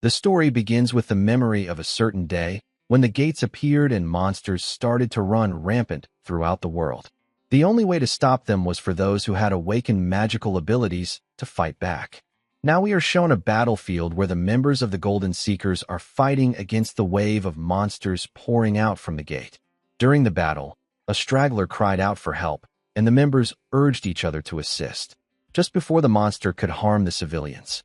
The story begins with the memory of a certain day when the gates appeared and monsters started to run rampant throughout the world. The only way to stop them was for those who had awakened magical abilities to fight back. Now we are shown a battlefield where the members of the Golden Seekers are fighting against the wave of monsters pouring out from the gate. During the battle, a straggler cried out for help, and the members urged each other to assist. Just before the monster could harm the civilians,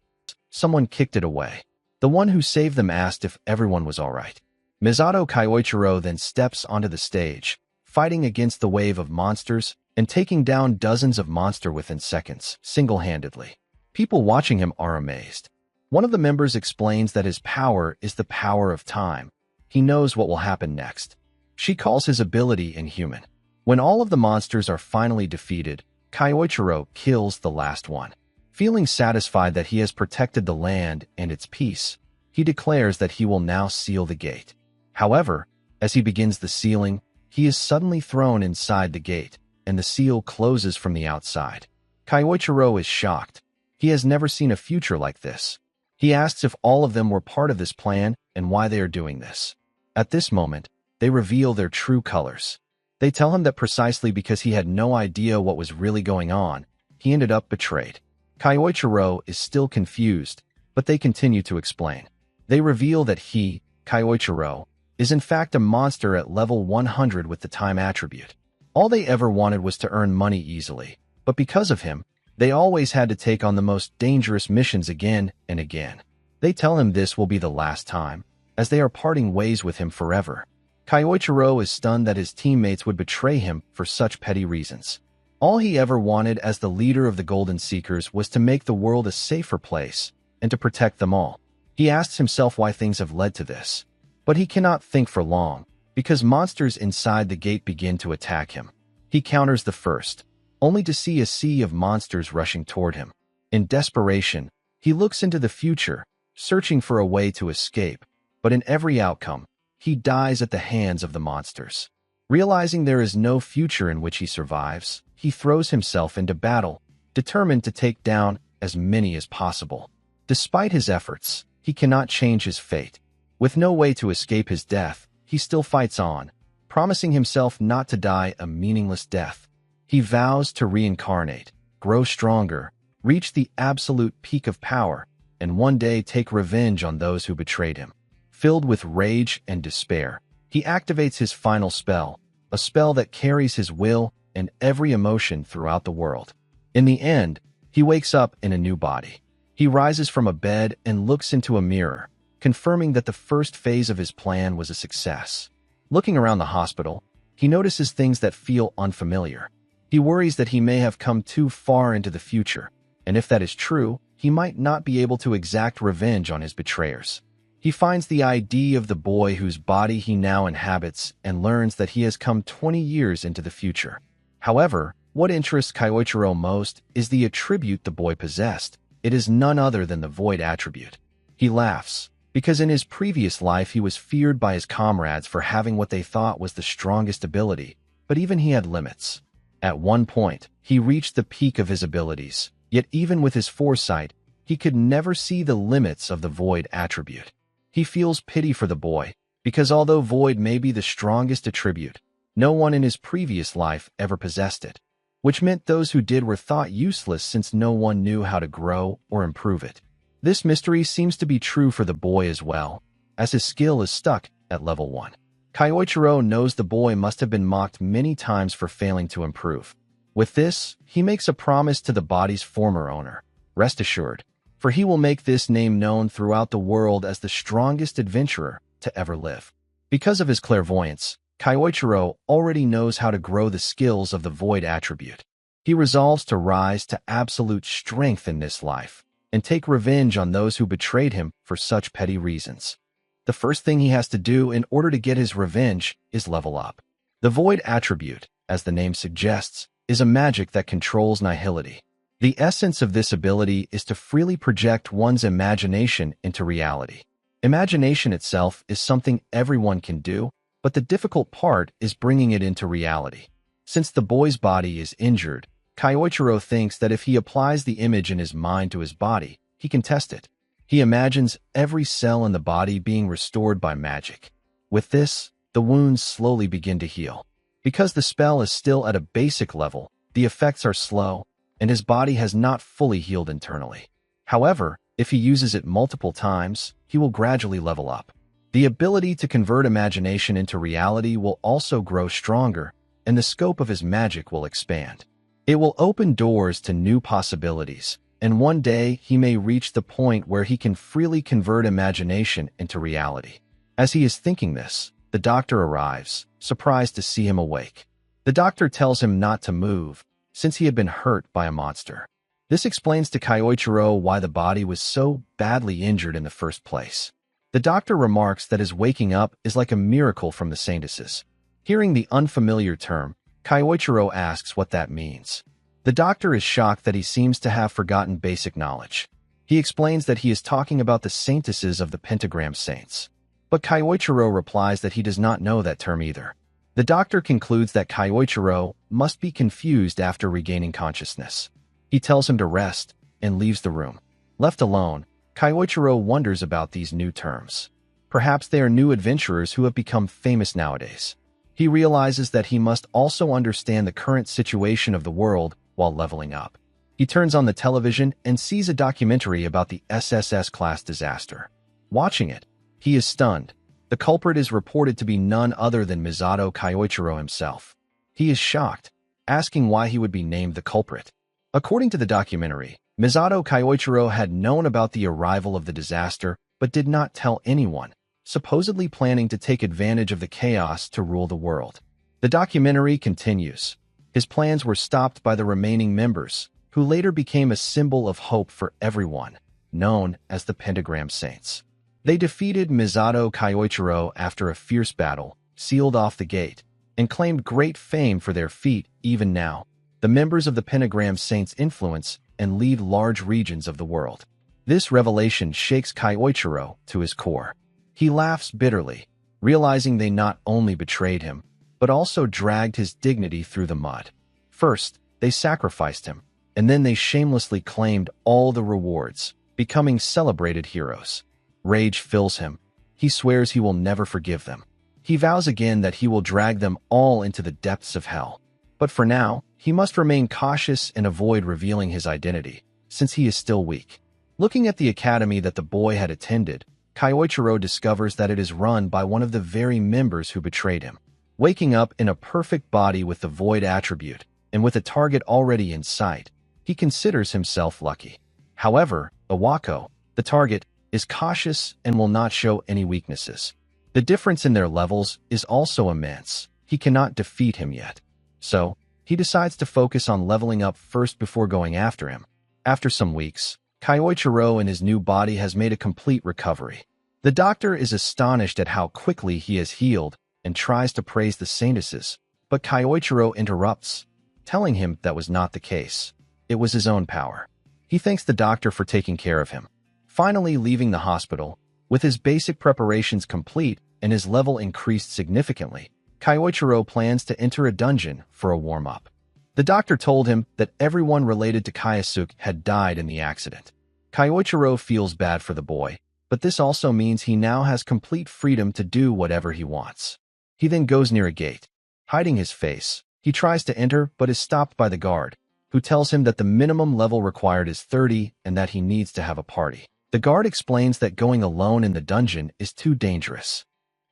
someone kicked it away. The one who saved them asked if everyone was all right. Misato Kyoichiro then steps onto the stage, fighting against the wave of monsters and taking down dozens of monsters within seconds, single-handedly. People watching him are amazed. One of the members explains that his power is the power of time. He knows what will happen next. She calls his ability inhuman. When all of the monsters are finally defeated, Kyoichiro kills the last one. Feeling satisfied that he has protected the land and its peace, he declares that he will now seal the gate. However, as he begins the sealing, he is suddenly thrown inside the gate, and the seal closes from the outside. Kyoichiro is shocked. He has never seen a future like this. He asks if all of them were part of this plan and why they are doing this. At this moment, they reveal their true colors. They tell him that precisely because he had no idea what was really going on, he ended up betrayed. Kyoichiro is still confused, but they continue to explain. They reveal that he, Kyoichiro, is in fact a monster at level 100 with the time attribute. All they ever wanted was to earn money easily, but because of him, they always had to take on the most dangerous missions again and again. They tell him this will be the last time, as they are parting ways with him forever. Kyoichiro is stunned that his teammates would betray him for such petty reasons. All he ever wanted as the leader of the Golden Seekers was to make the world a safer place and to protect them all. He asks himself why things have led to this. But he cannot think for long, because monsters inside the gate begin to attack him. He counters the first, only to see a sea of monsters rushing toward him. In desperation, he looks into the future, searching for a way to escape, but in every outcome, he dies at the hands of the monsters. Realizing there is no future in which he survives, he throws himself into battle, determined to take down as many as possible. Despite his efforts, he cannot change his fate. With no way to escape his death, he still fights on, promising himself not to die a meaningless death. He vows to reincarnate, grow stronger, reach the absolute peak of power, and one day take revenge on those who betrayed him. Filled with rage and despair, he activates his final spell, a spell that carries his will and every emotion throughout the world. In the end, he wakes up in a new body. He rises from a bed and looks into a mirror, confirming that the first phase of his plan was a success. Looking around the hospital, he notices things that feel unfamiliar. He worries that he may have come too far into the future, and if that is true, he might not be able to exact revenge on his betrayers. He finds the ID of the boy whose body he now inhabits and learns that he has come 20 years into the future. However, what interests Kyoichiro most is the attribute the boy possessed. It is none other than the void attribute. He laughs, because in his previous life he was feared by his comrades for having what they thought was the strongest ability, but even he had limits. At one point, he reached the peak of his abilities, yet even with his foresight, he could never see the limits of the void attribute. He feels pity for the boy, because although void may be the strongest attribute, no one in his previous life ever possessed it, which meant those who did were thought useless since no one knew how to grow or improve it. This mystery seems to be true for the boy as well, as his skill is stuck at level 1. Kyoichiro knows the boy must have been mocked many times for failing to improve. With this, he makes a promise to the body's former owner. Rest assured, for he will make this name known throughout the world as the strongest adventurer to ever live. Because of his clairvoyance, Kyoichiro already knows how to grow the skills of the void attribute. He resolves to rise to absolute strength in this life and take revenge on those who betrayed him for such petty reasons. The first thing he has to do in order to get his revenge is level up. The void attribute, as the name suggests, is a magic that controls nihility. The essence of this ability is to freely project one's imagination into reality. Imagination itself is something everyone can do, but the difficult part is bringing it into reality. Since the boy's body is injured, Kyoichiro thinks that if he applies the image in his mind to his body, he can test it. He imagines every cell in the body being restored by magic. With this, the wounds slowly begin to heal. Because the spell is still at a basic level, the effects are slow, and his body has not fully healed internally. However, if he uses it multiple times, he will gradually level up. The ability to convert imagination into reality will also grow stronger, and the scope of his magic will expand. It will open doors to new possibilities, and one day he may reach the point where he can freely convert imagination into reality. As he is thinking this, the doctor arrives, surprised to see him awake. The doctor tells him not to move, since he had been hurt by a monster. This explains to Kyoichiro why the body was so badly injured in the first place. The doctor remarks that his waking up is like a miracle from the saintesses. Hearing the unfamiliar term, Kyoichiro asks what that means. The doctor is shocked that he seems to have forgotten basic knowledge. He explains that he is talking about the saintesses of the pentagram saints. But Kyoichiro replies that he does not know that term either. The doctor concludes that Kyoichiro must be confused after regaining consciousness. He tells him to rest and leaves the room. Left alone, Kyoichiro wonders about these new terms. Perhaps they are new adventurers who have become famous nowadays. He realizes that he must also understand the current situation of the world while leveling up. He turns on the television and sees a documentary about the SSS class disaster. Watching it, he is stunned. The culprit is reported to be none other than Misato Kyoichiro himself. He is shocked, asking why he would be named the culprit. According to the documentary, Misato Kyoichiro had known about the arrival of the disaster but did not tell anyone, supposedly planning to take advantage of the chaos to rule the world. The documentary continues. His plans were stopped by the remaining members, who later became a symbol of hope for everyone, known as the Pentagram Saints. They defeated Misato Kyoichiro after a fierce battle, sealed off the gate, and claimed great fame for their feat. Even now, the members of the Pentagram Saints influence and lead large regions of the world. This revelation shakes Kyoichiro to his core. He laughs bitterly, realizing they not only betrayed him, but also dragged his dignity through the mud. First, they sacrificed him, and then they shamelessly claimed all the rewards, becoming celebrated heroes. Rage fills him. He swears he will never forgive them. He vows again that he will drag them all into the depths of hell. But for now, he must remain cautious and avoid revealing his identity, since he is still weak. Looking at the academy that the boy had attended, Kyoichiro discovers that it is run by one of the very members who betrayed him. Waking up in a perfect body with the void attribute, and with a target already in sight, he considers himself lucky. However, Iwako, the target, is cautious and will not show any weaknesses. The difference in their levels is also immense. He cannot defeat him yet. So, he decides to focus on leveling up first before going after him. After some weeks, Kyoichiro in his new body has made a complete recovery. The doctor is astonished at how quickly he has healed and tries to praise the saintesses, but Kyoichiro interrupts, telling him that was not the case. It was his own power. He thanks the doctor for taking care of him. Finally leaving the hospital, with his basic preparations complete and his level increased significantly, Kyoichiro plans to enter a dungeon for a warm-up. The doctor told him that everyone related to Kyosuke had died in the accident. Kyoichiro feels bad for the boy, but this also means he now has complete freedom to do whatever he wants. He then goes near a gate. Hiding his face, he tries to enter but is stopped by the guard, who tells him that the minimum level required is 30 and that he needs to have a party. The guard explains that going alone in the dungeon is too dangerous.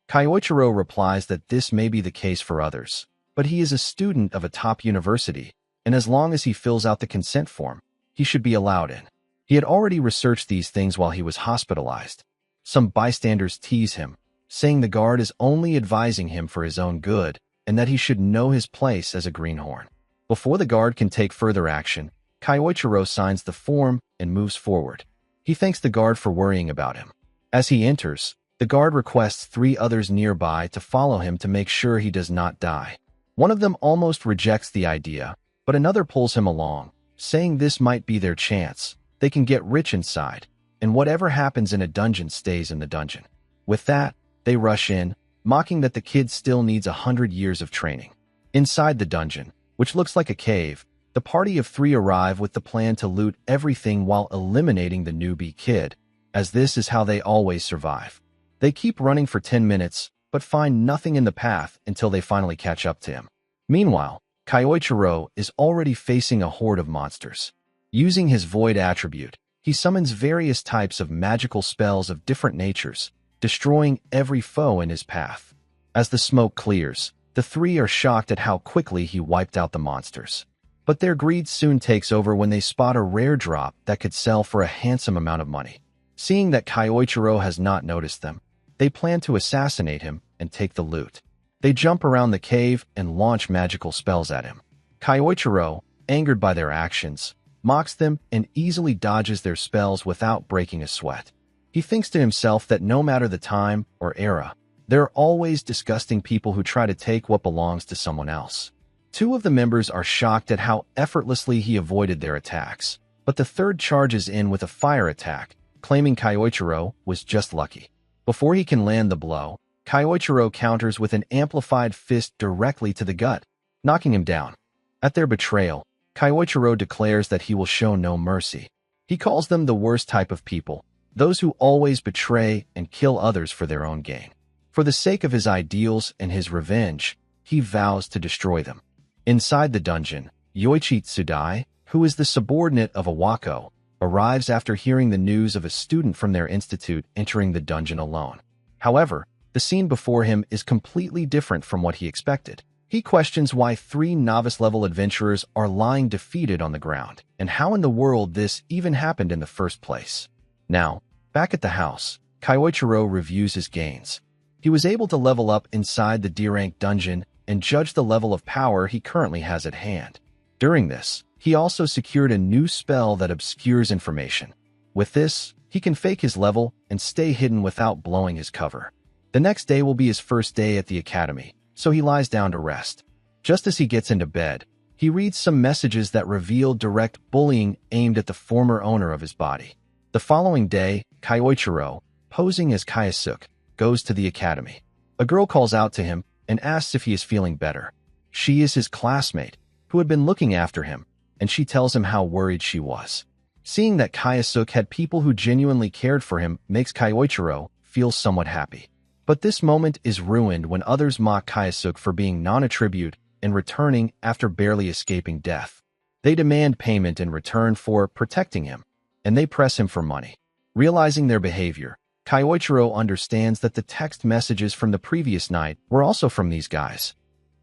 Kyoichiro replies that this may be the case for others, but he is a student of a top university, and as long as he fills out the consent form, he should be allowed in. He had already researched these things while he was hospitalized. Some bystanders tease him, saying the guard is only advising him for his own good and that he should know his place as a greenhorn. Before the guard can take further action, Kyoichiro signs the form and moves forward. He thanks the guard for worrying about him. As he enters, the guard requests 3 others nearby to follow him to make sure he does not die. One of them almost rejects the idea, but another pulls him along, saying this might be their chance. They can get rich inside, and whatever happens in a dungeon stays in the dungeon. With that, they rush in, mocking that the kid still needs 100 years of training. Inside the dungeon, which looks like a cave, the party of 3 arrive with the plan to loot everything while eliminating the newbie kid. as this is how they always survive. They keep running for 10 minutes, but find nothing in the path until they finally catch up to him. Meanwhile, Kyoichiro is already facing a horde of monsters. Using his void attribute, he summons various types of magical spells of different natures, destroying every foe in his path. As the smoke clears, the three are shocked at how quickly he wiped out the monsters. But their greed soon takes over when they spot a rare drop that could sell for a handsome amount of money. Seeing that Kyoichiro has not noticed them, they plan to assassinate him and take the loot. They jump around the cave and launch magical spells at him. Kyoichiro, angered by their actions, mocks them and easily dodges their spells without breaking a sweat. He thinks to himself that no matter the time or era, there are always disgusting people who try to take what belongs to someone else. Two of the members are shocked at how effortlessly he avoided their attacks, but the third charges in with a fire attack, claiming Kyoichiro was just lucky. Before he can land the blow, Kyoichiro counters with an amplified fist directly to the gut, knocking him down. At their betrayal, Kyoichiro declares that he will show no mercy. He calls them the worst type of people, those who always betray and kill others for their own gain. For the sake of his ideals and his revenge, he vows to destroy them. Inside the dungeon, Yoichi Tsudai, who is the subordinate of Awako, arrives after hearing the news of a student from their institute entering the dungeon alone. However, the scene before him is completely different from what he expected. He questions why 3 novice-level adventurers are lying defeated on the ground, and how in the world this even happened in the first place. Now, back at the house, Kyoichiro reviews his gains. He was able to level up inside the D-rank dungeon and judge the level of power he currently has at hand. During this, he also secured a new spell that obscures information. With this, he can fake his level and stay hidden without blowing his cover. The next day will be his first day at the academy, so he lies down to rest. Just as he gets into bed, he reads some messages that reveal direct bullying aimed at the former owner of his body. The following day, Kyoichiro, posing as Kayasuk, goes to the academy. A girl calls out to him and asks if he is feeling better. She is his classmate, who had been looking after him, and she tells him how worried she was. Seeing that Kayasuk had people who genuinely cared for him makes Kyoichiro feel somewhat happy. But this moment is ruined when others mock Kayasuk for being non-attribute and returning after barely escaping death. They demand payment in return for protecting him, and they press him for money. Realizing their behavior, Kyoichiro understands that the text messages from the previous night were also from these guys.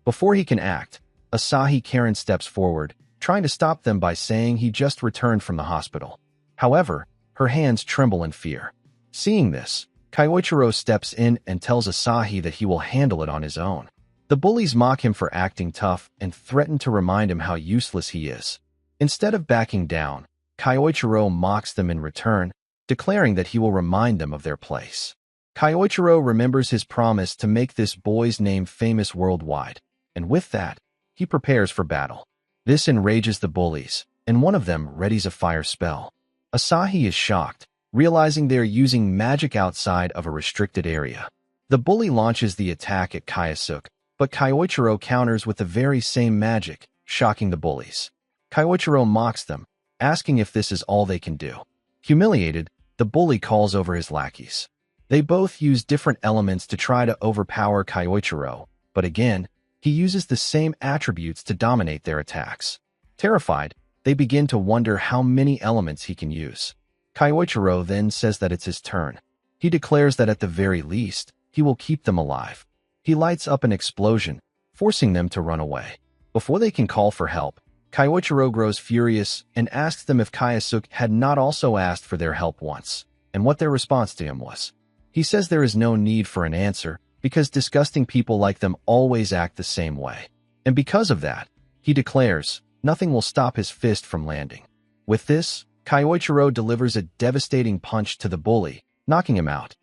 Before he can act, Asahi Karen steps forward, trying to stop them by saying he just returned from the hospital. However, her hands tremble in fear. Seeing this, Kyoichiro steps in and tells Asahi that he will handle it on his own. The bullies mock him for acting tough and threaten to remind him how useless he is. Instead of backing down, Kyoichiro mocks them in return, declaring that he will remind them of their place. Kyoichiro remembers his promise to make this boy's name famous worldwide, and with that, he prepares for battle. This enrages the bullies, and one of them readies a fire spell. Asahi is shocked, realizing they are using magic outside of a restricted area. The bully launches the attack at Kayasuk, but Kyoichiro counters with the very same magic, shocking the bullies. Kyoichiro mocks them, asking if this is all they can do. Humiliated, the bully calls over his lackeys. They both use different elements to try to overpower Kyoichiro, but again, he uses the same attributes to dominate their attacks. Terrified, they begin to wonder how many elements he can use. Kyoichiro then says that it's his turn. He declares that at the very least, he will keep them alive. He lights up an explosion, forcing them to run away. Before they can call for help, Kyoichiro grows furious and asks them if Kayasuk had not also asked for their help once, and what their response to him was. He says there is no need for an answer, because disgusting people like them always act the same way. And because of that, he declares, nothing will stop his fist from landing. With this, Kyoichiro delivers a devastating punch to the bully, knocking him out.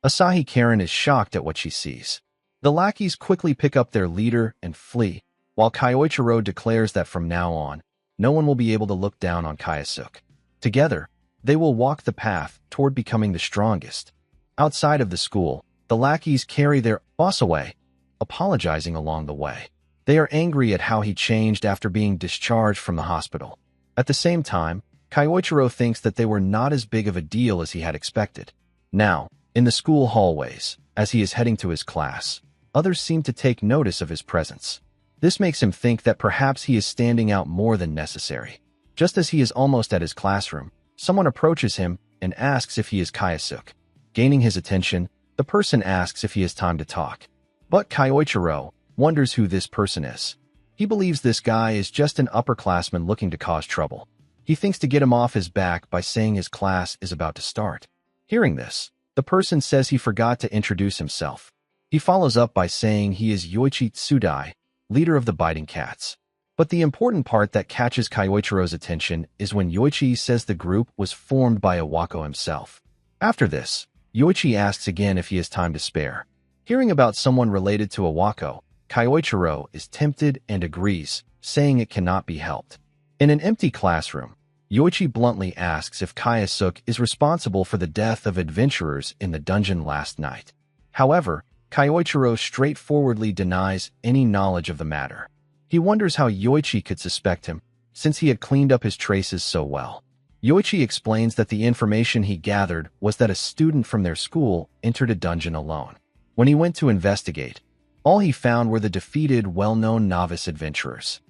Asahi Karen is shocked at what she sees. The lackeys quickly pick up their leader and flee, while Kyoichiro declares that from now on, no one will be able to look down on Kayasuk. Together, they will walk the path toward becoming the strongest. Outside of the school, the lackeys carry their boss away, apologizing along the way. They are angry at how he changed after being discharged from the hospital. At the same time, Kyoichiro thinks that they were not as big of a deal as he had expected. Now, in the school hallways, as he is heading to his class, others seem to take notice of his presence. This makes him think that perhaps he is standing out more than necessary. Just as he is almost at his classroom, someone approaches him and asks if he is Kyosuke. Gaining his attention, the person asks if he has time to talk. But Kyoichiro wonders who this person is. He believes this guy is just an upperclassman looking to cause trouble. He thinks to get him off his back by saying his class is about to start. Hearing this, the person says he forgot to introduce himself. He follows up by saying he is Yoichi Tsudai, leader of the Biting Cats. But the important part that catches Kyoichiro's attention is when Yoichi says the group was formed by Iwako himself. After this, Yoichi asks again if he has time to spare. Hearing about someone related to Iwako, Kyoichiro is tempted and agrees, saying it cannot be helped. In an empty classroom, Yoichi bluntly asks if Kyosuke is responsible for the death of adventurers in the dungeon last night. However, Kyoichiro straightforwardly denies any knowledge of the matter. He wonders how Yoichi could suspect him, since he had cleaned up his traces so well. Yoichi explains that the information he gathered was that a student from their school entered a dungeon alone. When he went to investigate, all he found were the defeated, well-known novice adventurers.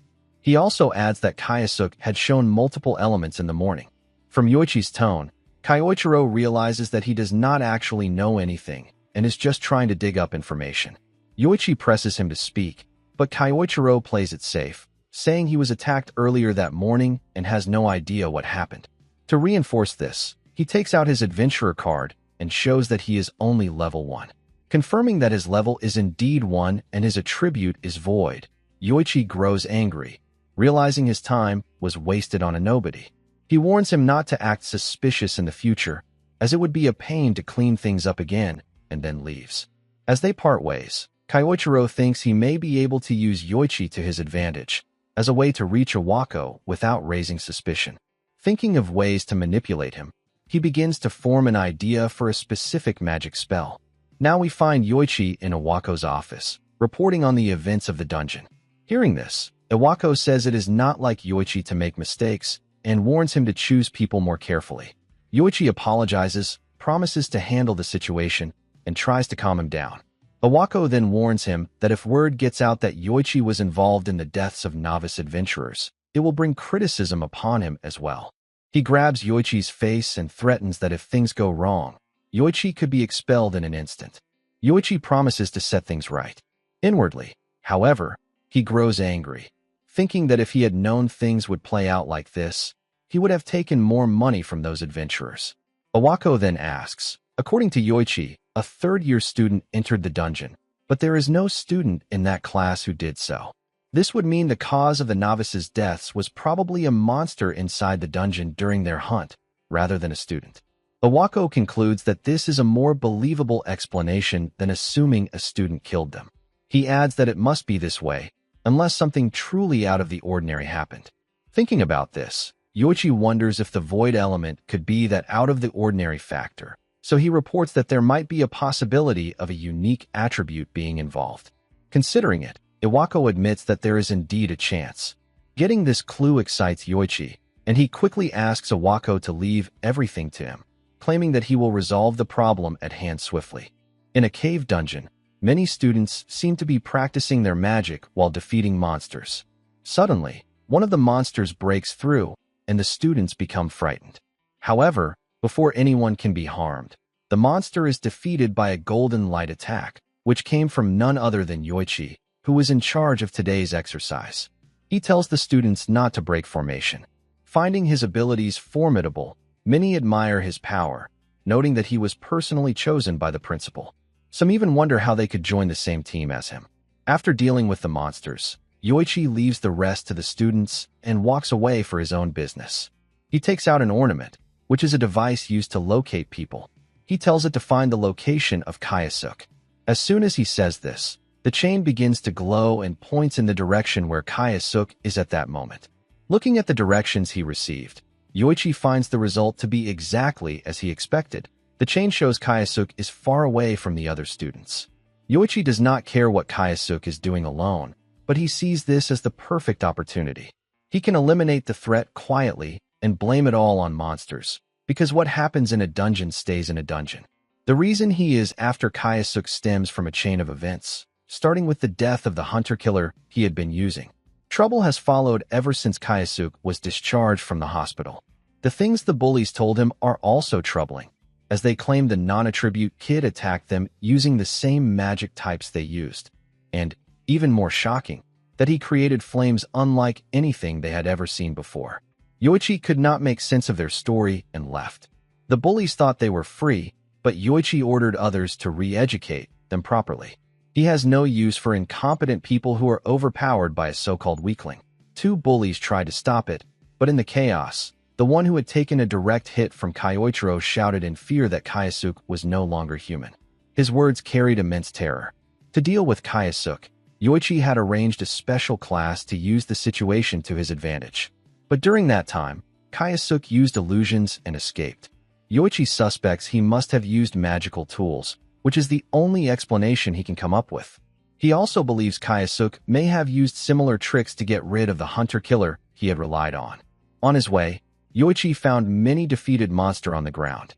He also adds that Kyosuke had shown multiple elements in the morning. From Yoichi's tone, Kyoichiro realizes that he does not actually know anything and is just trying to dig up information. Yoichi presses him to speak, but Kyoichiro plays it safe, saying he was attacked earlier that morning and has no idea what happened. To reinforce this, he takes out his adventurer card and shows that he is only level 1. Confirming that his level is indeed 1 and his attribute is void, Yoichi grows angry, realizing his time was wasted on a nobody. He warns him not to act suspicious in the future, as it would be a pain to clean things up again, and then leaves. As they part ways, Kyoichiro thinks he may be able to use Yoichi to his advantage, as a way to reach Iwako without raising suspicion. Thinking of ways to manipulate him, he begins to form an idea for a specific magic spell. Now we find Yoichi in Iwako's office, reporting on the events of the dungeon. Hearing this, Iwako says it is not like Yoichi to make mistakes, and warns him to choose people more carefully. Yoichi apologizes, promises to handle the situation, and tries to calm him down. Iwako then warns him that if word gets out that Yoichi was involved in the deaths of novice adventurers, it will bring criticism upon him as well. He grabs Yoichi's face and threatens that if things go wrong, Yoichi could be expelled in an instant. Yoichi promises to set things right. Inwardly, however, he grows angry, thinking that if he had known things would play out like this, he would have taken more money from those adventurers. Iwako then asks, according to Yoichi, a third-year student entered the dungeon, but there is no student in that class who did so. This would mean the cause of the novices' deaths was probably a monster inside the dungeon during their hunt, rather than a student. Iwako concludes that this is a more believable explanation than assuming a student killed them. He adds that it must be this way, unless something truly out of the ordinary happened. Thinking about this, Yoichi wonders if the void element could be that out-of-the-ordinary factor, so he reports that there might be a possibility of a unique attribute being involved. Considering it, Iwako admits that there is indeed a chance. Getting this clue excites Yoichi, and he quickly asks Iwako to leave everything to him, claiming that he will resolve the problem at hand swiftly. In a cave dungeon, many students seem to be practicing their magic while defeating monsters. Suddenly, one of the monsters breaks through, and the students become frightened. However, before anyone can be harmed, the monster is defeated by a golden light attack, which came from none other than Yoichi, who was in charge of today's exercise. He tells the students not to break formation. Finding his abilities formidable, many admire his power, noting that he was personally chosen by the principal. Some even wonder how they could join the same team as him. After dealing with the monsters, Yoichi leaves the rest to the students and walks away for his own business. He takes out an ornament, which is a device used to locate people. He tells it to find the location of Kyosuke. As soon as he says this, the chain begins to glow and points in the direction where Kyosuke is at that moment. Looking at the directions he received, Yoichi finds the result to be exactly as he expected. The chain shows Kyosuke is far away from the other students. Yoichi does not care what Kyosuke is doing alone, but he sees this as the perfect opportunity. He can eliminate the threat quietly and blame it all on monsters, because what happens in a dungeon stays in a dungeon. The reason he is after Kayasuk stems from a chain of events, starting with the death of the hunter-killer he had been using. Trouble has followed ever since Kayasuk was discharged from the hospital. The things the bullies told him are also troubling, as they claim the non-attribute kid attacked them using the same magic types they used. And, even more shocking, that he created flames unlike anything they had ever seen before. Yoichi could not make sense of their story and left. The bullies thought they were free, but Yoichi ordered others to re-educate them properly. He has no use for incompetent people who are overpowered by a so-called weakling. 2 bullies tried to stop it, but in the chaos, the one who had taken a direct hit from Kyoichiro shouted in fear that Kayasuk was no longer human. His words carried immense terror. To deal with Kayasuk, Yoichi had arranged a special class to use the situation to his advantage. But during that time, Kayasuk used illusions and escaped. Yoichi suspects he must have used magical tools, which is the only explanation he can come up with. He also believes Kayasuk may have used similar tricks to get rid of the hunter-killer he had relied on. On his way, Yoichi found many defeated monsters on the ground.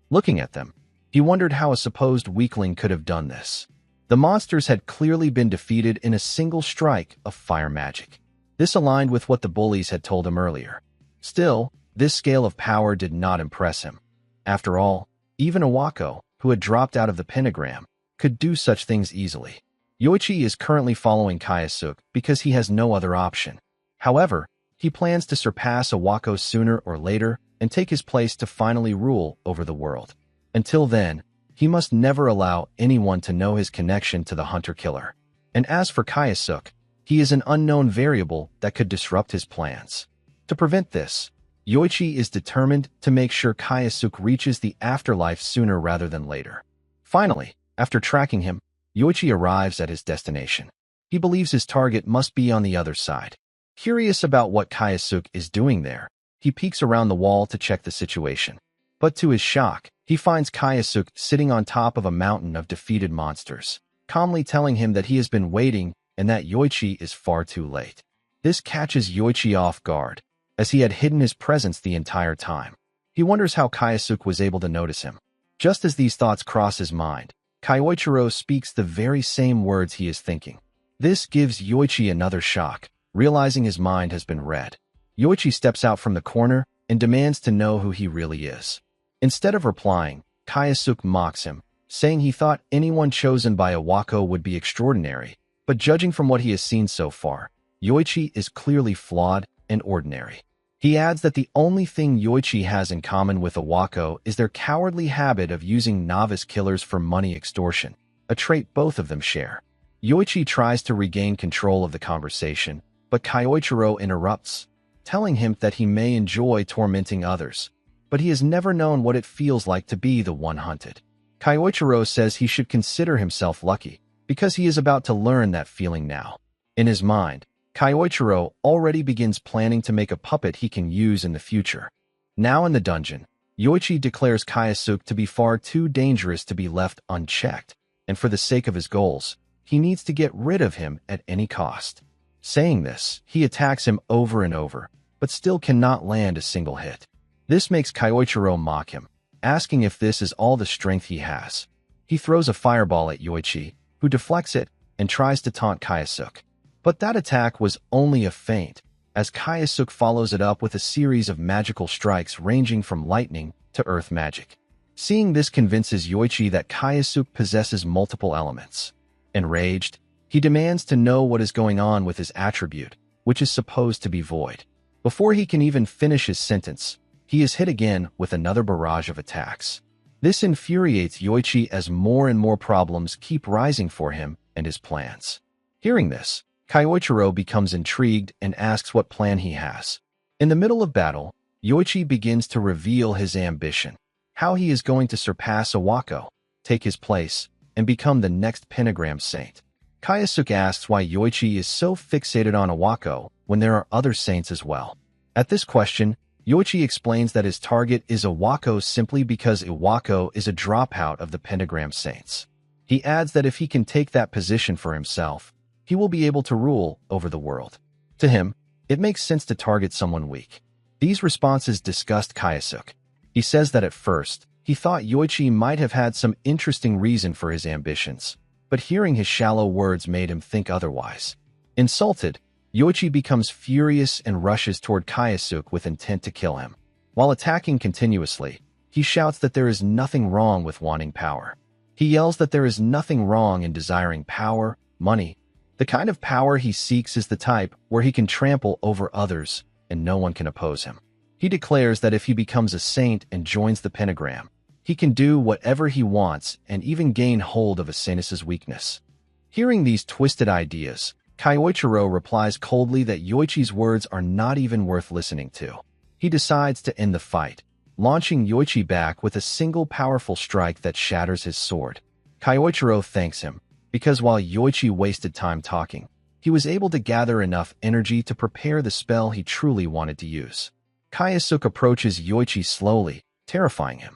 Looking at them, he wondered how a supposed weakling could have done this. The monsters had clearly been defeated in a single strike of fire magic. This aligned with what the bullies had told him earlier. Still, this scale of power did not impress him. After all, even Iwako, who had dropped out of the pentagram, could do such things easily. Yoichi is currently following Kayasuk because he has no other option. However, he plans to surpass Iwako sooner or later and take his place to finally rule over the world. Until then, he must never allow anyone to know his connection to the hunter-killer. And as for Kayasuk, he is an unknown variable that could disrupt his plans. To prevent this, Yoichi is determined to make sure Kayasuk reaches the afterlife sooner rather than later. Finally, after tracking him, Yoichi arrives at his destination. He believes his target must be on the other side. Curious about what Kayasuk is doing there, he peeks around the wall to check the situation. But to his shock, he finds Kayasuk sitting on top of a mountain of defeated monsters, calmly telling him that he has been waiting and that Yoichi is far too late. This catches Yoichi off guard, as he had hidden his presence the entire time. He wonders how Kayasuk was able to notice him. Just as these thoughts cross his mind, Kyoichiro speaks the very same words he is thinking. This gives Yoichi another shock, realizing his mind has been read. Yoichi steps out from the corner and demands to know who he really is. Instead of replying, Kayasuk mocks him, saying he thought anyone chosen by Iwako would be extraordinary, but judging from what he has seen so far, Yoichi is clearly flawed and ordinary. He adds that the only thing Yoichi has in common with Iwako is their cowardly habit of using novice killers for money extortion, a trait both of them share. Yoichi tries to regain control of the conversation, but Kyoichiro interrupts, telling him that he may enjoy tormenting others, but he has never known what it feels like to be the one hunted. Kyoichiro says he should consider himself lucky, because he is about to learn that feeling now. In his mind, Kyoichiro already begins planning to make a puppet he can use in the future. Now in the dungeon, Yoichi declares Kayasuk to be far too dangerous to be left unchecked, and for the sake of his goals, he needs to get rid of him at any cost. Saying this, he attacks him over and over, but still cannot land a single hit. This makes Kyoichiro mock him, asking if this is all the strength he has. He throws a fireball at Yoichi, who deflects it and tries to taunt Kayasuk. But that attack was only a feint, as Kayasuk follows it up with a series of magical strikes ranging from lightning to earth magic. Seeing this convinces Yoichi that Kayasuk possesses multiple elements. Enraged, he demands to know what is going on with his attribute, which is supposed to be void. Before he can even finish his sentence, he is hit again with another barrage of attacks. This infuriates Yoichi as more and more problems keep rising for him and his plans. Hearing this, Kyoichiro becomes intrigued and asks what plan he has. In the middle of battle, Yoichi begins to reveal his ambition, how he is going to surpass Iwako, take his place, and become the next pentagram saint. Kayasuk asks why Yoichi is so fixated on Iwako when there are other saints as well. At this question, Yoichi explains that his target is Iwako simply because Iwako is a dropout of the pentagram saints. He adds that if he can take that position for himself, he will be able to rule over the world. To him, it makes sense to target someone weak. These responses disgust Kayasuk. He says that at first, he thought Yoichi might have had some interesting reason for his ambitions, but hearing his shallow words made him think otherwise. Insulted, Yoichi becomes furious and rushes toward Kayasuk with intent to kill him. While attacking continuously, he shouts that there is nothing wrong with wanting power. He yells that there is nothing wrong in desiring power, money. The kind of power he seeks is the type where he can trample over others and no one can oppose him. He declares that if he becomes a saint and joins the pentagram, he can do whatever he wants and even gain hold of a saintess's weakness. Hearing these twisted ideas, Kyoichiro replies coldly that Yoichi's words are not even worth listening to. He decides to end the fight, launching Yoichi back with a single powerful strike that shatters his sword. Kyoichiro thanks him, because while Yoichi wasted time talking, he was able to gather enough energy to prepare the spell he truly wanted to use. Kayasuk approaches Yoichi slowly, terrifying him.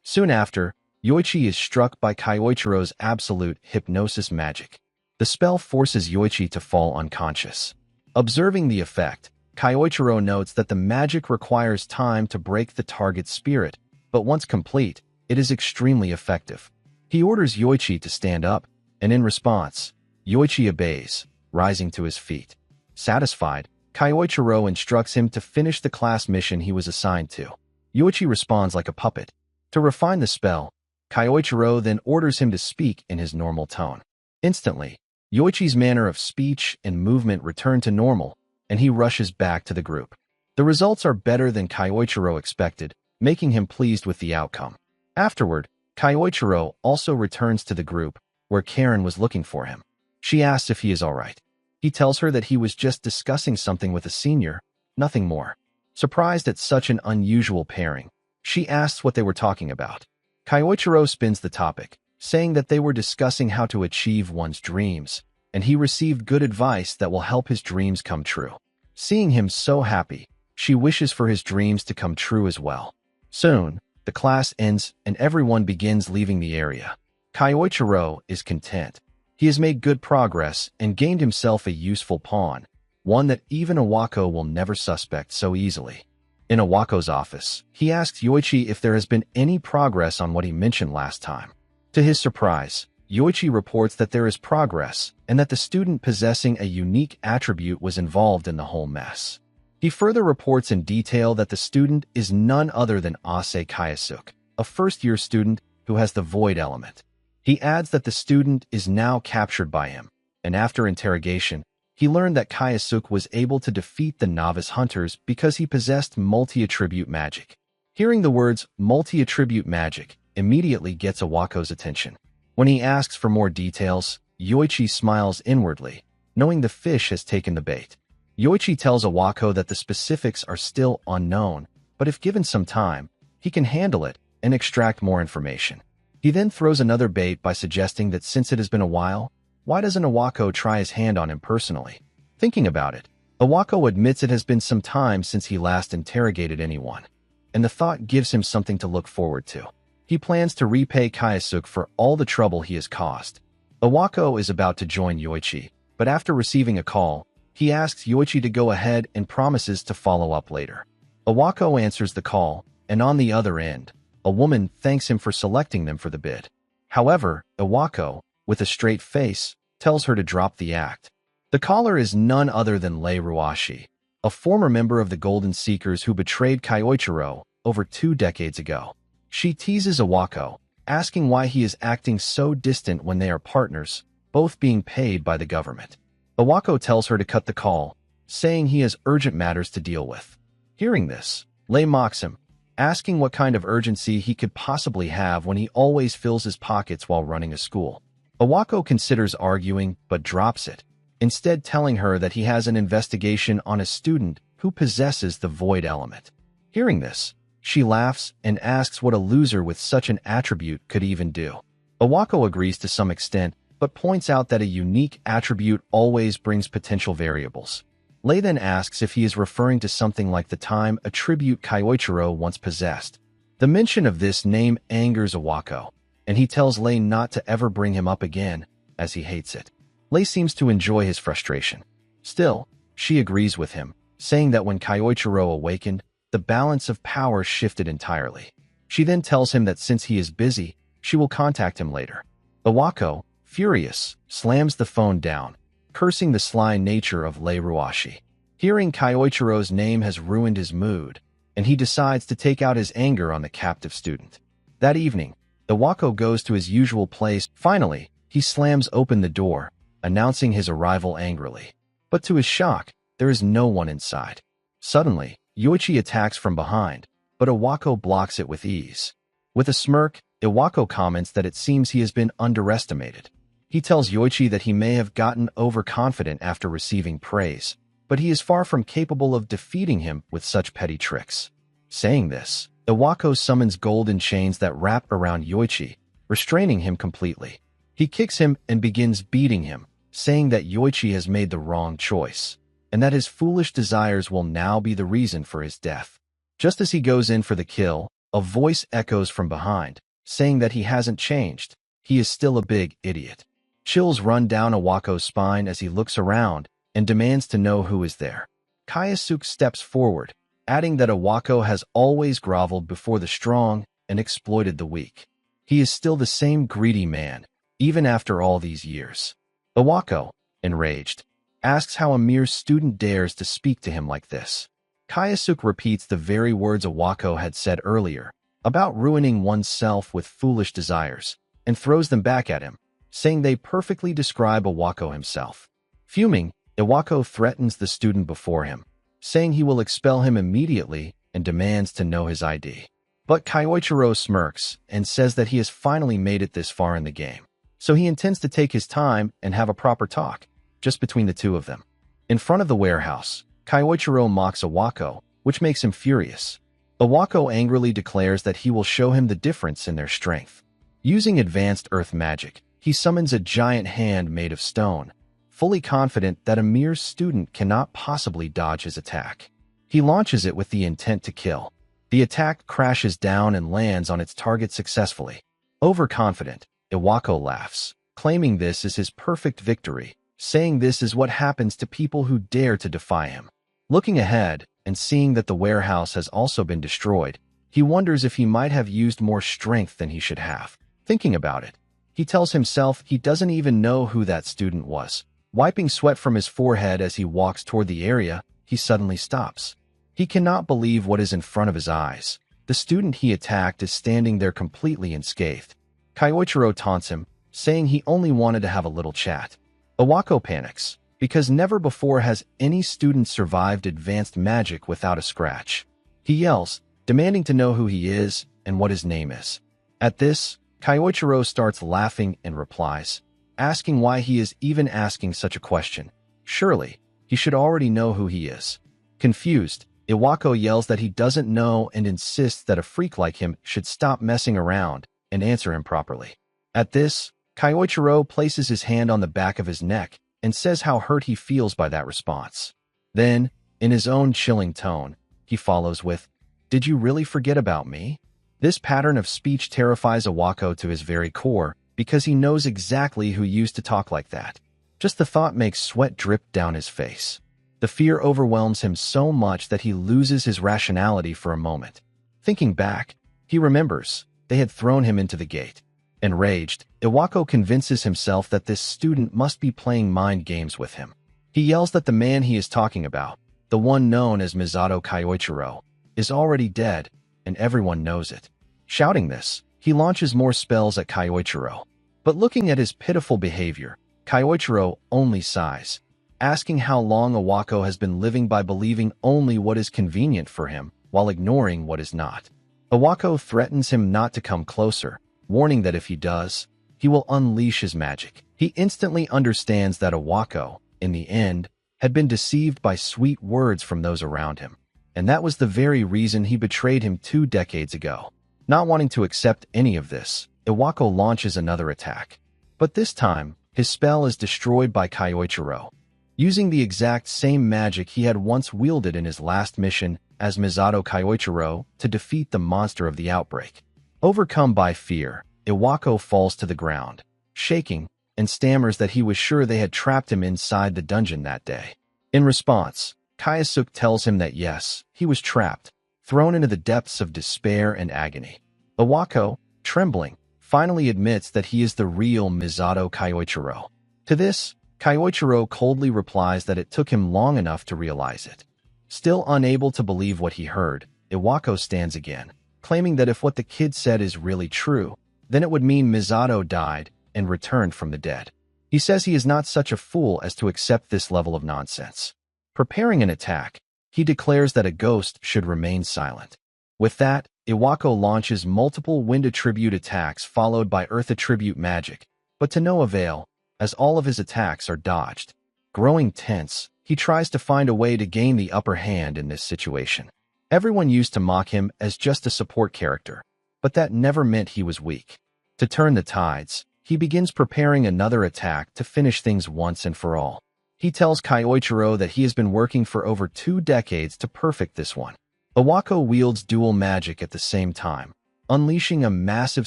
Soon after, Yoichi is struck by Kyoichiro's absolute hypnosis magic. The spell forces Yoichi to fall unconscious. Observing the effect, Kyoichiro notes that the magic requires time to break the target's spirit, but once complete, it is extremely effective. He orders Yoichi to stand up, and in response, Yoichi obeys, rising to his feet. Satisfied, Kyoichiro instructs him to finish the class mission he was assigned to. Yoichi responds like a puppet. To refine the spell, Kyoichiro then orders him to speak in his normal tone. Instantly, Yoichi's manner of speech and movement return to normal, and he rushes back to the group. The results are better than Kyoichiro expected, making him pleased with the outcome. Afterward, Kyoichiro also returns to the group, where Karen was looking for him. She asks if he is alright. He tells her that he was just discussing something with a senior, nothing more. Surprised at such an unusual pairing, she asks what they were talking about. Kyoichiro spins the topic, saying that they were discussing how to achieve one's dreams, and he received good advice that will help his dreams come true. Seeing him so happy, she wishes for his dreams to come true as well. Soon, the class ends and everyone begins leaving the area. Kyoichiro is content. He has made good progress and gained himself a useful pawn, one that even Iwako will never suspect so easily. In Iwako's office, he asks Yoichi if there has been any progress on what he mentioned last time. To his surprise, Yoichi reports that there is progress and that the student possessing a unique attribute was involved in the whole mess. He further reports in detail that the student is none other than Ase Kayasuk, a first-year student who has the void element. He adds that the student is now captured by him, and after interrogation, he learned that Kayasuk was able to defeat the novice hunters because he possessed multi-attribute magic. Hearing the words multi-attribute magic immediately gets Iwako's attention. When he asks for more details, Yoichi smiles inwardly, knowing the fish has taken the bait. Yoichi tells Iwako that the specifics are still unknown, but if given some time, he can handle it and extract more information. He then throws another bait by suggesting that since it has been a while, why doesn't Iwako try his hand on him personally? Thinking about it, Iwako admits it has been some time since he last interrogated anyone, and the thought gives him something to look forward to. He plans to repay Kayasuk for all the trouble he has caused. Iwako is about to join Yoichi, but after receiving a call, he asks Yoichi to go ahead and promises to follow up later. Iwako answers the call, and on the other end, a woman thanks him for selecting them for the bid. However, Iwako, with a straight face, tells her to drop the act. The caller is none other than Lei Ruashi, a former member of the Golden Seekers who betrayed Kyoichiro over 2 decades ago. She teases Iwako, asking why he is acting so distant when they are partners, both being paid by the government. Iwako tells her to cut the call, saying he has urgent matters to deal with. Hearing this, Lei mocks him, asking what kind of urgency he could possibly have when he always fills his pockets while running a school. Iwako considers arguing, but drops it, instead telling her that he has an investigation on a student who possesses the void element. Hearing this, she laughs and asks what a loser with such an attribute could even do. Iwako agrees to some extent, but points out that a unique attribute always brings potential variables. Lei then asks if he is referring to something like the time attribute Kyoichiro once possessed. The mention of this name angers Iwako, and he tells Lei not to ever bring him up again, as he hates it. Lei seems to enjoy his frustration. Still, she agrees with him, saying that when Kyoichiro awakened, the balance of power shifted entirely. She then tells him that since he is busy, she will contact him later. Iwako, furious, slams the phone down, cursing the sly nature of Lei Ruashi. Hearing Kyoichiro's name has ruined his mood, and he decides to take out his anger on the captive student. That evening, Iwako goes to his usual place. Finally, he slams open the door, announcing his arrival angrily. But to his shock, there is no one inside. Suddenly, Yoichi attacks from behind, but Iwako blocks it with ease. With a smirk, Iwako comments that it seems he has been underestimated. He tells Yoichi that he may have gotten overconfident after receiving praise, but he is far from capable of defeating him with such petty tricks. Saying this, Iwako summons golden chains that wrap around Yoichi, restraining him completely. He kicks him and begins beating him, saying that Yoichi has made the wrong choice, and that his foolish desires will now be the reason for his death. Just as he goes in for the kill, a voice echoes from behind, saying that he hasn't changed. He is still a big idiot. Chills run down Iwako's spine as he looks around and demands to know who is there. Kyosuke steps forward, adding that Iwako has always groveled before the strong and exploited the weak. He is still the same greedy man, even after all these years. Iwako, enraged, asks how a mere student dares to speak to him like this. Kyosuke repeats the very words Iwako had said earlier, about ruining oneself with foolish desires, and throws them back at him, saying they perfectly describe Iwako himself. Fuming, Iwako threatens the student before him, saying he will expel him immediately and demands to know his ID. But Kyoichiro smirks and says that he has finally made it this far in the game, so he intends to take his time and have a proper talk, just between the two of them. In front of the warehouse, Kyoichiro mocks Iwako, which makes him furious. Iwako angrily declares that he will show him the difference in their strength. Using advanced earth magic, he summons a giant hand made of stone, fully confident that a mere student cannot possibly dodge his attack. He launches it with the intent to kill. The attack crashes down and lands on its target successfully. Overconfident, Iwako laughs, claiming this is his perfect victory, saying this is what happens to people who dare to defy him. Looking ahead and seeing that the warehouse has also been destroyed, he wonders if he might have used more strength than he should have. Thinking about it, he tells himself he doesn't even know who that student was. Wiping sweat from his forehead as he walks toward the area, he suddenly stops. He cannot believe what is in front of his eyes. The student he attacked is standing there completely unscathed. Kyoichiro taunts him, saying he only wanted to have a little chat. Iwako panics, because never before has any student survived advanced magic without a scratch. He yells, demanding to know who he is and what his name is. At this, Kyoichiro starts laughing and replies, asking why he is even asking such a question. Surely, he should already know who he is. Confused, Iwako yells that he doesn't know and insists that a freak like him should stop messing around and answer him properly. At this, Kyoichiro places his hand on the back of his neck and says how hurt he feels by that response. Then, in his own chilling tone, he follows with, "Did you really forget about me?" This pattern of speech terrifies Iwako to his very core because he knows exactly who used to talk like that. Just the thought makes sweat drip down his face. The fear overwhelms him so much that he loses his rationality for a moment. Thinking back, he remembers they had thrown him into the gate. Enraged, Iwako convinces himself that this student must be playing mind games with him. He yells that the man he is talking about, the one known as Misato Kyoichiro, is already dead, and everyone knows it. Shouting this, he launches more spells at Kyoichiro. But looking at his pitiful behavior, Kyoichiro only sighs, asking how long Iwako has been living by believing only what is convenient for him, while ignoring what is not. Iwako threatens him not to come closer, warning that if he does, he will unleash his magic. He instantly understands that Iwako, in the end, had been deceived by sweet words from those around him, and that was the very reason he betrayed him 2 decades ago. Not wanting to accept any of this, Iwako launches another attack. But this time, his spell is destroyed by Kyoichiro, using the exact same magic he had once wielded in his last mission as Misato Kyoichiro to defeat the monster of the outbreak. Overcome by fear, Iwako falls to the ground, shaking, and stammers that he was sure they had trapped him inside the dungeon that day. In response, Kyosuke tells him that yes, he was trapped, thrown into the depths of despair and agony. Iwako, trembling, finally admits that he is the real Misato Kyoichiro. To this, Kyoichiro coldly replies that it took him long enough to realize it. Still unable to believe what he heard, Iwako stands again, claiming that if what the kid said is really true, then it would mean Misato died and returned from the dead. He says he is not such a fool as to accept this level of nonsense. Preparing an attack, he declares that a ghost should remain silent. With that, Iwako launches multiple wind attribute attacks followed by earth attribute magic, but to no avail, as all of his attacks are dodged. Growing tense, he tries to find a way to gain the upper hand in this situation. Everyone used to mock him as just a support character, but that never meant he was weak. To turn the tides, he begins preparing another attack to finish things once and for all. He tells Kyoichiro that he has been working for over 2 decades to perfect this one. Iwako wields dual magic at the same time, unleashing a massive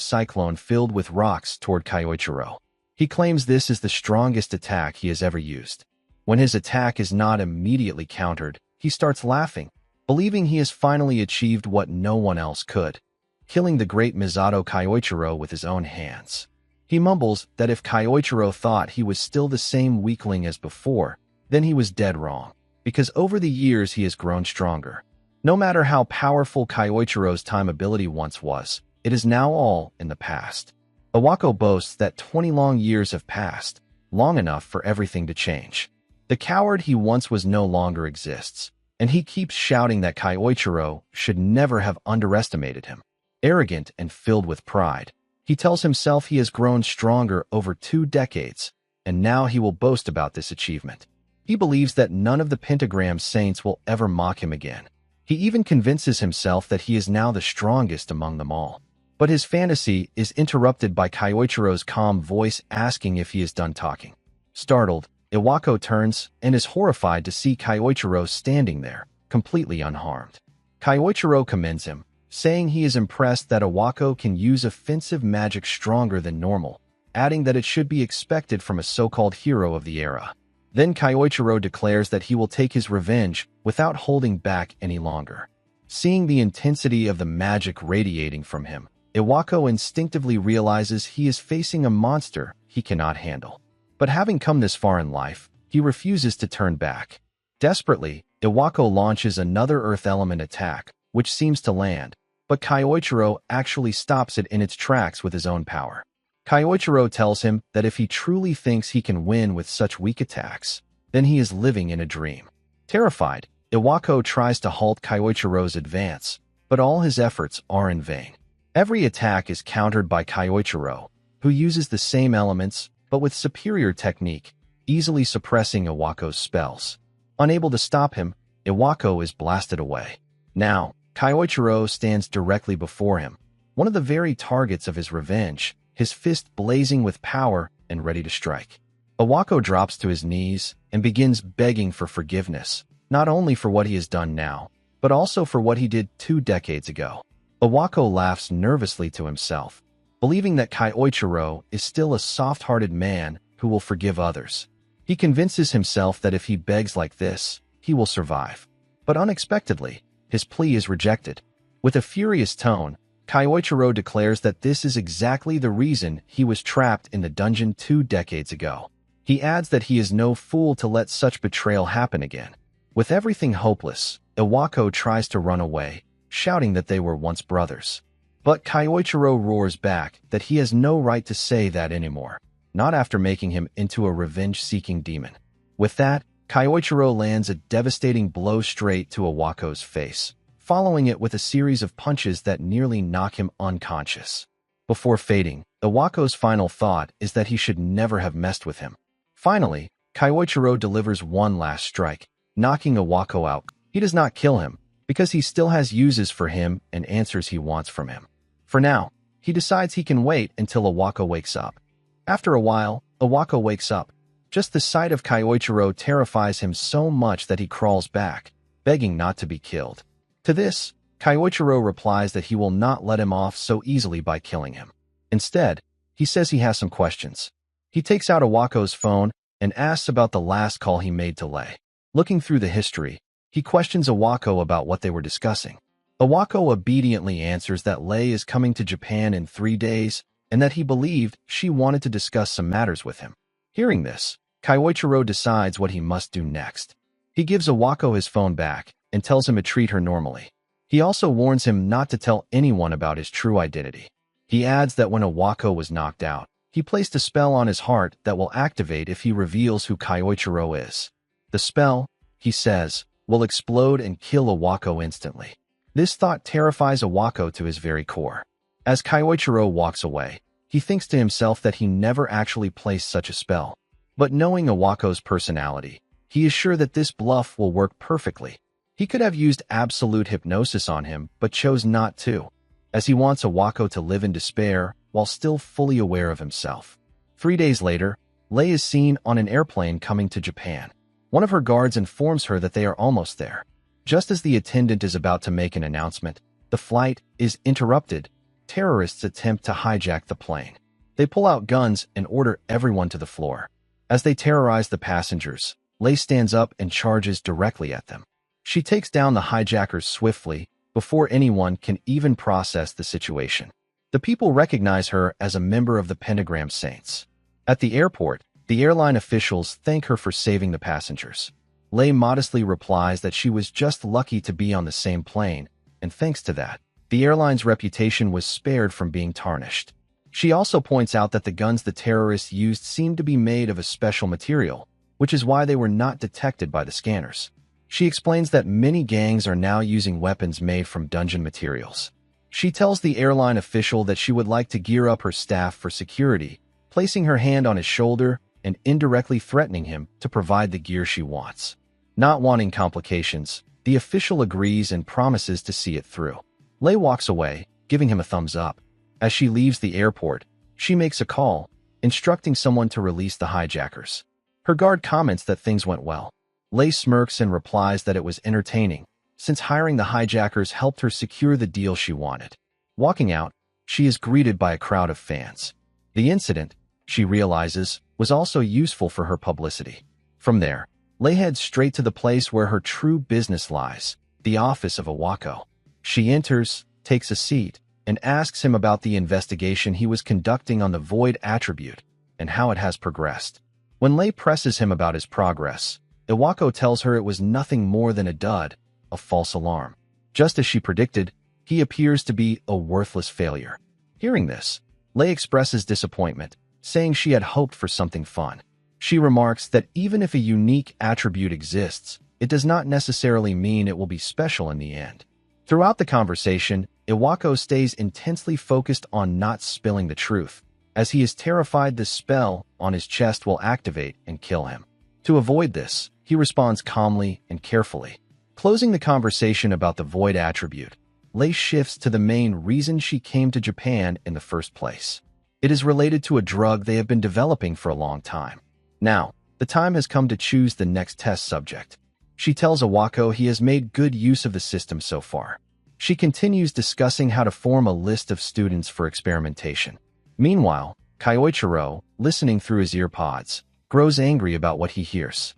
cyclone filled with rocks toward Kyoichiro. He claims this is the strongest attack he has ever used. When his attack is not immediately countered, he starts laughing, believing he has finally achieved what no one else could, killing the great Misato Kyoichiro with his own hands. He mumbles that if Kyoichiro thought he was still the same weakling as before, then he was dead wrong, because over the years he has grown stronger. No matter how powerful Kyoichiro's time ability once was, it is now all in the past. Iwako boasts that 20 long years have passed, long enough for everything to change. The coward he once was no longer exists, and he keeps shouting that Kyoichiro should never have underestimated him. Arrogant and filled with pride, he tells himself he has grown stronger over 2 decades, and now he will boast about this achievement. He believes that none of the pentagram saints will ever mock him again. He even convinces himself that he is now the strongest among them all. But his fantasy is interrupted by Kyoichiro's calm voice asking if he is done talking. Startled, Iwako turns and is horrified to see Kyoichiro standing there, completely unharmed. Kyoichiro commends him, saying he is impressed that Iwako can use offensive magic stronger than normal, adding that it should be expected from a so-called hero of the era. Then Kyoichiro declares that he will take his revenge without holding back any longer. Seeing the intensity of the magic radiating from him, Iwako instinctively realizes he is facing a monster he cannot handle. But having come this far in life, he refuses to turn back. Desperately, Iwako launches another earth element attack, which seems to land, but Kyoichiro actually stops it in its tracks with his own power. Kyoichiro tells him that if he truly thinks he can win with such weak attacks, then he is living in a dream. Terrified, Iwako tries to halt Kyoichiro's advance, but all his efforts are in vain. Every attack is countered by Kyoichiro, who uses the same elements, but with superior technique, easily suppressing Iwako's spells. Unable to stop him, Iwako is blasted away. Now, Kyoichiro stands directly before him, one of the very targets of his revenge, his fist blazing with power and ready to strike. Iwako drops to his knees and begins begging for forgiveness, not only for what he has done now, but also for what he did 2 decades ago. Iwako laughs nervously to himself, believing that Kyoichiro is still a soft-hearted man who will forgive others. He convinces himself that if he begs like this, he will survive. But unexpectedly, his plea is rejected. With a furious tone, Kyoichiro declares that this is exactly the reason he was trapped in the dungeon 2 decades ago. He adds that he is no fool to let such betrayal happen again. With everything hopeless, Iwako tries to run away, shouting that they were once brothers. But Kyoichiro roars back that he has no right to say that anymore, not after making him into a revenge-seeking demon. With that, Kyoichiro lands a devastating blow straight to Iwako's face, following it with a series of punches that nearly knock him unconscious. Before fading, Iwako's final thought is that he should never have messed with him. Finally, Kyoichiro delivers one last strike, knocking Iwako out. He does not kill him, because he still has uses for him and answers he wants from him. For now, he decides he can wait until Iwako wakes up. After a while, Iwako wakes up. Just the sight of Kyoichiro terrifies him so much that he crawls back, begging not to be killed. To this, Kyoichiro replies that he will not let him off so easily by killing him. Instead, he says he has some questions. He takes out Iwako's phone and asks about the last call he made to Lei. Looking through the history, he questions Iwako about what they were discussing. Awako obediently answers that Lei is coming to Japan in 3 days and that he believed she wanted to discuss some matters with him. Hearing this, Kaiichiro decides what he must do next. He gives Awako his phone back and tells him to treat her normally. He also warns him not to tell anyone about his true identity. He adds that when Awako was knocked out, he placed a spell on his heart that will activate if he reveals who Kaiichiro is. The spell, he says, will explode and kill Awako instantly. This thought terrifies Awako to his very core. As Kaiichiro walks away, he thinks to himself that he never actually placed such a spell. But knowing Awako's personality, he is sure that this bluff will work perfectly. He could have used absolute hypnosis on him, but chose not to, as he wants Awako to live in despair while still fully aware of himself. 3 days later, Lei is seen on an airplane coming to Japan. One of her guards informs her that they are almost there. Just as the attendant is about to make an announcement, the flight is interrupted. Terrorists attempt to hijack the plane. They pull out guns and order everyone to the floor. As they terrorize the passengers, Lei stands up and charges directly at them. She takes down the hijackers swiftly before anyone can even process the situation. The people recognize her as a member of the Pentagram Saints. At the airport, the airline officials thank her for saving the passengers. Lei modestly replies that she was just lucky to be on the same plane, and thanks to that, the airline's reputation was spared from being tarnished. She also points out that the guns the terrorists used seemed to be made of a special material, which is why they were not detected by the scanners. She explains that many gangs are now using weapons made from dungeon materials. She tells the airline official that she would like to gear up her staff for security, placing her hand on his shoulder and indirectly threatening him to provide the gear she wants. Not wanting complications, the official agrees and promises to see it through. Lei walks away, giving him a thumbs up. As she leaves the airport, she makes a call, instructing someone to release the hijackers. Her guard comments that things went well. Lei smirks and replies that it was entertaining, since hiring the hijackers helped her secure the deal she wanted. Walking out, she is greeted by a crowd of fans. The incident, she realizes, was also useful for her publicity. From there, Lei heads straight to the place where her true business lies, the office of Awako. She enters, takes a seat, and asks him about the investigation he was conducting on the void attribute and how it has progressed. When Lei presses him about his progress, Awako tells her it was nothing more than a dud, a false alarm. Just as she predicted, he appears to be a worthless failure. Hearing this, Lei expresses disappointment, saying she had hoped for something fun. She remarks that even if a unique attribute exists, it does not necessarily mean it will be special in the end. Throughout the conversation, Awako stays intensely focused on not spilling the truth, as he is terrified the spell on his chest will activate and kill him. To avoid this, he responds calmly and carefully. Closing the conversation about the void attribute, Lei shifts to the main reason she came to Japan in the first place. It is related to a drug they have been developing for a long time. Now, the time has come to choose the next test subject. She tells Awako he has made good use of the system so far. She continues discussing how to form a list of students for experimentation. Meanwhile, Kaiichiro, listening through his ear pods, grows angry about what he hears.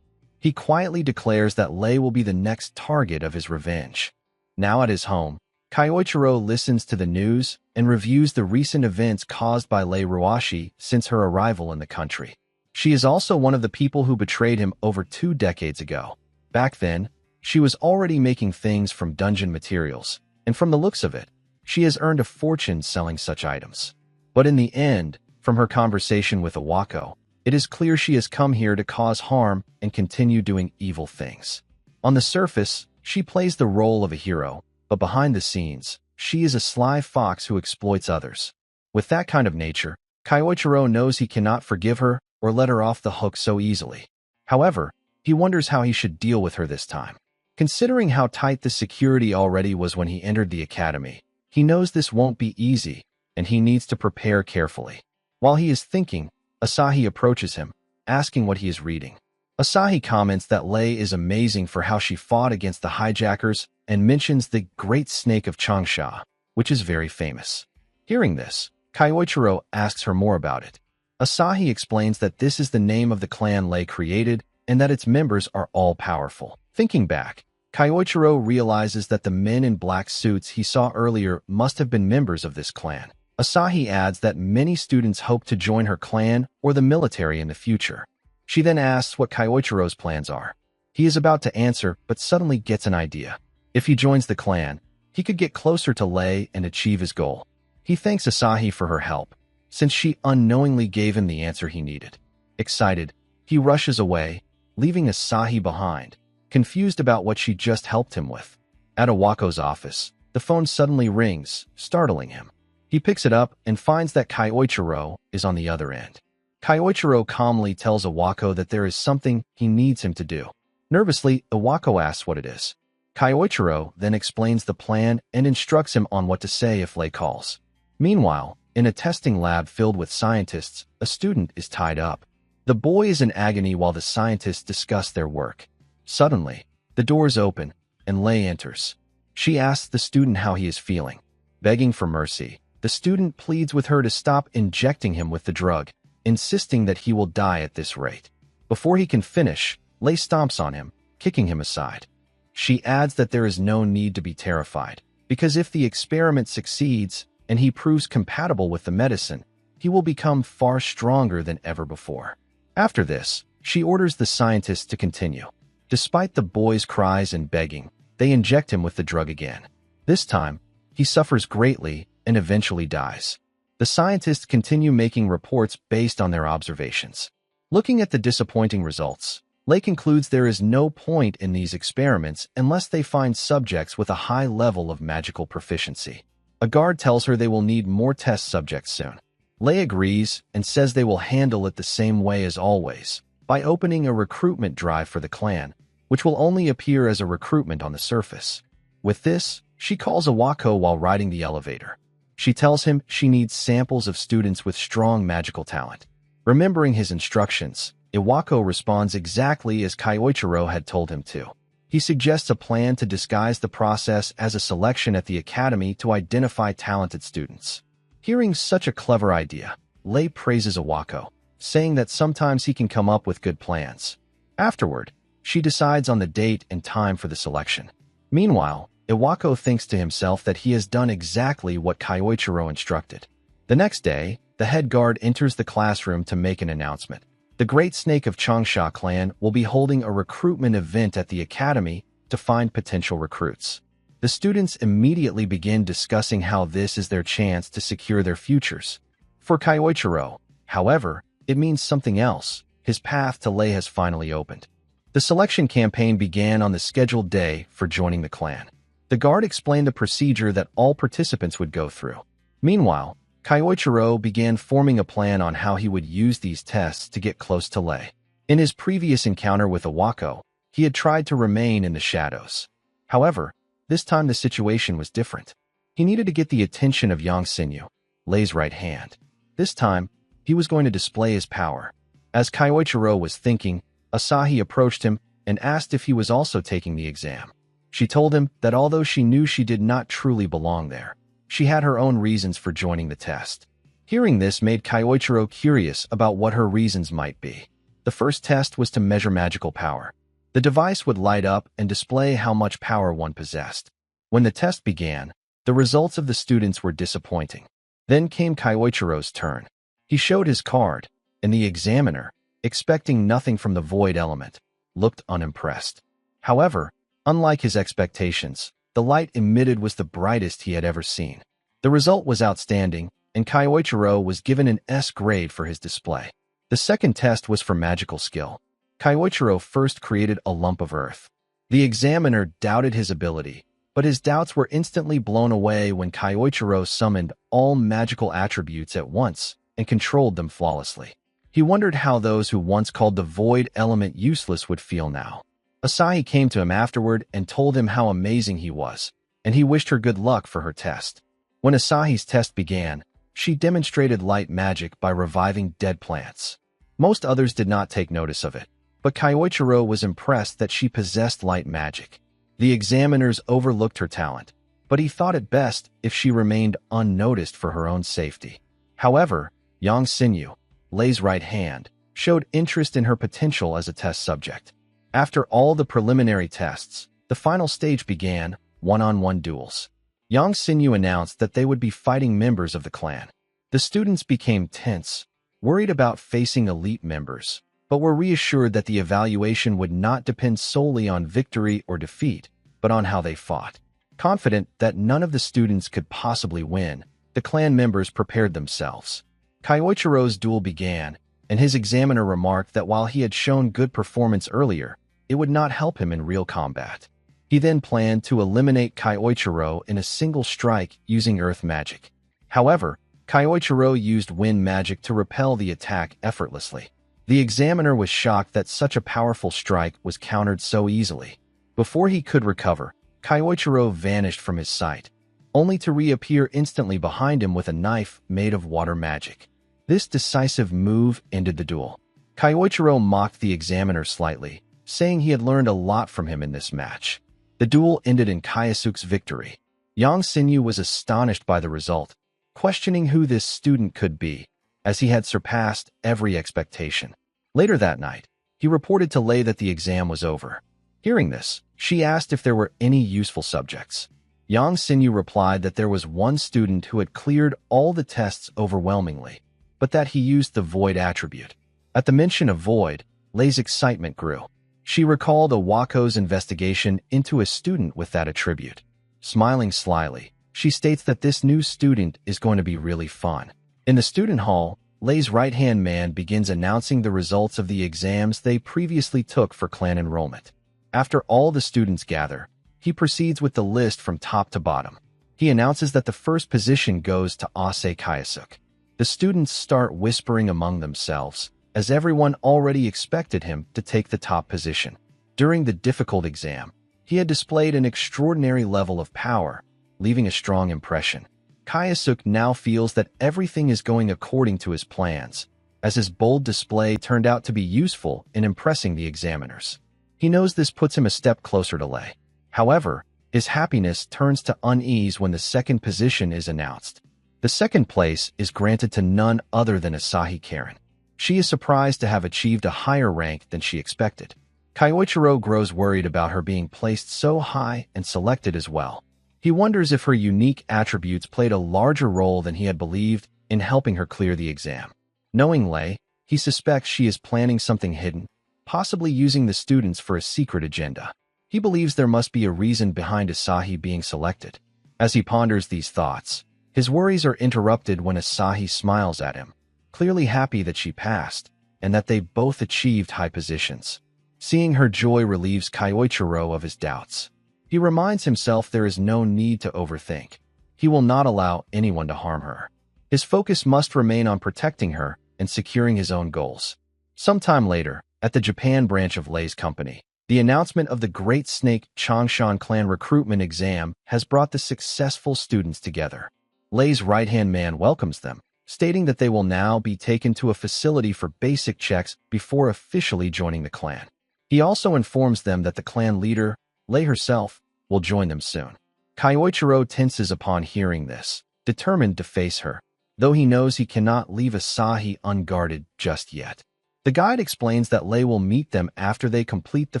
He quietly declares that Lei will be the next target of his revenge. Now at his home, Kaiichiro listens to the news and reviews the recent events caused by Lei Ruashi since her arrival in the country. She is also one of the people who betrayed him over 2 decades ago. Back then, she was already making things from dungeon materials, and from the looks of it, she has earned a fortune selling such items. But in the end, from her conversation with Awako, it is clear she has come here to cause harm and continue doing evil things. On the surface, she plays the role of a hero, but behind the scenes, she is a sly fox who exploits others. With that kind of nature, Kaiichiro knows he cannot forgive her or let her off the hook so easily. However, he wonders how he should deal with her this time. Considering how tight the security already was when he entered the academy, he knows this won't be easy, and he needs to prepare carefully. While he is thinking, Asahi approaches him, asking what he is reading. Asahi comments that Lei is amazing for how she fought against the hijackers and mentions the Great Snake of Changsha, which is very famous. Hearing this, Kaiichiro asks her more about it. Asahi explains that this is the name of the clan Lei created and that its members are all powerful. Thinking back, Kyoichiro realizes that the men in black suits he saw earlier must have been members of this clan. Asahi adds that many students hope to join her clan or the military in the future. She then asks what Kyoichiro's plans are. He is about to answer, but suddenly gets an idea. If he joins the clan, he could get closer to Lei and achieve his goal. He thanks Asahi for her help, since she unknowingly gave him the answer he needed. Excited, he rushes away, leaving Asahi behind, confused about what she just helped him with. At Awako's office, the phone suddenly rings, startling him. He picks it up and finds that Kyoichiro is on the other end. Kyoichiro calmly tells Awako that there is something he needs him to do. Nervously, Awako asks what it is. Kyoichiro then explains the plan and instructs him on what to say if Lei calls. Meanwhile, in a testing lab filled with scientists, a student is tied up. The boy is in agony while the scientists discuss their work. Suddenly, the doors open, and Lei enters. She asks the student how he is feeling. Begging for mercy, the student pleads with her to stop injecting him with the drug, insisting that he will die at this rate. Before he can finish, Lei stomps on him, kicking him aside. She adds that there is no need to be terrified, because if the experiment succeeds and he proves compatible with the medicine, he will become far stronger than ever before. After this, she orders the scientists to continue. Despite the boy's cries and begging, they inject him with the drug again. This time, he suffers greatly and eventually dies. The scientists continue making reports based on their observations. Looking at the disappointing results, Lei concludes there is no point in these experiments unless they find subjects with a high level of magical proficiency. A guard tells her they will need more test subjects soon. Lei agrees and says they will handle it the same way as always, by opening a recruitment drive for the clan, which will only appear as a recruitment on the surface. With this, she calls Awako while riding the elevator. She tells him she needs samples of students with strong magical talent. Remembering his instructions, Iwako responds exactly as Kyoichiro had told him to. He suggests a plan to disguise the process as a selection at the academy to identify talented students. Hearing such a clever idea, Lei praises Iwako, saying that sometimes he can come up with good plans. Afterward, she decides on the date and time for the selection. Meanwhile, Iwako thinks to himself that he has done exactly what Kyoichiro instructed. The next day, the head guard enters the classroom to make an announcement. The Great Snake of Changsha clan will be holding a recruitment event at the academy to find potential recruits. The students immediately begin discussing how this is their chance to secure their futures. For Kyoichiro, however, it means something else. His path to Lei has finally opened. The selection campaign began on the scheduled day for joining the clan. The guard explained the procedure that all participants would go through. Meanwhile, Kyoichiro began forming a plan on how he would use these tests to get close to Lei. In his previous encounter with Awako, he had tried to remain in the shadows. However, this time the situation was different. He needed to get the attention of Yang Sinyu, Lei's right hand. This time, he was going to display his power. As Kyoichiro was thinking, Asahi approached him and asked if he was also taking the exam. She told him that although she knew she did not truly belong there, she had her own reasons for joining the test. Hearing this made Kyoichiro curious about what her reasons might be. The first test was to measure magical power. The device would light up and display how much power one possessed. When the test began, the results of the students were disappointing. Then came Kyoichiro's turn. He showed his card, and the examiner, expecting nothing from the void element, looked unimpressed. However, unlike his expectations, the light emitted was the brightest he had ever seen. The result was outstanding, and Kyoichiro was given an S grade for his display. The second test was for magical skill. Kyoichiro first created a lump of earth. The examiner doubted his ability, but his doubts were instantly blown away when Kyoichiro summoned all magical attributes at once and controlled them flawlessly. He wondered how those who once called the void element useless would feel now. Asahi came to him afterward and told him how amazing he was, and he wished her good luck for her test. When Asahi's test began, she demonstrated light magic by reviving dead plants. Most others did not take notice of it, but Kyoichiro was impressed that she possessed light magic. The examiners overlooked her talent, but he thought it best if she remained unnoticed for her own safety. However, Yang Sinyu, Lei's right hand, showed interest in her potential as a test subject. After all the preliminary tests, The final stage began, one-on-one duels. Yang Xinyu announced that they would be fighting members of the clan. The students became tense, worried about facing elite members, but were reassured that the evaluation would not depend solely on victory or defeat, but on how they fought. Confident that none of the students could possibly win, the clan members prepared themselves. Kyoichiro's duel began, and his examiner remarked that while he had shown good performance earlier, it would not help him in real combat. He then planned to eliminate Kyoichiro in a single strike using earth magic. However, Kyoichiro used wind magic to repel the attack effortlessly. The examiner was shocked that such a powerful strike was countered so easily. Before he could recover, Kyoichiro vanished from his sight, only to reappear instantly behind him with a knife made of water magic. This decisive move ended the duel. Kyoichiro mocked the examiner slightly, saying he had learned a lot from him in this match. The duel ended in Kayasuk's victory. Yang Xinyu was astonished by the result, questioning who this student could be, as he had surpassed every expectation. Later that night, he reported to Lei that the exam was over. Hearing this, she asked if there were any useful subjects. Yang Xinyu replied that there was one student who had cleared all the tests overwhelmingly, but that he used the void attribute. At the mention of void, Lei's excitement grew. She recalled Awako's investigation into a student with that attribute. Smiling slyly, she states that this new student is going to be really fun. In the student hall, Lei's right-hand man begins announcing the results of the exams they previously took for clan enrollment. After all the students gather, he proceeds with the list from top to bottom. He announces that the first position goes to Ase Kayasuk. The students start whispering among themselves, as everyone already expected him to take the top position. During the difficult exam, he had displayed an extraordinary level of power, leaving a strong impression. Kayasuk now feels that everything is going according to his plans, as his bold display turned out to be useful in impressing the examiners. He knows this puts him a step closer to Lei. However, his happiness turns to unease when the second position is announced. The second place is granted to none other than Asahi Karen. She is surprised to have achieved a higher rank than she expected. Kyoichiro grows worried about her being placed so high and selected as well. He wonders if her unique attributes played a larger role than he had believed in helping her clear the exam. Knowing Lei, he suspects she is planning something hidden, possibly using the students for a secret agenda. He believes there must be a reason behind Asahi being selected. As he ponders these thoughts, his worries are interrupted when Asahi smiles at him, clearly happy that she passed, and that they both achieved high positions. Seeing her joy relieves Kyoichiro of his doubts. He reminds himself there is no need to overthink. He will not allow anyone to harm her. His focus must remain on protecting her and securing his own goals. Sometime later, at the Japan branch of Lei's company, the announcement of the Great Snake Changshan clan recruitment exam has brought the successful students together. Lei's right-hand man welcomes them, stating that they will now be taken to a facility for basic checks before officially joining the clan. He also informs them that the clan leader, Lei herself, will join them soon. Kyoichiro tenses upon hearing this, determined to face her, though he knows he cannot leave Asahi unguarded just yet. The guide explains that Lei will meet them after they complete the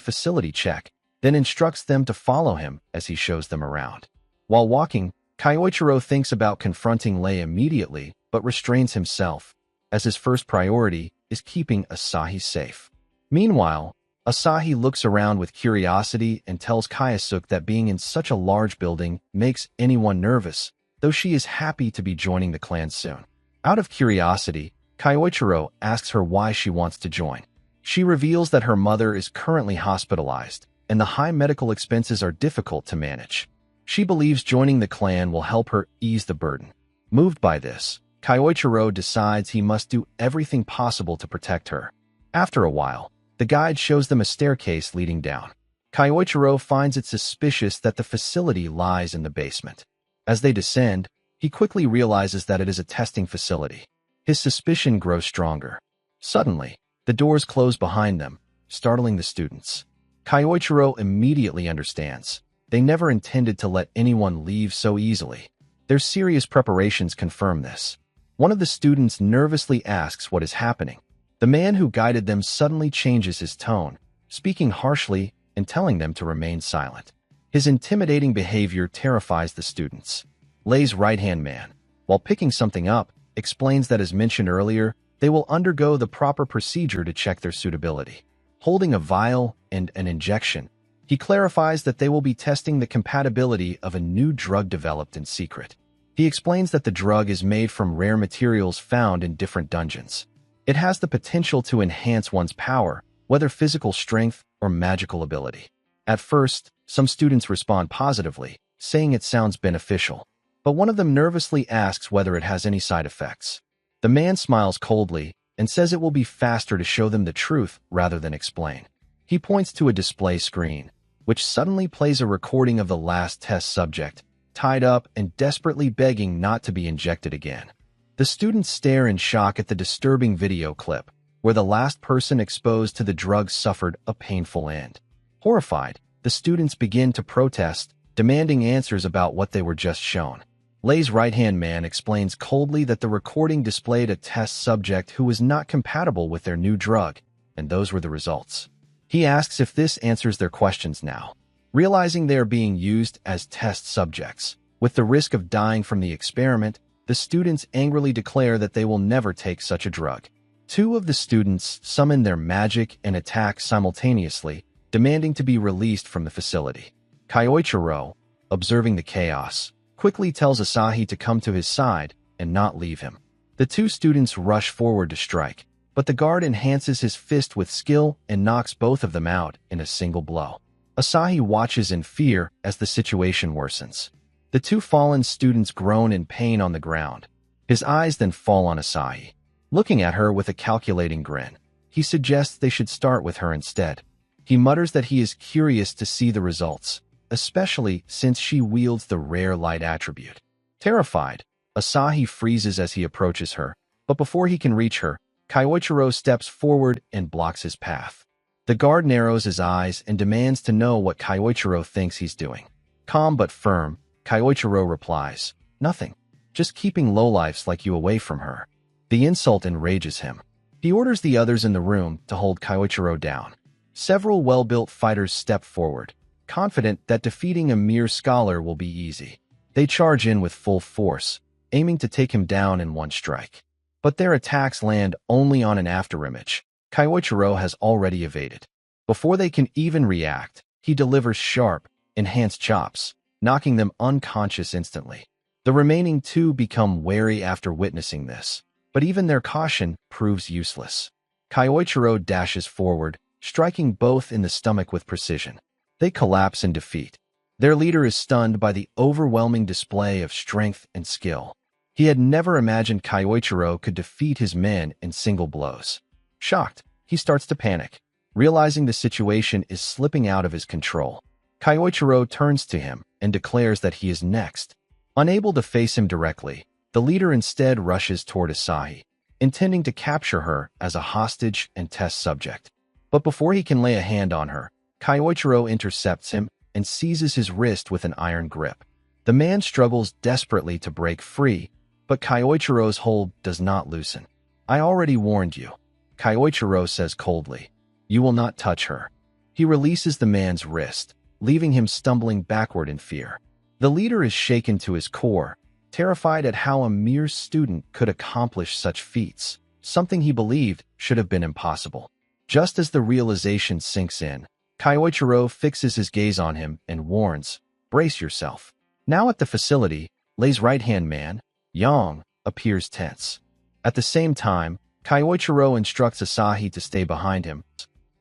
facility check, then instructs them to follow him as he shows them around. While walking, Kyoichiro thinks about confronting Lei immediately, but restrains himself, as his first priority is keeping Asahi safe. Meanwhile, Asahi looks around with curiosity and tells Kayasuk that being in such a large building makes anyone nervous, though she is happy to be joining the clan soon. Out of curiosity, Kyoichiro asks her why she wants to join. She reveals that her mother is currently hospitalized, and the high medical expenses are difficult to manage. She believes joining the clan will help her ease the burden. Moved by this, Kyoichiro decides he must do everything possible to protect her. After a while, the guide shows them a staircase leading down. Kyoichiro finds it suspicious that the facility lies in the basement. As they descend, he quickly realizes that it is a testing facility. His suspicion grows stronger. Suddenly, the doors close behind them, startling the students. Kyoichiro immediately understands. They never intended to let anyone leave so easily. Their serious preparations confirm this. One of the students nervously asks what is happening. The man who guided them suddenly changes his tone, speaking harshly and telling them to remain silent. His intimidating behavior terrifies the students. Lei's right-hand man, while picking something up, explains that as mentioned earlier, they will undergo the proper procedure to check their suitability. Holding a vial and an injection, he clarifies that they will be testing the compatibility of a new drug developed in secret. He explains that the drug is made from rare materials found in different dungeons. It has the potential to enhance one's power, whether physical strength or magical ability. At first, some students respond positively, saying it sounds beneficial, but one of them nervously asks whether it has any side effects. The man smiles coldly and says it will be faster to show them the truth rather than explain. He points to a display screen, which suddenly plays a recording of the last test subject, tied up and desperately begging not to be injected again. The students stare in shock at the disturbing video clip, where the last person exposed to the drug suffered a painful end. Horrified, the students begin to protest, demanding answers about what they were just shown. Lei's right-hand man explains coldly that the recording displayed a test subject who was not compatible with their new drug, and those were the results. He asks if this answers their questions now. Realizing they are being used as test subjects, with the risk of dying from the experiment, the students angrily declare that they will never take such a drug. Two of the students summon their magic and attack simultaneously, demanding to be released from the facility. Kyoichiro, observing the chaos, quickly tells Asahi to come to his side and not leave him. The two students rush forward to strike, but the guard enhances his fist with skill and knocks both of them out in a single blow. Asahi watches in fear as the situation worsens. The two fallen students groan in pain on the ground. His eyes then fall on Asahi. Looking at her with a calculating grin, he suggests they should start with her instead. He mutters that he is curious to see the results, especially since she wields the rare light attribute. Terrified, Asahi freezes as he approaches her, but before he can reach her, Kyoichiro steps forward and blocks his path. The guard narrows his eyes and demands to know what Kyoichiro thinks he's doing. Calm but firm, Kyoichiro replies, "Nothing. Just keeping lowlifes like you away from her." The insult enrages him. He orders the others in the room to hold Kyoichiro down. Several well-built fighters step forward, confident that defeating a mere scholar will be easy. They charge in with full force, aiming to take him down in one strike. But their attacks land only on an afterimage. Kyoichiro has already evaded. Before they can even react, he delivers sharp, enhanced chops, knocking them unconscious instantly. The remaining two become wary after witnessing this, but even their caution proves useless. Kyoichiro dashes forward, striking both in the stomach with precision. They collapse in defeat. Their leader is stunned by the overwhelming display of strength and skill. He had never imagined Kyoichiro could defeat his men in single blows. Shocked, he starts to panic, realizing the situation is slipping out of his control. Kyoichiro turns to him and declares that he is next. Unable to face him directly, the leader instead rushes toward Asahi, intending to capture her as a hostage and test subject. But before he can lay a hand on her, Kyoichiro intercepts him and seizes his wrist with an iron grip. The man struggles desperately to break free, but Kyoichiro's hold does not loosen. "I already warned you," Kyoichiro says coldly. "You will not touch her." He releases the man's wrist, leaving him stumbling backward in fear. The leader is shaken to his core, terrified at how a mere student could accomplish such feats, something he believed should have been impossible. Just as the realization sinks in, Kyoichiro fixes his gaze on him and warns, "Brace yourself." Now at the facility, Lei's right-hand man, Yang, appears tense. At the same time, Kyoichiro instructs Asahi to stay behind him.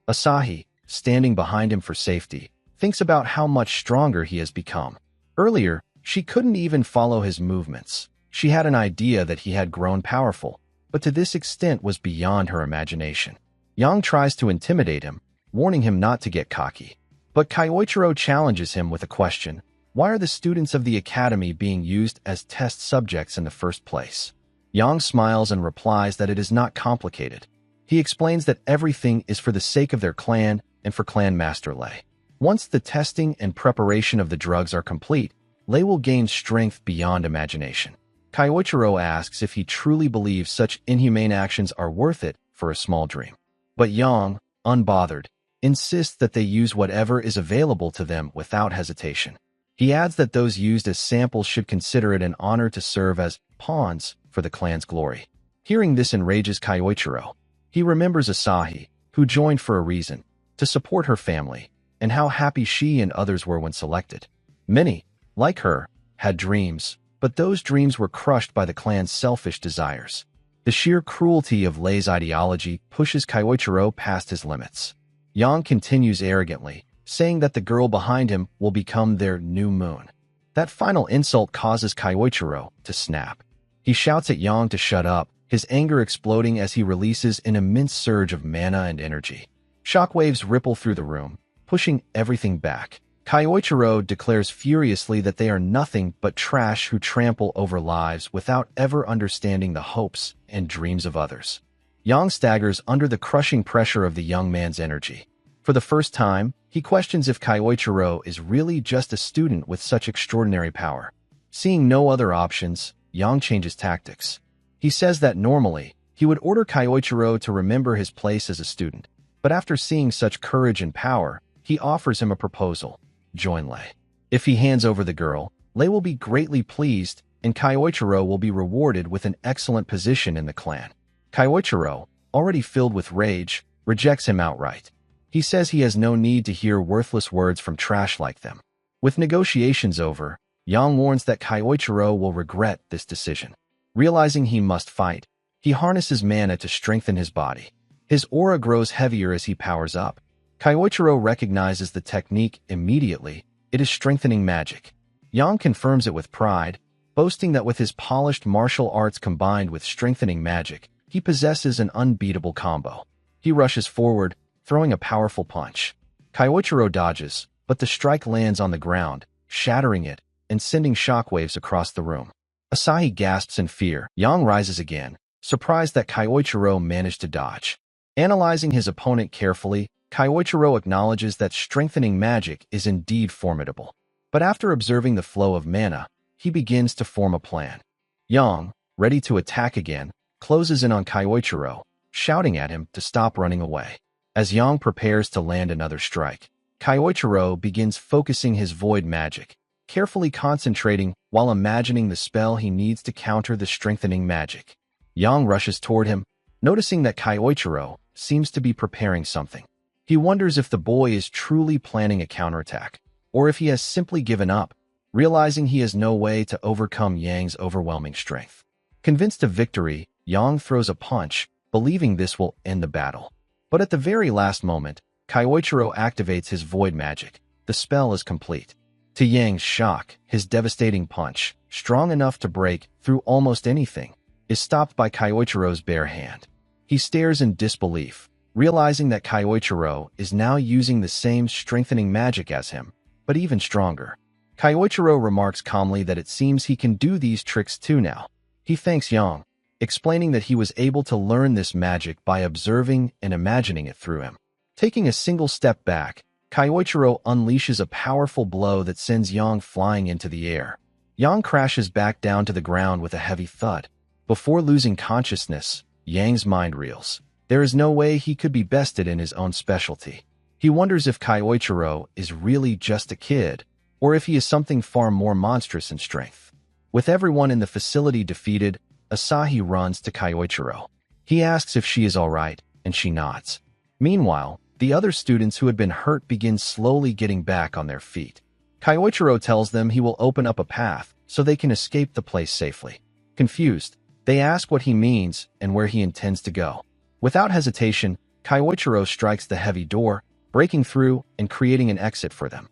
Asahi, standing behind him for safety, thinks about how much stronger he has become. Earlier, she couldn't even follow his movements. She had an idea that he had grown powerful, but to this extent was beyond her imagination. Yang tries to intimidate him, warning him not to get cocky. But Kyoichiro challenges him with a question: why are the students of the academy being used as test subjects in the first place? Yang smiles and replies that it is not complicated. He explains that everything is for the sake of their clan and for Clan Master Lei. Once the testing and preparation of the drugs are complete, Lei will gain strength beyond imagination. Kyoichiro asks if he truly believes such inhumane actions are worth it for a small dream. But Yang, unbothered, insists that they use whatever is available to them without hesitation. He adds that those used as samples should consider it an honor to serve as pawns for the clan's glory. Hearing this enrages Kyoichiro. He remembers Asahi, who joined for a reason, to support her family, and how happy she and others were when selected. Many, like her, had dreams, but those dreams were crushed by the clan's selfish desires. The sheer cruelty of Lei's ideology pushes Kyoichiro past his limits. Yang continues arrogantly, saying that the girl behind him will become their new moon. That final insult causes Kyoichiro to snap. He shouts at Yang to shut up, his anger exploding as he releases an immense surge of mana and energy. Shockwaves ripple through the room, pushing everything back. Kyoichiro declares furiously that they are nothing but trash who trample over lives without ever understanding the hopes and dreams of others. Yang staggers under the crushing pressure of the young man's energy. For the first time, he questions if Kyoichiro is really just a student with such extraordinary power. Seeing no other options, Yang changes tactics. He says that normally, he would order Kyoichiro to remember his place as a student, but after seeing such courage and power, he offers him a proposal. Join Lei. If he hands over the girl, Lei will be greatly pleased, and Kyoichiro will be rewarded with an excellent position in the clan. Kyoichiro, already filled with rage, rejects him outright. He says he has no need to hear worthless words from trash like them. With negotiations over, Yang warns that Kyoichiro will regret this decision. Realizing he must fight, he harnesses mana to strengthen his body. His aura grows heavier as he powers up. Kyoichiro recognizes the technique immediately. It is strengthening magic. Yang confirms it with pride, boasting that with his polished martial arts combined with strengthening magic, he possesses an unbeatable combo. He rushes forward, throwing a powerful punch. Kyoichiro dodges, but the strike lands on the ground, shattering it and sending shockwaves across the room. Asahi gasps in fear. Yang rises again, surprised that Kyoichiro managed to dodge. Analyzing his opponent carefully, Kyoichiro acknowledges that strengthening magic is indeed formidable. But after observing the flow of mana, he begins to form a plan. Yang, ready to attack again, closes in on Kyoichiro, shouting at him to stop running away. As Yang prepares to land another strike, Kyoichiro begins focusing his void magic, carefully concentrating while imagining the spell he needs to counter the strengthening magic. Yang rushes toward him, noticing that Kyoichiro seems to be preparing something. He wonders if the boy is truly planning a counterattack, or if he has simply given up, realizing he has no way to overcome Yang's overwhelming strength. Convinced of victory, Yang throws a punch, believing this will end the battle. But at the very last moment, Kyoichiro activates his void magic. The spell is complete. To Yang's shock, his devastating punch, strong enough to break through almost anything, is stopped by Kyoichiro's bare hand. He stares in disbelief, realizing that Kyoichiro is now using the same strengthening magic as him, but even stronger. Kyoichiro remarks calmly that it seems he can do these tricks too now. He thanks Yang, explaining that he was able to learn this magic by observing and imagining it through him. Taking a single step back, Kyoichiro unleashes a powerful blow that sends Yang flying into the air. Yang crashes back down to the ground with a heavy thud. Before losing consciousness, Yang's mind reels. There is no way he could be bested in his own specialty. He wonders if Kyoichiro is really just a kid, or if he is something far more monstrous in strength. With everyone in the facility defeated, Asahi runs to Kyoichiro. He asks if she is alright, and she nods. Meanwhile, the other students who had been hurt begin slowly getting back on their feet. Kyoichiro tells them he will open up a path so they can escape the place safely. Confused, they ask what he means and where he intends to go. Without hesitation, Kyoichiro strikes the heavy door, breaking through and creating an exit for them.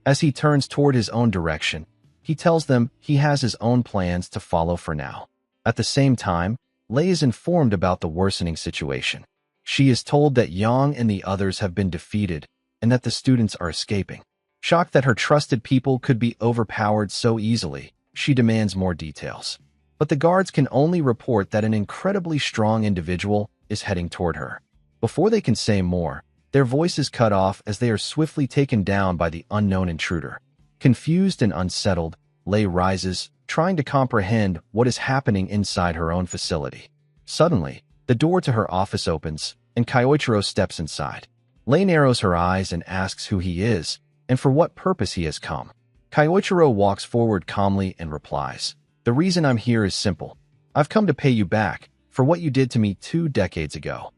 As he turns toward his own direction, he tells them he has his own plans to follow for now. At the same time, Lei is informed about the worsening situation. She is told that Yang and the others have been defeated and that the students are escaping. Shocked that her trusted people could be overpowered so easily, she demands more details. But the guards can only report that an incredibly strong individual is heading toward her. Before they can say more, their voices cut off as they are swiftly taken down by the unknown intruder. Confused and unsettled, Lei rises, trying to comprehend what is happening inside her own facility. Suddenly, the door to her office opens, and Kyoichiro steps inside. Lei narrows her eyes and asks who he is and for what purpose he has come. Kyoichiro walks forward calmly and replies, "The reason I'm here is simple. I've come to pay you back for what you did to me 2 decades ago."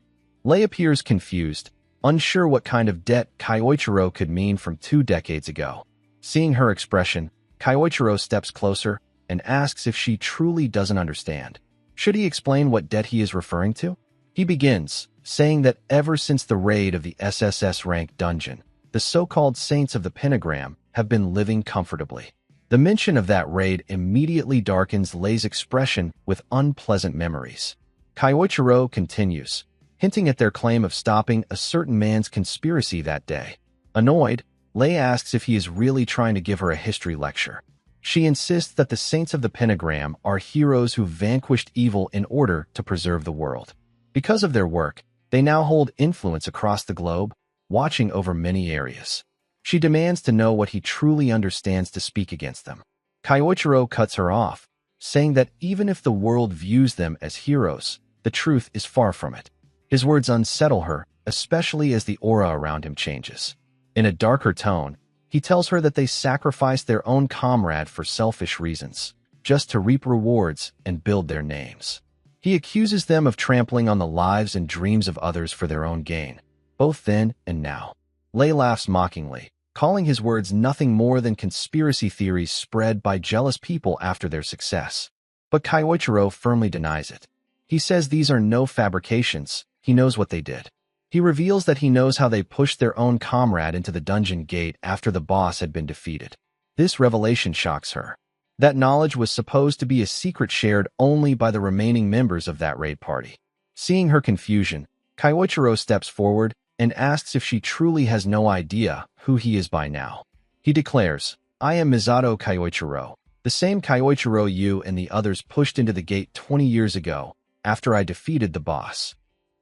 Lei appears confused, unsure what kind of debt Kyoichiro could mean from 2 decades ago. Seeing her expression, Kyoichiro steps closer and asks if she truly doesn't understand. Should he explain what debt he is referring to? He begins, saying that ever since the raid of the SSS rank dungeon, the so-called Saints of the Pentagram have been living comfortably. The mention of that raid immediately darkens Lei's expression with unpleasant memories. Kyoichiro continues, hinting at their claim of stopping a certain man's conspiracy that day. Annoyed, Lei asks if he is really trying to give her a history lecture. She insists that the Saints of the Pentagram are heroes who vanquished evil in order to preserve the world. Because of their work, they now hold influence across the globe, watching over many areas. She demands to know what he truly understands to speak against them. Kyoichiro cuts her off, saying that even if the world views them as heroes, the truth is far from it. His words unsettle her, especially as the aura around him changes. In a darker tone, he tells her that they sacrificed their own comrade for selfish reasons, just to reap rewards and build their names. He accuses them of trampling on the lives and dreams of others for their own gain, both then and now. Lei laughs mockingly, calling his words nothing more than conspiracy theories spread by jealous people after their success. But Kyoichiro firmly denies it. He says these are no fabrications, he knows what they did. He reveals that he knows how they pushed their own comrade into the dungeon gate after the boss had been defeated. This revelation shocks her. That knowledge was supposed to be a secret shared only by the remaining members of that raid party. Seeing her confusion, Kyoichiro steps forward and asks if she truly has no idea who he is by now. He declares, "I am Misato Kyoichiro, the same Kyoichiro you and the others pushed into the gate 20 years ago after I defeated the boss."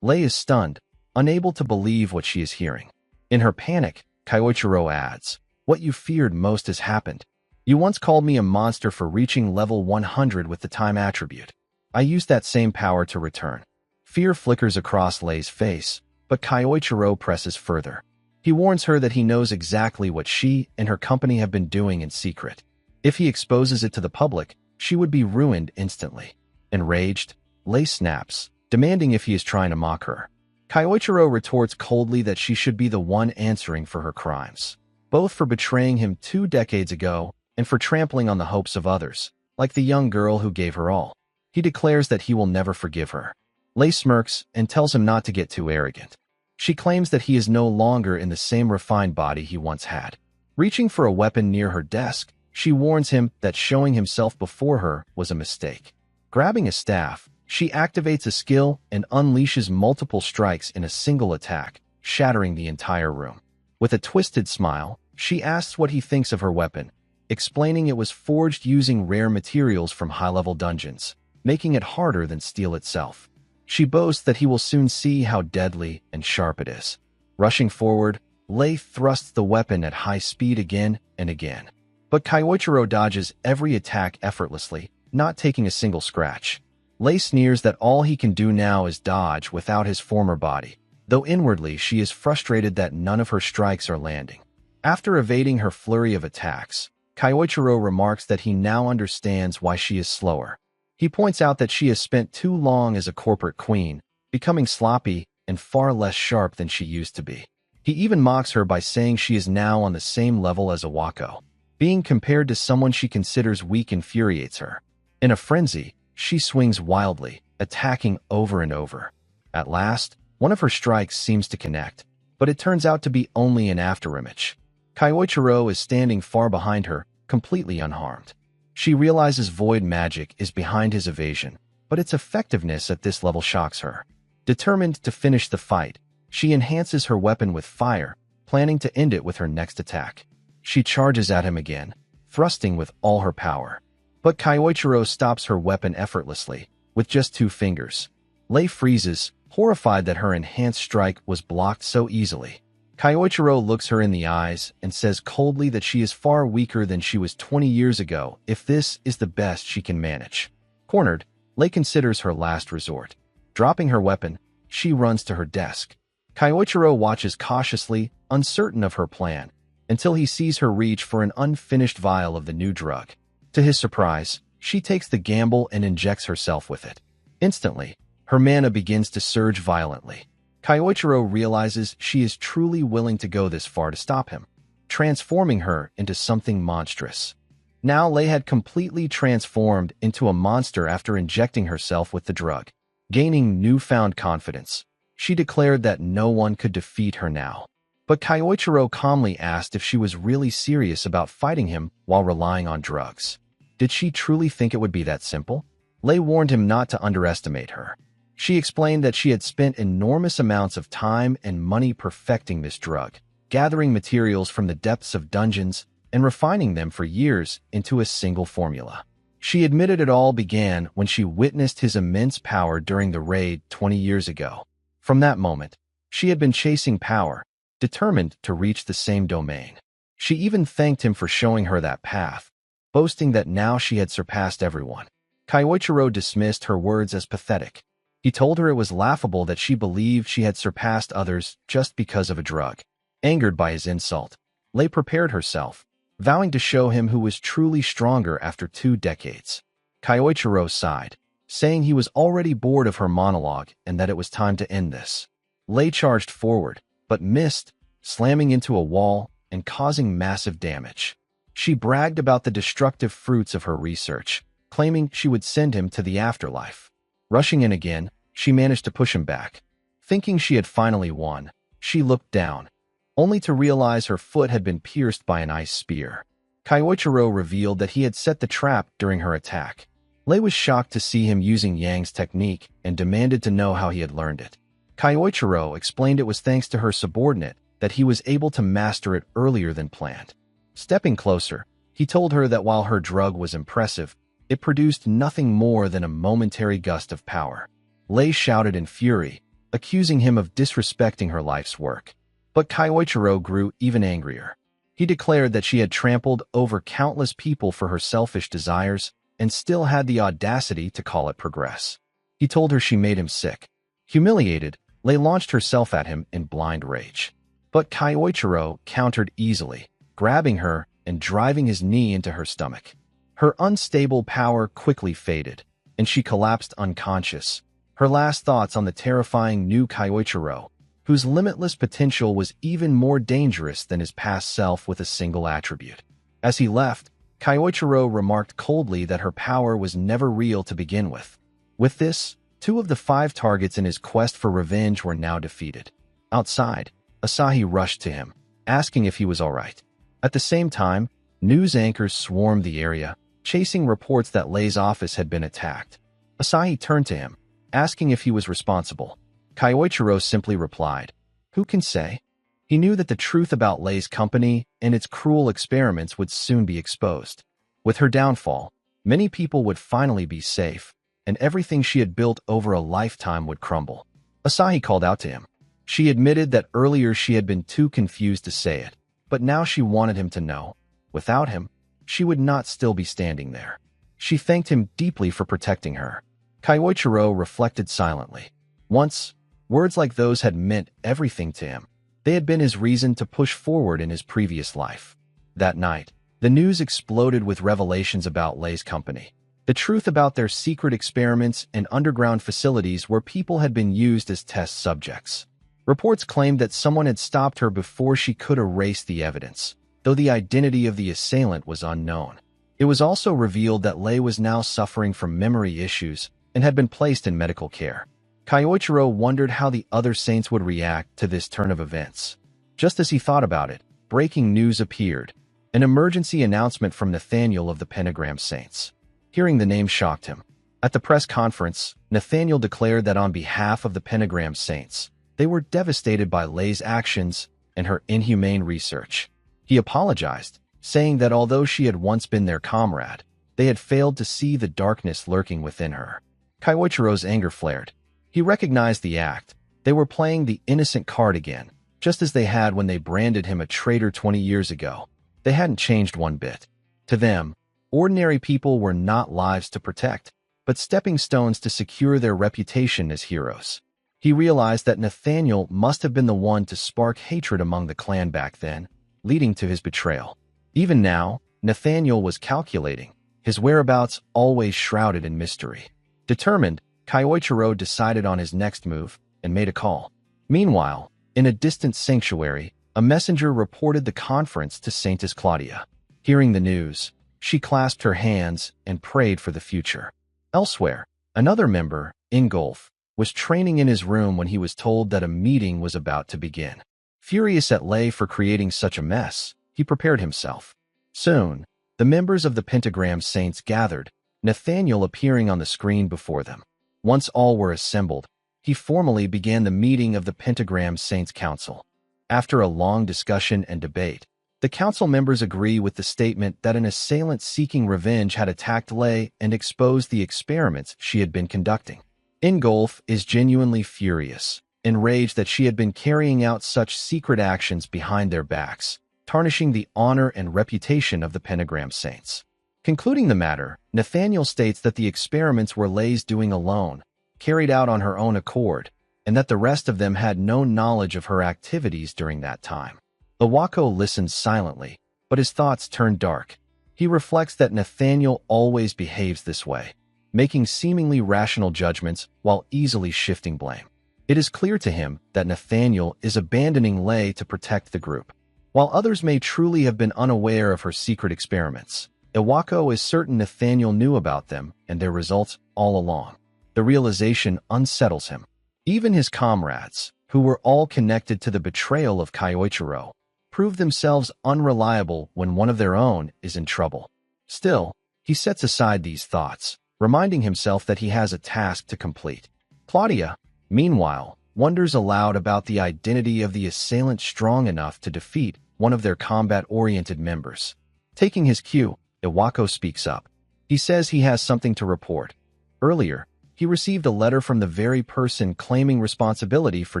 Lei is stunned, unable to believe what she is hearing. In her panic, Kyoichiro adds, "What you feared most has happened. You once called me a monster for reaching level 100 with the time attribute. I used that same power to return." Fear flickers across Lei's face, but Kyoichiro presses further. He warns her that he knows exactly what she and her company have been doing in secret. If he exposes it to the public, she would be ruined instantly. Enraged, Lei snaps, demanding if he is trying to mock her. Kyoichiro retorts coldly that she should be the one answering for her crimes, both for betraying him 2 decades ago and for trampling on the hopes of others, like the young girl who gave her all. He declares that he will never forgive her. Lei smirks and tells him not to get too arrogant. She claims that he is no longer in the same refined body he once had. Reaching for a weapon near her desk, she warns him that showing himself before her was a mistake. Grabbing a staff, she activates a skill and unleashes multiple strikes in a single attack, shattering the entire room. With a twisted smile, she asks what he thinks of her weapon, explaining it was forged using rare materials from high-level dungeons, making it harder than steel itself. She boasts that he will soon see how deadly and sharp it is. Rushing forward, Lei thrusts the weapon at high speed again and again. But Kyoichiro dodges every attack effortlessly, not taking a single scratch. Lei sneers that all he can do now is dodge without his former body, though inwardly she is frustrated that none of her strikes are landing. After evading her flurry of attacks, Kyoichiro remarks that he now understands why she is slower. He points out that she has spent too long as a corporate queen, becoming sloppy and far less sharp than she used to be. He even mocks her by saying she is now on the same level as Awako. Being compared to someone she considers weak infuriates her. In a frenzy, she swings wildly, attacking over and over. At last, one of her strikes seems to connect, but it turns out to be only an afterimage. Kyoichiro is standing far behind her, completely unharmed. She realizes void magic is behind his evasion, but its effectiveness at this level shocks her. Determined to finish the fight, she enhances her weapon with fire, planning to end it with her next attack. She charges at him again, thrusting with all her power. But Kyoichiro stops her weapon effortlessly, with just 2 fingers. Lei freezes, horrified that her enhanced strike was blocked so easily. Kyoichiro looks her in the eyes and says coldly that she is far weaker than she was 20 years ago if this is the best she can manage. Cornered, Lei considers her last resort. Dropping her weapon, she runs to her desk. Kyoichiro watches cautiously, uncertain of her plan, until he sees her reach for an unfinished vial of the new drug. To his surprise, she takes the gamble and injects herself with it. Instantly, her mana begins to surge violently. Kyoichiro realizes she is truly willing to go this far to stop him, transforming her into something monstrous. Now Lei had completely transformed into a monster after injecting herself with the drug. Gaining newfound confidence, she declared that no one could defeat her now. But Kyoichiro calmly asked if she was really serious about fighting him while relying on drugs. Did she truly think it would be that simple? Lei warned him not to underestimate her. She explained that she had spent enormous amounts of time and money perfecting this drug, gathering materials from the depths of dungeons and refining them for years into a single formula. She admitted it all began when she witnessed his immense power during the raid 20 years ago. From that moment, she had been chasing power, determined to reach the same domain. She even thanked him for showing her that path, boasting that now she had surpassed everyone. Kyoichiro dismissed her words as pathetic. He told her it was laughable that she believed she had surpassed others just because of a drug. Angered by his insult, Lei prepared herself, vowing to show him who was truly stronger after 2 decades. Kyoichiro sighed, saying he was already bored of her monologue and that it was time to end this. Lei charged forward, but missed, slamming into a wall and causing massive damage. She bragged about the destructive fruits of her research, claiming she would send him to the afterlife. Rushing in again, she managed to push him back. Thinking she had finally won, she looked down, only to realize her foot had been pierced by an ice spear. Kyoichiro revealed that he had set the trap during her attack. Lei was shocked to see him using Yang's technique and demanded to know how he had learned it. Kyoichiro explained it was thanks to her subordinate that he was able to master it earlier than planned. Stepping closer, he told her that while her drug was impressive, it produced nothing more than a momentary gust of power. Lei shouted in fury, accusing him of disrespecting her life's work. But Kyoichiro grew even angrier. He declared that she had trampled over countless people for her selfish desires and still had the audacity to call it progress. He told her she made him sick. Humiliated, Lei launched herself at him in blind rage. But Kyoichiro countered easily, grabbing her and driving his knee into her stomach. Her unstable power quickly faded, and she collapsed unconscious, her last thoughts on the terrifying new Kyoichiro, whose limitless potential was even more dangerous than his past self with a single attribute. As he left, Kyoichiro remarked coldly that her power was never real to begin with. With this, 2 of the 5 targets in his quest for revenge were now defeated. Outside, Asahi rushed to him, asking if he was all right. At the same time, news anchors swarmed the area, chasing reports that Lei's office had been attacked. Asahi turned to him, asking if he was responsible. Kyoichiro simply replied, "Who can say?" He knew that the truth about Lei's company and its cruel experiments would soon be exposed. With her downfall, many people would finally be safe, and everything she had built over a lifetime would crumble. Asahi called out to him. She admitted that earlier she had been too confused to say it, but now she wanted him to know. Without him, she would not still be standing there. She thanked him deeply for protecting her. Kyoichiro reflected silently. Once, words like those had meant everything to him. They had been his reason to push forward in his previous life. That night, the news exploded with revelations about Lei's company. The truth about their secret experiments and underground facilities where people had been used as test subjects. Reports claimed that someone had stopped her before she could erase the evidence, though the identity of the assailant was unknown. It was also revealed that Lei was now suffering from memory issues and had been placed in medical care. Kyoichiro wondered how the other saints would react to this turn of events. Just as he thought about it, breaking news appeared. An emergency announcement from Nathaniel of the Pentagram Saints. Hearing the name shocked him. At the press conference, Nathaniel declared that on behalf of the Pentagram Saints, they were devastated by Lei's actions and her inhumane research. He apologized, saying that although she had once been their comrade, they had failed to see the darkness lurking within her. Kyoichiro's anger flared. He recognized the act. They were playing the innocent card again, just as they had when they branded him a traitor 20 years ago. They hadn't changed one bit. To them, ordinary people were not lives to protect, but stepping stones to secure their reputation as heroes. He realized that Nathaniel must have been the one to spark hatred among the clan back then, leading to his betrayal. Even now, Nathaniel was calculating, his whereabouts always shrouded in mystery. Determined, Kyoichiro decided on his next move and made a call. Meanwhile, in a distant sanctuary, a messenger reported the conference to Saintess Claudia. Hearing the news, she clasped her hands and prayed for the future. Elsewhere, another member, Ingolf, was training in his room when he was told that a meeting was about to begin. Furious at Lei for creating such a mess, he prepared himself. Soon, the members of the Pentagram Saints gathered, Nathaniel appearing on the screen before them. Once all were assembled, he formally began the meeting of the Pentagram Saints Council. After a long discussion and debate, the council members agree with the statement that an assailant seeking revenge had attacked Lei and exposed the experiments she had been conducting. Ingolf is genuinely furious, enraged that she had been carrying out such secret actions behind their backs, tarnishing the honor and reputation of the Pentagram Saints. Concluding the matter, Nathaniel states that the experiments were Lei's doing alone, carried out on her own accord, and that the rest of them had no knowledge of her activities during that time. Iwako listens silently, but his thoughts turn dark. He reflects that Nathaniel always behaves this way, making seemingly rational judgments while easily shifting blame. It is clear to him that Nathaniel is abandoning Lei to protect the group. While others may truly have been unaware of her secret experiments, Iwako is certain Nathaniel knew about them and their results all along. The realization unsettles him. Even his comrades, who were all connected to the betrayal of Kyoichiro, prove themselves unreliable when one of their own is in trouble. Still, he sets aside these thoughts, reminding himself that he has a task to complete. Claudia, meanwhile, wonders aloud about the identity of the assailant strong enough to defeat one of their combat-oriented members. Taking his cue, Iwako speaks up. He says he has something to report. Earlier, he received a letter from the very person claiming responsibility for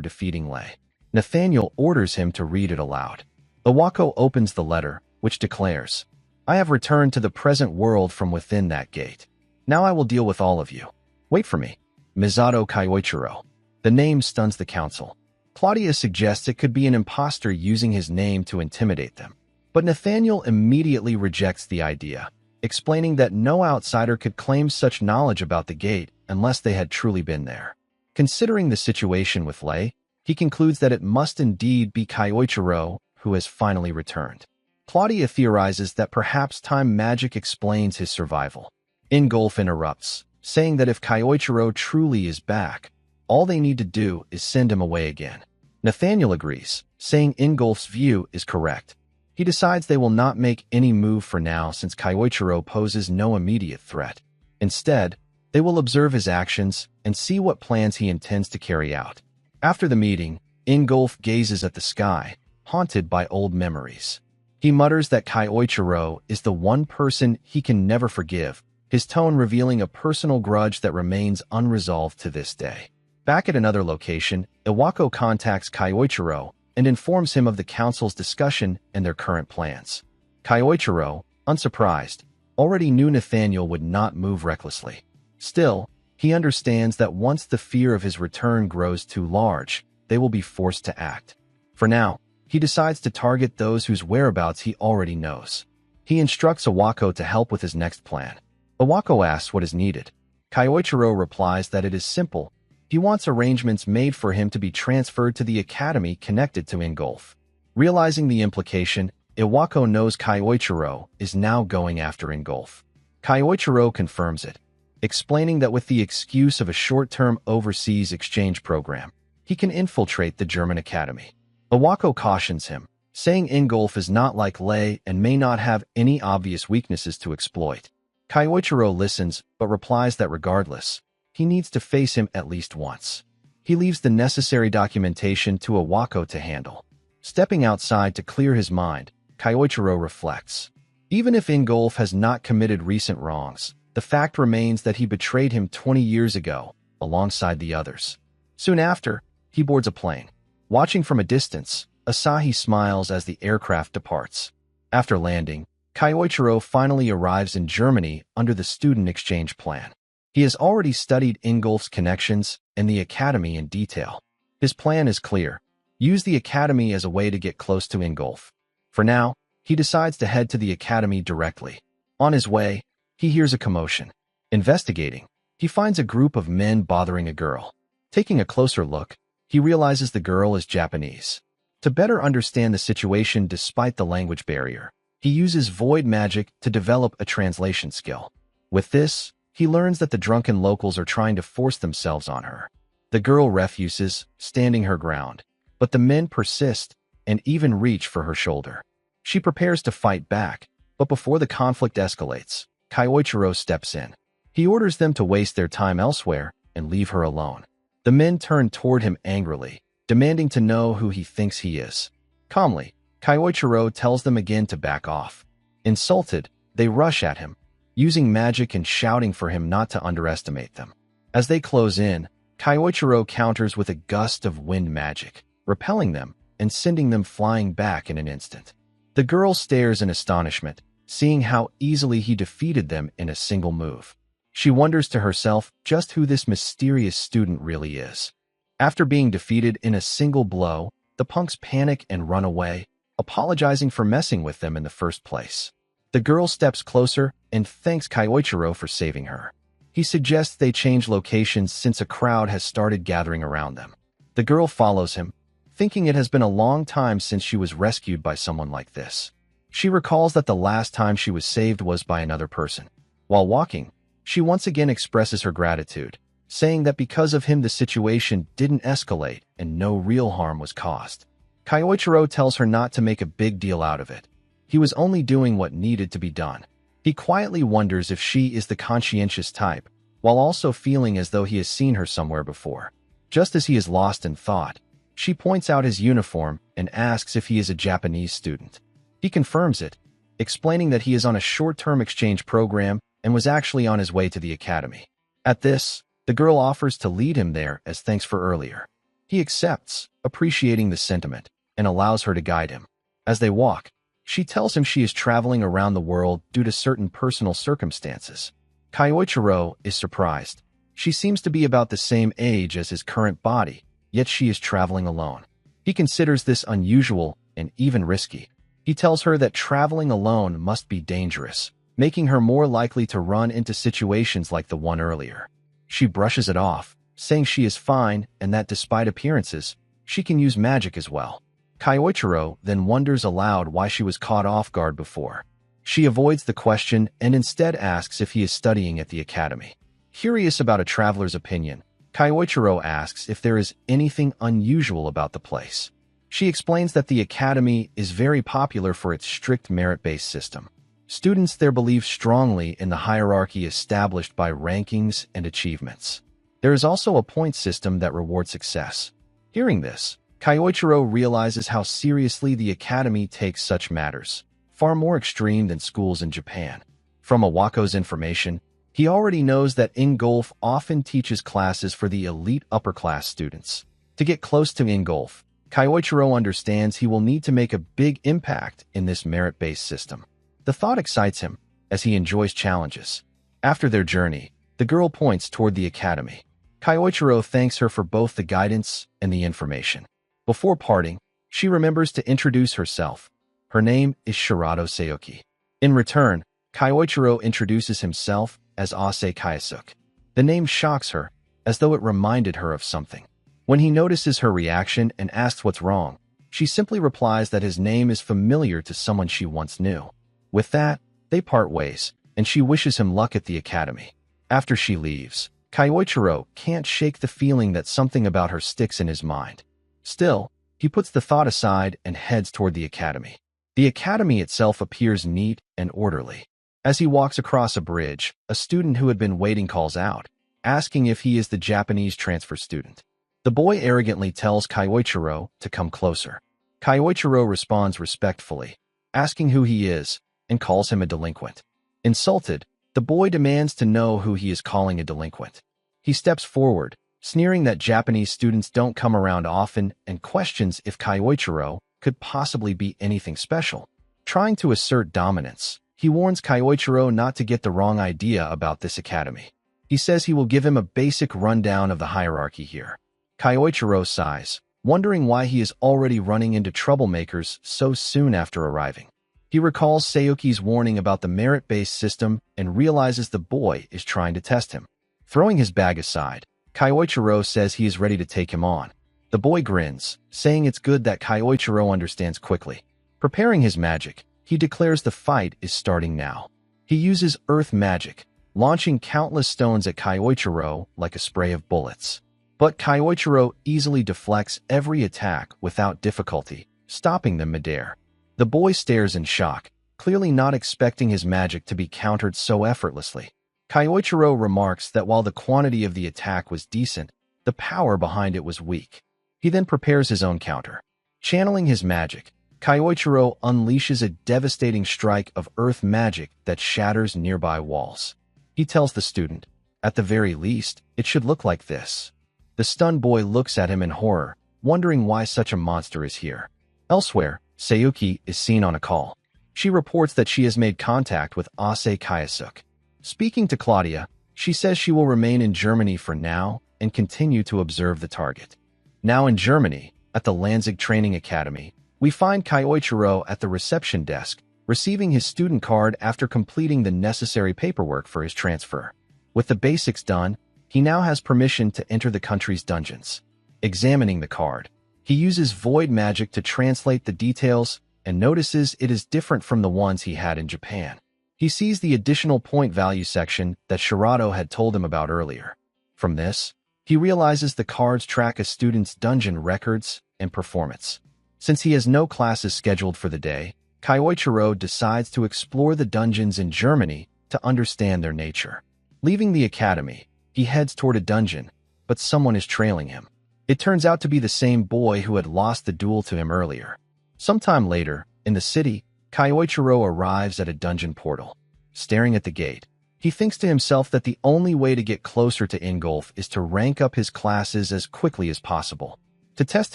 defeating Lei. Nathaniel orders him to read it aloud. Iwako opens the letter, which declares, "I have returned to the present world from within that gate. Now I will deal with all of you. Wait for me. Misato Kyoichiro." The name stuns the council. Claudia suggests it could be an imposter using his name to intimidate them. But Nathaniel immediately rejects the idea, explaining that no outsider could claim such knowledge about the gate unless they had truly been there. Considering the situation with Lei, he concludes that it must indeed be Kyoichiro who has finally returned. Claudia theorizes that perhaps time magic explains his survival. Ingolf interrupts, saying that if Kyoichiro truly is back, all they need to do is send him away again. Nathaniel agrees, saying Ingolf's view is correct. He decides they will not make any move for now since Kyoichiro poses no immediate threat. Instead, they will observe his actions and see what plans he intends to carry out. After the meeting, Ingolf gazes at the sky, haunted by old memories. He mutters that Kyoichiro is the one person he can never forgive, his tone revealing a personal grudge that remains unresolved to this day. Back at another location, Iwako contacts Kyoichiro and informs him of the council's discussion and their current plans. Kyoichiro, unsurprised, already knew Nathaniel would not move recklessly. Still, he understands that once the fear of his return grows too large, they will be forced to act. For now, he decides to target those whose whereabouts he already knows. He instructs Iwako to help with his next plan. Iwako asks what is needed. Kyoichiro replies that it is simple. He wants arrangements made for him to be transferred to the academy connected to Ingolf. Realizing the implication, Iwako knows Kyoichiro is now going after Ingolf. Kyoichiro confirms it, explaining that with the excuse of a short-term overseas exchange program, he can infiltrate the German academy. Iwako cautions him, saying Ingolf is not like Lei and may not have any obvious weaknesses to exploit. Kyoichiro listens but replies that regardless, he needs to face him at least once. He leaves the necessary documentation to Iwako to handle. Stepping outside to clear his mind, Kyoichiro reflects. Even if Ingolf has not committed recent wrongs, the fact remains that he betrayed him 20 years ago, alongside the others. Soon after, he boards a plane. Watching from a distance, Asahi smiles as the aircraft departs. After landing, Kyoichiro finally arrives in Germany under the student exchange plan. He has already studied Ingolf's connections and the academy in detail. His plan is clear. Use the academy as a way to get close to Ingolf. For now, he decides to head to the academy directly. On his way, he hears a commotion. Investigating, he finds a group of men bothering a girl. Taking a closer look, he realizes the girl is Japanese. To better understand the situation despite the language barrier, he uses void magic to develop a translation skill. With this, he learns that the drunken locals are trying to force themselves on her. The girl refuses, standing her ground, but the men persist and even reach for her shoulder. She prepares to fight back, but before the conflict escalates, Kyoichiro steps in. He orders them to waste their time elsewhere and leave her alone. The men turn toward him angrily, demanding to know who he thinks he is. Calmly, Kyoichiro tells them again to back off. Insulted, they rush at him, using magic and shouting for him not to underestimate them. As they close in, Kyoichiro counters with a gust of wind magic, repelling them and sending them flying back in an instant. The girl stares in astonishment, seeing how easily he defeated them in a single move. She wonders to herself just who this mysterious student really is. After being defeated in a single blow, the punks panic and run away, apologizing for messing with them in the first place. The girl steps closer and thanks Kyoichiro for saving her. He suggests they change locations since a crowd has started gathering around them. The girl follows him, thinking it has been a long time since she was rescued by someone like this. She recalls that the last time she was saved was by another person. While walking, she once again expresses her gratitude, saying that because of him the situation didn't escalate and no real harm was caused. Kyoichiro tells her not to make a big deal out of it. He was only doing what needed to be done. He quietly wonders if she is the conscientious type, while also feeling as though he has seen her somewhere before. Just as he is lost in thought, she points out his uniform and asks if he is a Japanese student. He confirms it, explaining that he is on a short-term exchange program and was actually on his way to the academy. At this, the girl offers to lead him there as thanks for earlier. He accepts, appreciating the sentiment, and allows her to guide him. As they walk, she tells him she is traveling around the world due to certain personal circumstances. Kyoichiro is surprised. She seems to be about the same age as his current body, yet she is traveling alone. He considers this unusual and even risky. He tells her that traveling alone must be dangerous, making her more likely to run into situations like the one earlier. She brushes it off, saying she is fine and that despite appearances, she can use magic as well. Kyoichiro then wonders aloud why she was caught off guard before. She avoids the question and instead asks if he is studying at the academy. Curious about a traveler's opinion, Kyoichiro asks if there is anything unusual about the place. She explains that the academy is very popular for its strict merit-based system. Students there believe strongly in the hierarchy established by rankings and achievements. There is also a point system that rewards success. Hearing this, Kyoichiro realizes how seriously the academy takes such matters, far more extreme than schools in Japan. From Awako's information, he already knows that Ingolf often teaches classes for the elite upper-class students. To get close to Ingolf, Kyoichiro understands he will need to make a big impact in this merit-based system. The thought excites him, as he enjoys challenges. After their journey, the girl points toward the academy. Kyoichiro thanks her for both the guidance and the information. Before parting, she remembers to introduce herself. Her name is Shirato Seoki. In return, Kyoichiro introduces himself as Ase Kayasuk. The name shocks her, as though it reminded her of something. When he notices her reaction and asks what's wrong, she simply replies that his name is familiar to someone she once knew. With that, they part ways, and she wishes him luck at the academy. After she leaves, Kyoichiro can't shake the feeling that something about her sticks in his mind. Still, he puts the thought aside and heads toward the academy. The academy itself appears neat and orderly. As he walks across a bridge, a student who had been waiting calls out, asking if he is the Japanese transfer student. The boy arrogantly tells Kyoichiro to come closer. Kyoichiro responds respectfully, asking who he is, and calls him a delinquent. Insulted, the boy demands to know who he is calling a delinquent. He steps forward, sneering that Japanese students don't come around often and questions if Kyoichiro could possibly be anything special. Trying to assert dominance, he warns Kyoichiro not to get the wrong idea about this academy. He says he will give him a basic rundown of the hierarchy here. Kyoichiro sighs, wondering why he is already running into troublemakers so soon after arriving. He recalls Sayuki's warning about the merit-based system and realizes the boy is trying to test him. Throwing his bag aside, Kyoichiro says he is ready to take him on. The boy grins, saying it's good that Kyoichiro understands quickly. Preparing his magic, he declares the fight is starting now. He uses earth magic, launching countless stones at Kyoichiro like a spray of bullets. But Kyoichiro easily deflects every attack without difficulty, stopping them midair. The boy stares in shock, clearly not expecting his magic to be countered so effortlessly. Kyoichiro remarks that while the quantity of the attack was decent, the power behind it was weak. He then prepares his own counter. Channeling his magic, Kyoichiro unleashes a devastating strike of earth magic that shatters nearby walls. He tells the student, "At the very least, it should look like this." The stunned boy looks at him in horror, wondering why such a monster is here. Elsewhere, Sayuki is seen on a call. She reports that she has made contact with Ase Kayasuk. Speaking to Claudia, she says she will remain in Germany for now and continue to observe the target. Now in Germany, at the Lanzig Training Academy, we find Kyoichiro at the reception desk, receiving his student card after completing the necessary paperwork for his transfer. With the basics done, he now has permission to enter the country's dungeons. Examining the card, he uses void magic to translate the details and notices it is different from the ones he had in Japan. He sees the additional point value section that Shirato had told him about earlier. From this, he realizes the cards track a student's dungeon records and performance. Since he has no classes scheduled for the day, Kyoichiro decides to explore the dungeons in Germany to understand their nature. Leaving the academy, he heads toward a dungeon, but someone is trailing him. It turns out to be the same boy who had lost the duel to him earlier. Sometime later, in the city, Kyoichiro arrives at a dungeon portal. Staring at the gate, he thinks to himself that the only way to get closer to Ingolf is to rank up his classes as quickly as possible. To test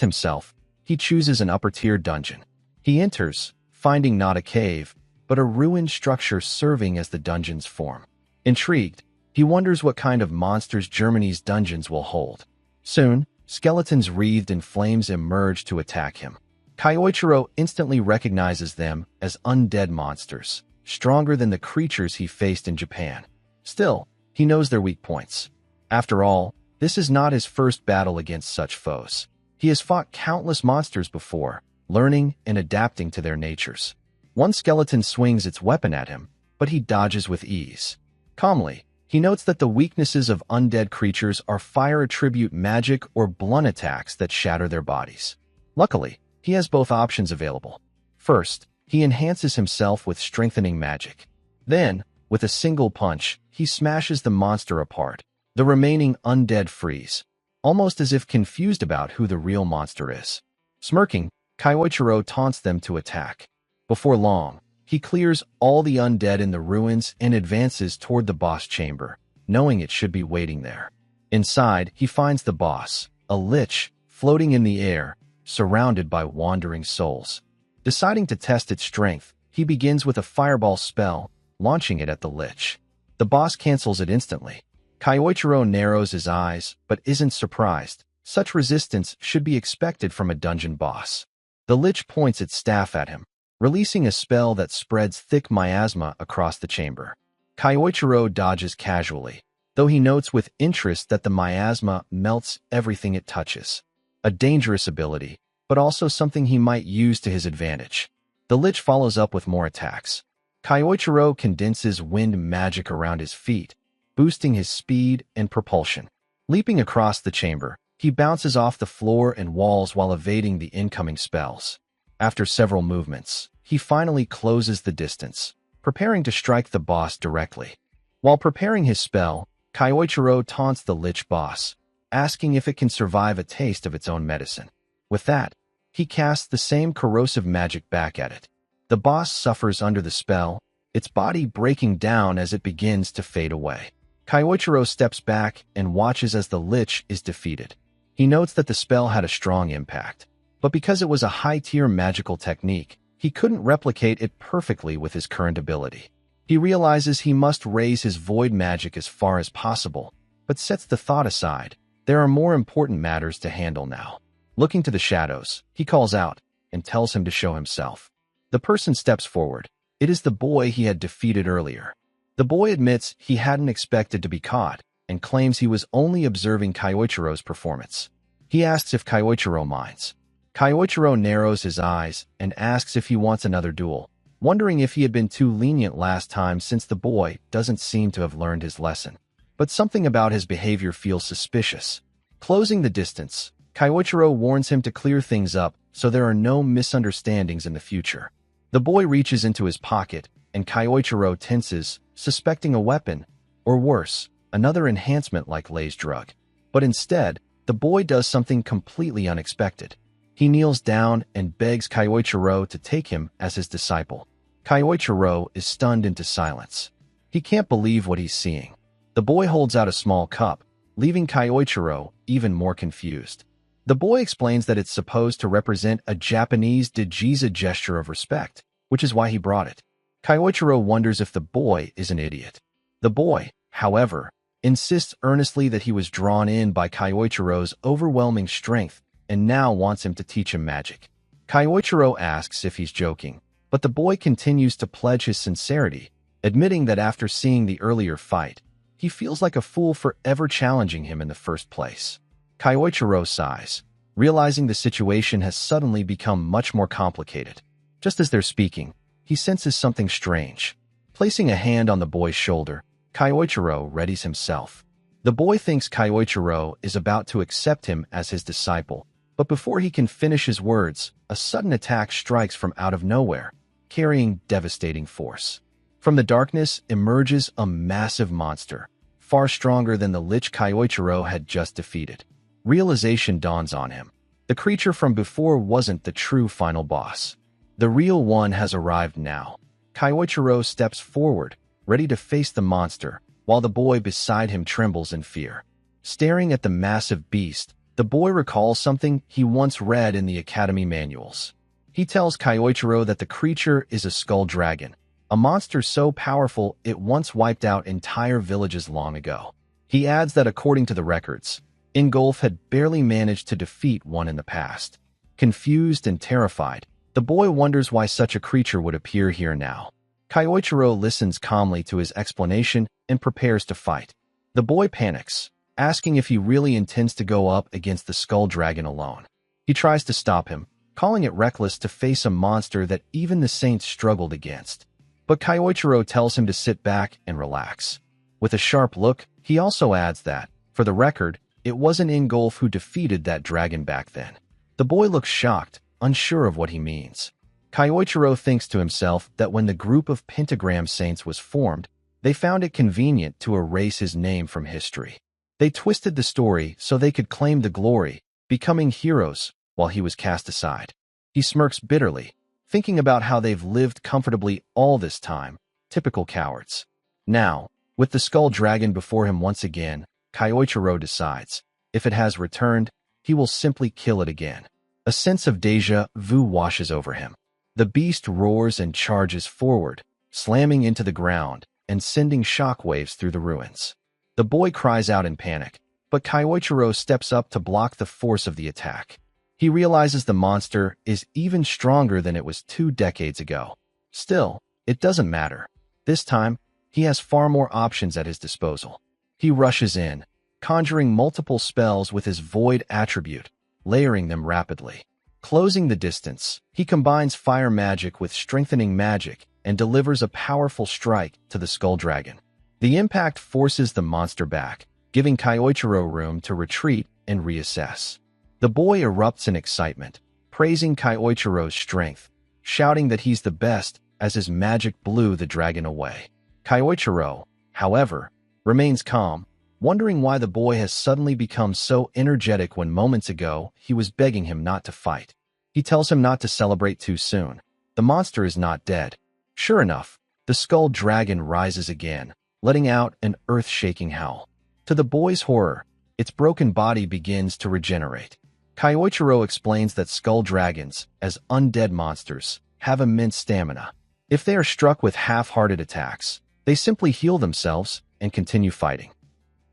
himself, he chooses an upper-tier dungeon. He enters, finding not a cave, but a ruined structure serving as the dungeon's form. Intrigued, he wonders what kind of monsters Germany's dungeons will hold. Soon, skeletons wreathed in flames emerge to attack him. Kyoichiro instantly recognizes them as undead monsters, stronger than the creatures he faced in Japan. Still, he knows their weak points. After all, this is not his first battle against such foes. He has fought countless monsters before, learning and adapting to their natures. One skeleton swings its weapon at him, but he dodges with ease. Calmly, he notes that the weaknesses of undead creatures are fire attribute magic or blunt attacks that shatter their bodies. Luckily, he has both options available. First, he enhances himself with strengthening magic. Then, with a single punch, he smashes the monster apart. The remaining undead freeze, almost as if confused about who the real monster is. Smirking, Kyoichiro taunts them to attack. Before long, he clears all the undead in the ruins and advances toward the boss chamber, knowing it should be waiting there. Inside, he finds the boss, a lich, floating in the air, surrounded by wandering souls. Deciding to test its strength, he begins with a fireball spell, launching it at the lich. The boss cancels it instantly. Kyoichiro narrows his eyes, but isn't surprised. Such resistance should be expected from a dungeon boss. The lich points its staff at him, releasing a spell that spreads thick miasma across the chamber. Kyoichiro dodges casually, though he notes with interest that the miasma melts everything it touches. A dangerous ability, but also something he might use to his advantage. The lich follows up with more attacks. Kyoichiro condenses wind magic around his feet, boosting his speed and propulsion. Leaping across the chamber, he bounces off the floor and walls while evading the incoming spells. After several movements, he finally closes the distance, preparing to strike the boss directly. While preparing his spell, Kyoichiro taunts the lich boss, asking if it can survive a taste of its own medicine. With that, he casts the same corrosive magic back at it. The boss suffers under the spell, its body breaking down as it begins to fade away. Kyoichiro steps back and watches as the lich is defeated. He notes that the spell had a strong impact, but because it was a high-tier magical technique, he couldn't replicate it perfectly with his current ability. He realizes he must raise his void magic as far as possible, but sets the thought aside. There are more important matters to handle now. Looking to the shadows, he calls out and tells him to show himself. The person steps forward. It is the boy he had defeated earlier. The boy admits he hadn't expected to be caught and claims he was only observing Kyoichiro's performance. He asks if Kyoichiro minds. Kyoichiro narrows his eyes and asks if he wants another duel, wondering if he had been too lenient last time since the boy doesn't seem to have learned his lesson. But something about his behavior feels suspicious. Closing the distance, Kyoichiro warns him to clear things up so there are no misunderstandings in the future. The boy reaches into his pocket, and Kyoichiro tenses, suspecting a weapon, or worse, another enhancement like Lay's drug. But instead, the boy does something completely unexpected. He kneels down and begs Kyoichiro to take him as his disciple. Kyoichiro is stunned into silence. He can't believe what he's seeing. The boy holds out a small cup, leaving Kyoichiro even more confused. The boy explains that it's supposed to represent a Japanese Dajiza gesture of respect, which is why he brought it. Kyoichiro wonders if the boy is an idiot. The boy, however, insists earnestly that he was drawn in by Kyoichiro's overwhelming strength and now wants him to teach him magic. Kyoichiro asks if he's joking, but the boy continues to pledge his sincerity, admitting that after seeing the earlier fight, he feels like a fool for ever challenging him in the first place. Kyoichiro sighs, realizing the situation has suddenly become much more complicated. Just as they're speaking, he senses something strange. Placing a hand on the boy's shoulder, Kyoichiro readies himself. The boy thinks Kyoichiro is about to accept him as his disciple, but before he can finish his words, a sudden attack strikes from out of nowhere, carrying devastating force. From the darkness emerges a massive monster, far stronger than the lich Kyoichiro had just defeated. Realization dawns on him. The creature from before wasn't the true final boss. The real one has arrived now. Kyoichiro steps forward, ready to face the monster, while the boy beside him trembles in fear. Staring at the massive beast, the boy recalls something he once read in the academy manuals. He tells Kyoichiro that the creature is a skull dragon, a monster so powerful it once wiped out entire villages long ago. He adds that according to the records, Ingolf had barely managed to defeat one in the past. Confused and terrified, the boy wonders why such a creature would appear here now. Kyoichiro listens calmly to his explanation and prepares to fight. The boy panics, asking if he really intends to go up against the skull dragon alone. He tries to stop him, calling it reckless to face a monster that even the saints struggled against. But Kyoichiro tells him to sit back and relax. With a sharp look, he also adds that, for the record, it wasn't Ingolf who defeated that dragon back then. The boy looks shocked, unsure of what he means. Kyoichiro thinks to himself that when the group of pentagram saints was formed, they found it convenient to erase his name from history. They twisted the story so they could claim the glory, becoming heroes, while he was cast aside. He smirks bitterly, thinking about how they've lived comfortably all this time, typical cowards. Now, with the skull dragon before him once again, Kyoichiro decides, if it has returned, he will simply kill it again. A sense of déjà vu washes over him. The beast roars and charges forward, slamming into the ground and sending shockwaves through the ruins. The boy cries out in panic, but Kyoichiro steps up to block the force of the attack. He realizes the monster is even stronger than it was 2 decades ago. Still, it doesn't matter. This time, he has far more options at his disposal. He rushes in, conjuring multiple spells with his void attribute, layering them rapidly. Closing the distance, he combines fire magic with strengthening magic and delivers a powerful strike to the skull dragon. The impact forces the monster back, giving Kyoichiro room to retreat and reassess. The boy erupts in excitement, praising Kyoichiro's strength, shouting that he's the best as his magic blew the dragon away. Kyoichiro, however, remains calm, wondering why the boy has suddenly become so energetic when moments ago he was begging him not to fight. He tells him not to celebrate too soon. The monster is not dead. Sure enough, the skull dragon rises again, letting out an earth-shaking howl. To the boy's horror, its broken body begins to regenerate. Kyoichiro explains that skull dragons, as undead monsters, have immense stamina. If they are struck with half-hearted attacks, they simply heal themselves and continue fighting.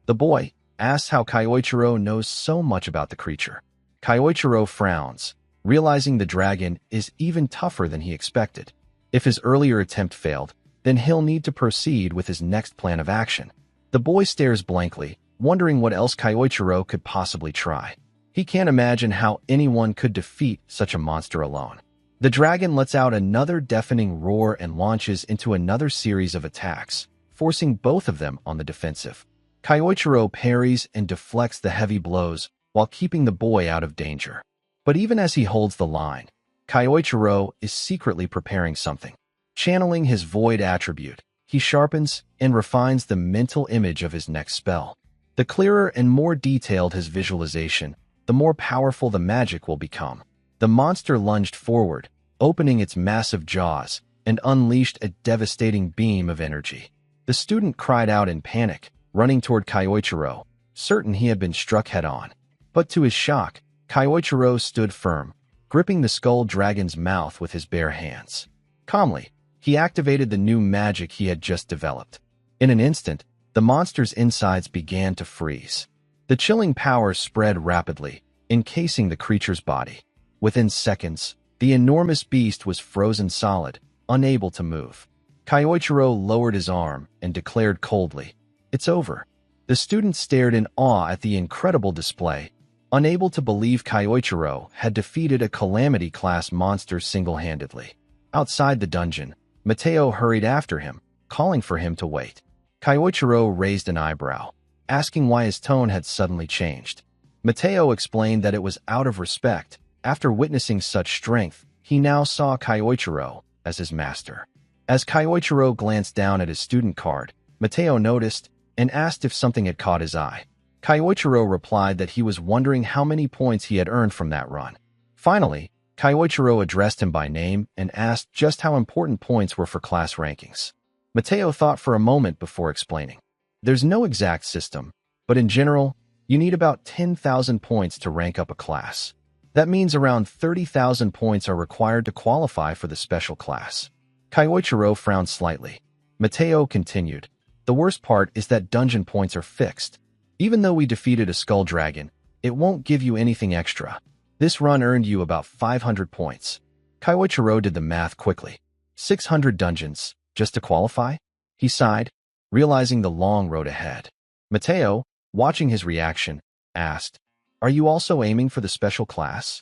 The boy asks how Kyoichiro knows so much about the creature. Kyoichiro frowns, realizing the dragon is even tougher than he expected. If his earlier attempt failed, then he'll need to proceed with his next plan of action. The boy stares blankly, wondering what else Kyoichiro could possibly try. He can't imagine how anyone could defeat such a monster alone. The dragon lets out another deafening roar and launches into another series of attacks, forcing both of them on the defensive. Kyoichiro parries and deflects the heavy blows while keeping the boy out of danger. But even as he holds the line, Kyoichiro is secretly preparing something. Channeling his void attribute, he sharpens and refines the mental image of his next spell. The clearer and more detailed his visualization, the more powerful the magic will become. The monster lunged forward, opening its massive jaws, and unleashed a devastating beam of energy. The student cried out in panic, running toward Kyoichiro, certain he had been struck head-on. But to his shock, Kyoichiro stood firm, gripping the skull dragon's mouth with his bare hands. Calmly, he activated the new magic he had just developed. In an instant, the monster's insides began to freeze. The chilling power spread rapidly, encasing the creature's body. Within seconds, the enormous beast was frozen solid, unable to move. Kyoichiro lowered his arm and declared coldly, "It's over." The student stared in awe at the incredible display, unable to believe Kyoichiro had defeated a Calamity-class monster single-handedly. Outside the dungeon, Mateo hurried after him, calling for him to wait. Kyoichiro raised an eyebrow, asking why his tone had suddenly changed. Mateo explained that it was out of respect. After witnessing such strength, he now saw Kyoichiro as his master. As Kyoichiro glanced down at his student card, Mateo noticed and asked if something had caught his eye. Kyoichiro replied that he was wondering how many points he had earned from that run. Finally, Kyoichiro addressed him by name and asked just how important points were for class rankings. Mateo thought for a moment before explaining. There's no exact system, but in general, you need about 10,000 points to rank up a class. That means around 30,000 points are required to qualify for the special class. Kyoichiro frowned slightly. Mateo continued, "The worst part is that dungeon points are fixed. Even though we defeated a skull dragon, it won't give you anything extra. This run earned you about 500 points. Kyoichiro did the math quickly. 600 dungeons, just to qualify? He sighed, realizing the long road ahead. Mateo, watching his reaction, asked, "Are you also aiming for the special class?"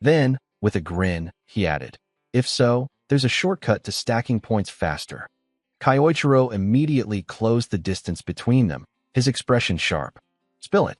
Then, with a grin, he added, "If so, there's a shortcut to stacking points faster." Kyoichiro immediately closed the distance between them, his expression sharp. "Spill it."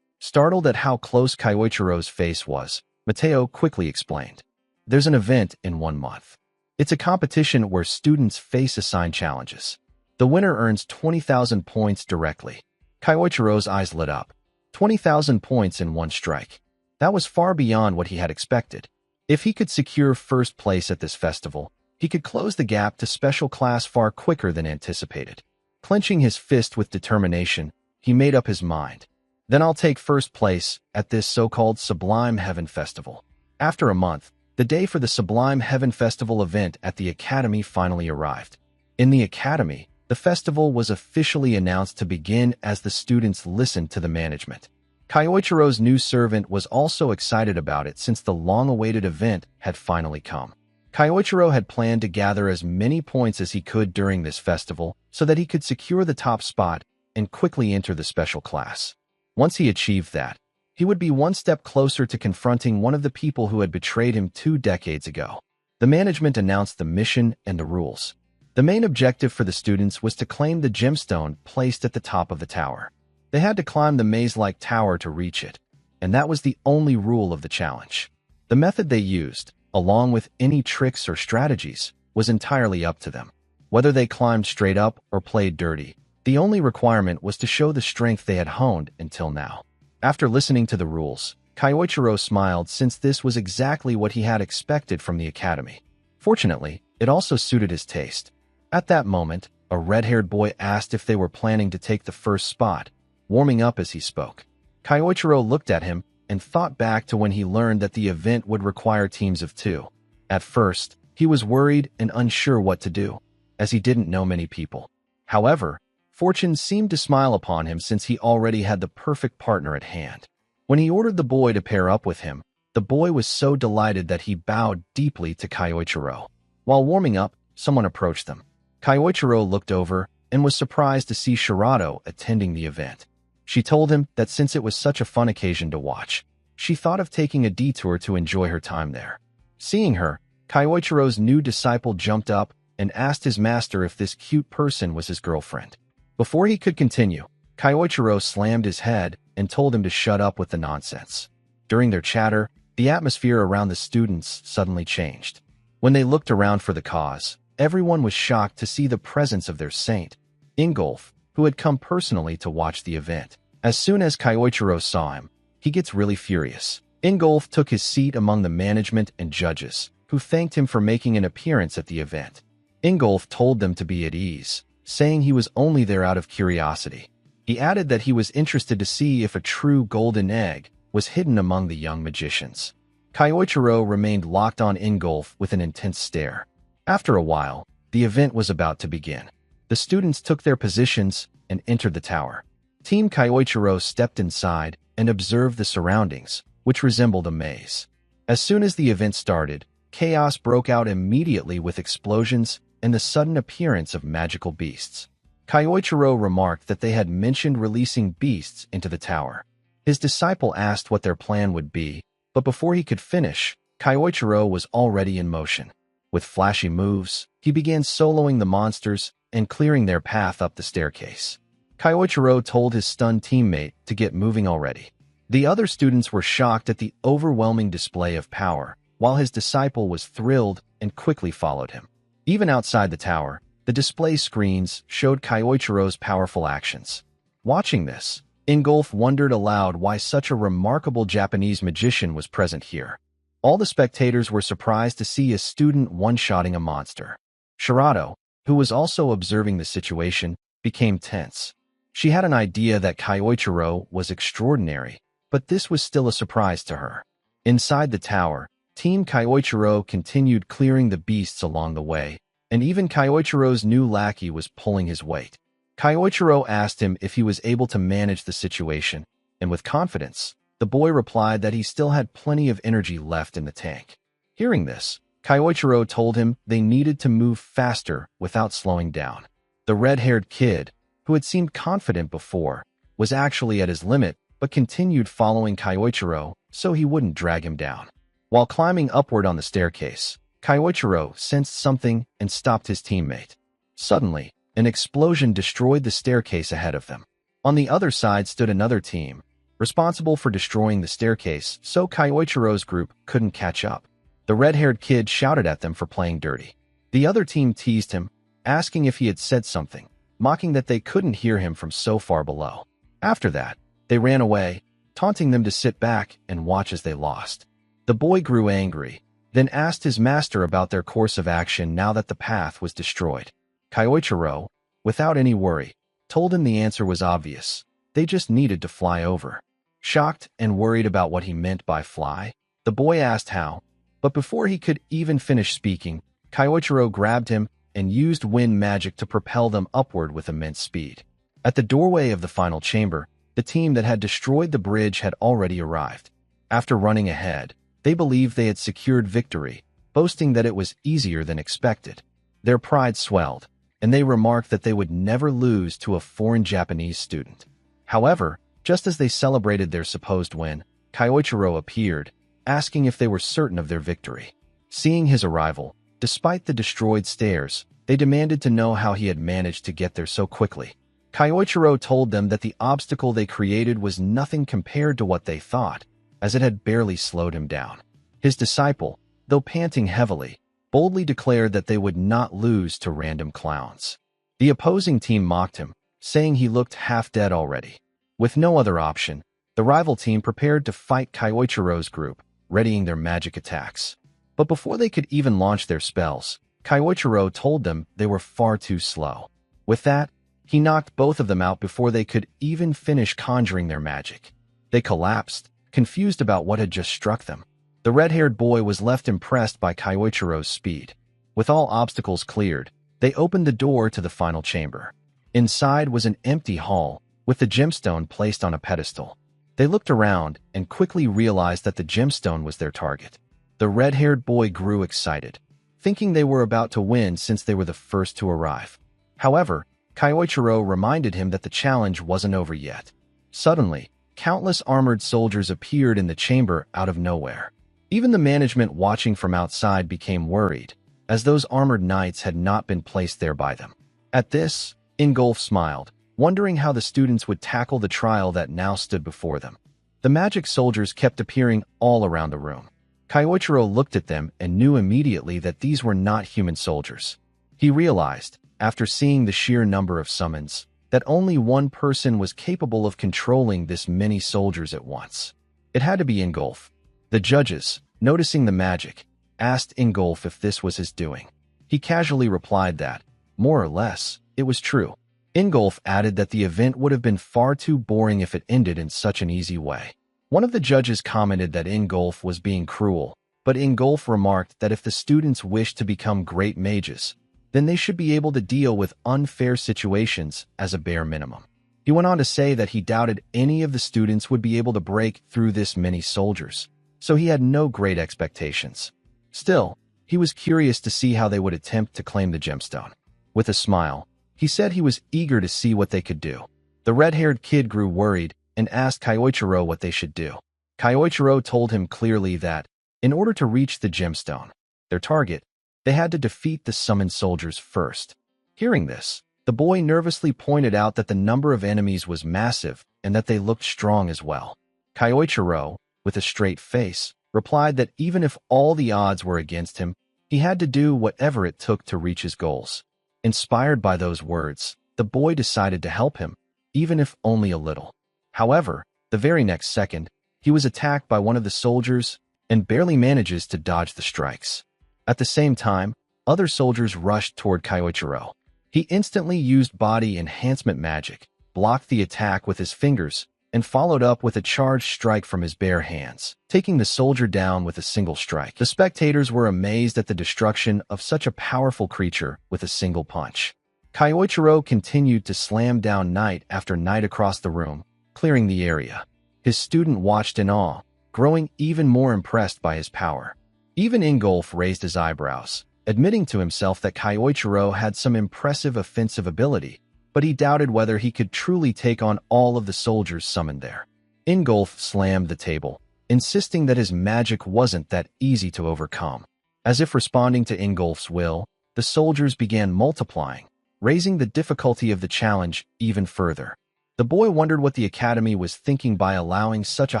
Startled at how close Kyoichiro's face was, Mateo quickly explained. "There's an event in 1 month. It's a competition where students face assigned challenges. The winner earns 20,000 points directly." Kyoichiro's eyes lit up. 20,000 points in one strike. That was far beyond what he had expected. If he could secure first place at this festival, he could close the gap to special class far quicker than anticipated. Clenching his fist with determination, he made up his mind. Then I'll take first place at this so-called Sublime Heaven Festival. After a month, the day for the Sublime Heaven Festival event at the Academy finally arrived. In the Academy, the festival was officially announced to begin as the students listened to the management. Kyoichiro's new servant was also excited about it since the long-awaited event had finally come. Kyoichiro had planned to gather as many points as he could during this festival so that he could secure the top spot and quickly enter the special class. Once he achieved that, he would be one step closer to confronting one of the people who had betrayed him 2 decades ago. The management announced the mission and the rules. The main objective for the students was to claim the gemstone placed at the top of the tower. They had to climb the maze-like tower to reach it, and that was the only rule of the challenge. The method they used, along with any tricks or strategies, was entirely up to them. Whether they climbed straight up or played dirty, the only requirement was to show the strength they had honed until now. After listening to the rules, Kyoichiro smiled since this was exactly what he had expected from the academy. Fortunately, it also suited his taste. At that moment, a red-haired boy asked if they were planning to take the first spot, warming up as he spoke. Kyoichiro looked at him and thought back to when he learned that the event would require teams of 2. At first, He was worried and unsure what to do, as he didn't know many people. However, fortune seemed to smile upon him since he already had the perfect partner at hand. When he ordered the boy to pair up with him, the boy was so delighted that he bowed deeply to Kyoichiro. While warming up, someone approached them. Kyoichiro looked over and was surprised to see Shirato attending the event. She told him that since it was such a fun occasion to watch, she thought of taking a detour to enjoy her time there. Seeing her, Kyoichiro's new disciple jumped up and asked his master if this cute person was his girlfriend. Before he could continue, Kyoichiro slammed his head and told him to shut up with the nonsense. During their chatter, the atmosphere around the students suddenly changed. When they looked around for the cause, everyone was shocked to see the presence of their saint, Ingolf, who had come personally to watch the event. As soon as Kyoichiro saw him, he gets really furious. Ingolf took his seat among the management and judges, who thanked him for making an appearance at the event. Ingolf told them to be at ease, saying he was only there out of curiosity. He added that he was interested to see if a true golden egg was hidden among the young magicians. Kyoichiro remained locked on Ingolf with an intense stare. After a while, the event was about to begin. The students took their positions and entered the tower. Team Kyoichiro stepped inside and observed the surroundings, which resembled a maze. As soon as the event started, chaos broke out immediately with explosions and the sudden appearance of magical beasts. Kyoichiro remarked that they had mentioned releasing beasts into the tower. His disciple asked what their plan would be, but before he could finish, Kyoichiro was already in motion. With flashy moves, he began soloing the monsters and clearing their path up the staircase. Kyoichiro told his stunned teammate to get moving already. The other students were shocked at the overwhelming display of power, while his disciple was thrilled and quickly followed him. Even outside the tower, the display screens showed Kyoichiro's powerful actions. Watching this, Ingolf wondered aloud why such a remarkable Japanese magician was present here. All the spectators were surprised to see a student one-shotting a monster. Shirato, who was also observing the situation, became tense. She had an idea that Kyoichiro was extraordinary, but this was still a surprise to her. Inside the tower, Team Kyoichiro continued clearing the beasts along the way, and even Kyoichiro's new lackey was pulling his weight. Kyoichiro asked him if he was able to manage the situation, and with confidence, the boy replied that he still had plenty of energy left in the tank. Hearing this, Kyoichiro told him they needed to move faster without slowing down. The red-haired kid, who had seemed confident before, was actually at his limit but continued following Kyoichiro so he wouldn't drag him down. While climbing upward on the staircase, Kyoichiro sensed something and stopped his teammate. Suddenly, an explosion destroyed the staircase ahead of them. On the other side stood another team, responsible for destroying the staircase so Kyoichiro's group couldn't catch up. The red-haired kid shouted at them for playing dirty. The other team teased him, asking if he had said something, mocking that they couldn't hear him from so far below. After that, they ran away, taunting them to sit back and watch as they lost. The boy grew angry, then asked his master about their course of action now that the path was destroyed. Kyoichiro, without any worry, told him the answer was obvious. They just needed to fly over. Shocked and worried about what he meant by fly, the boy asked how, but before he could even finish speaking, Kyoichiro grabbed him and used wind magic to propel them upward with immense speed. At the doorway of the final chamber, the team that had destroyed the bridge had already arrived. After running ahead, they believed they had secured victory, boasting that it was easier than expected. Their pride swelled, and they remarked that they would never lose to a foreign Japanese student. However, just as they celebrated their supposed win, Kyoichiro appeared, asking if they were certain of their victory. Seeing his arrival, despite the destroyed stairs, they demanded to know how he had managed to get there so quickly. Kyoichiro told them that the obstacle they created was nothing compared to what they thought, as it had barely slowed him down. His disciple, though panting heavily, boldly declared that they would not lose to random clowns. The opposing team mocked him, saying he looked half dead already. With no other option, the rival team prepared to fight Kyoichiro's group, readying their magic attacks. But before they could even launch their spells, Kyoichiro told them they were far too slow. With that, he knocked both of them out before they could even finish conjuring their magic. They collapsed, confused about what had just struck them. The red-haired boy was left impressed by Kyoichiro's speed. With all obstacles cleared, they opened the door to the final chamber. Inside was an empty hall, with the gemstone placed on a pedestal. They looked around and quickly realized that the gemstone was their target. The red-haired boy grew excited, thinking they were about to win since they were the first to arrive. However, Kyoichiro reminded him that the challenge wasn't over yet. Suddenly, countless armored soldiers appeared in the chamber out of nowhere. Even the management watching from outside became worried, as those armored knights had not been placed there by them. At this, Ingolf smiled, wondering how the students would tackle the trial that now stood before them. The magic soldiers kept appearing all around the room. Kyoichiro looked at them and knew immediately that these were not human soldiers. He realized, after seeing the sheer number of summons, that only one person was capable of controlling this many soldiers at once. It had to be Ingolf. The judges, noticing the magic, asked Ingolf if this was his doing. He casually replied that, more or less, it was true. Ingolf added that the event would have been far too boring if it ended in such an easy way. One of the judges commented that Ingolf was being cruel, but Ingolf remarked that if the students wished to become great mages, then they should be able to deal with unfair situations as a bare minimum. He went on to say that he doubted any of the students would be able to break through this many soldiers, so he had no great expectations. Still, he was curious to see how they would attempt to claim the gemstone. With a smile, he said he was eager to see what they could do. The red-haired kid grew worried and asked Kyoichiro what they should do. Kyoichiro told him clearly that, in order to reach the gemstone, their target, they had to defeat the summoned soldiers first. Hearing this, the boy nervously pointed out that the number of enemies was massive and that they looked strong as well. Kyoichiro, with a straight face, replied that even if all the odds were against him, he had to do whatever it took to reach his goals. Inspired by those words, the boy decided to help him, even if only a little. However, the very next second, he was attacked by one of the soldiers and barely manages to dodge the strikes. At the same time, other soldiers rushed toward Kyoichiro. He instantly used body enhancement magic, blocked the attack with his fingers, and followed up with a charged strike from his bare hands, taking the soldier down with a single strike. The spectators were amazed at the destruction of such a powerful creature with a single punch. Kyoichiro continued to slam down knight after knight across the room, clearing the area. His student watched in awe, growing even more impressed by his power. Even Ingolf raised his eyebrows, admitting to himself that Kyoichiro had some impressive offensive ability, but he doubted whether he could truly take on all of the soldiers summoned there. Ingolf slammed the table, insisting that his magic wasn't that easy to overcome. As if responding to Ingolf's will, the soldiers began multiplying, raising the difficulty of the challenge even further. The boy wondered what the academy was thinking by allowing such a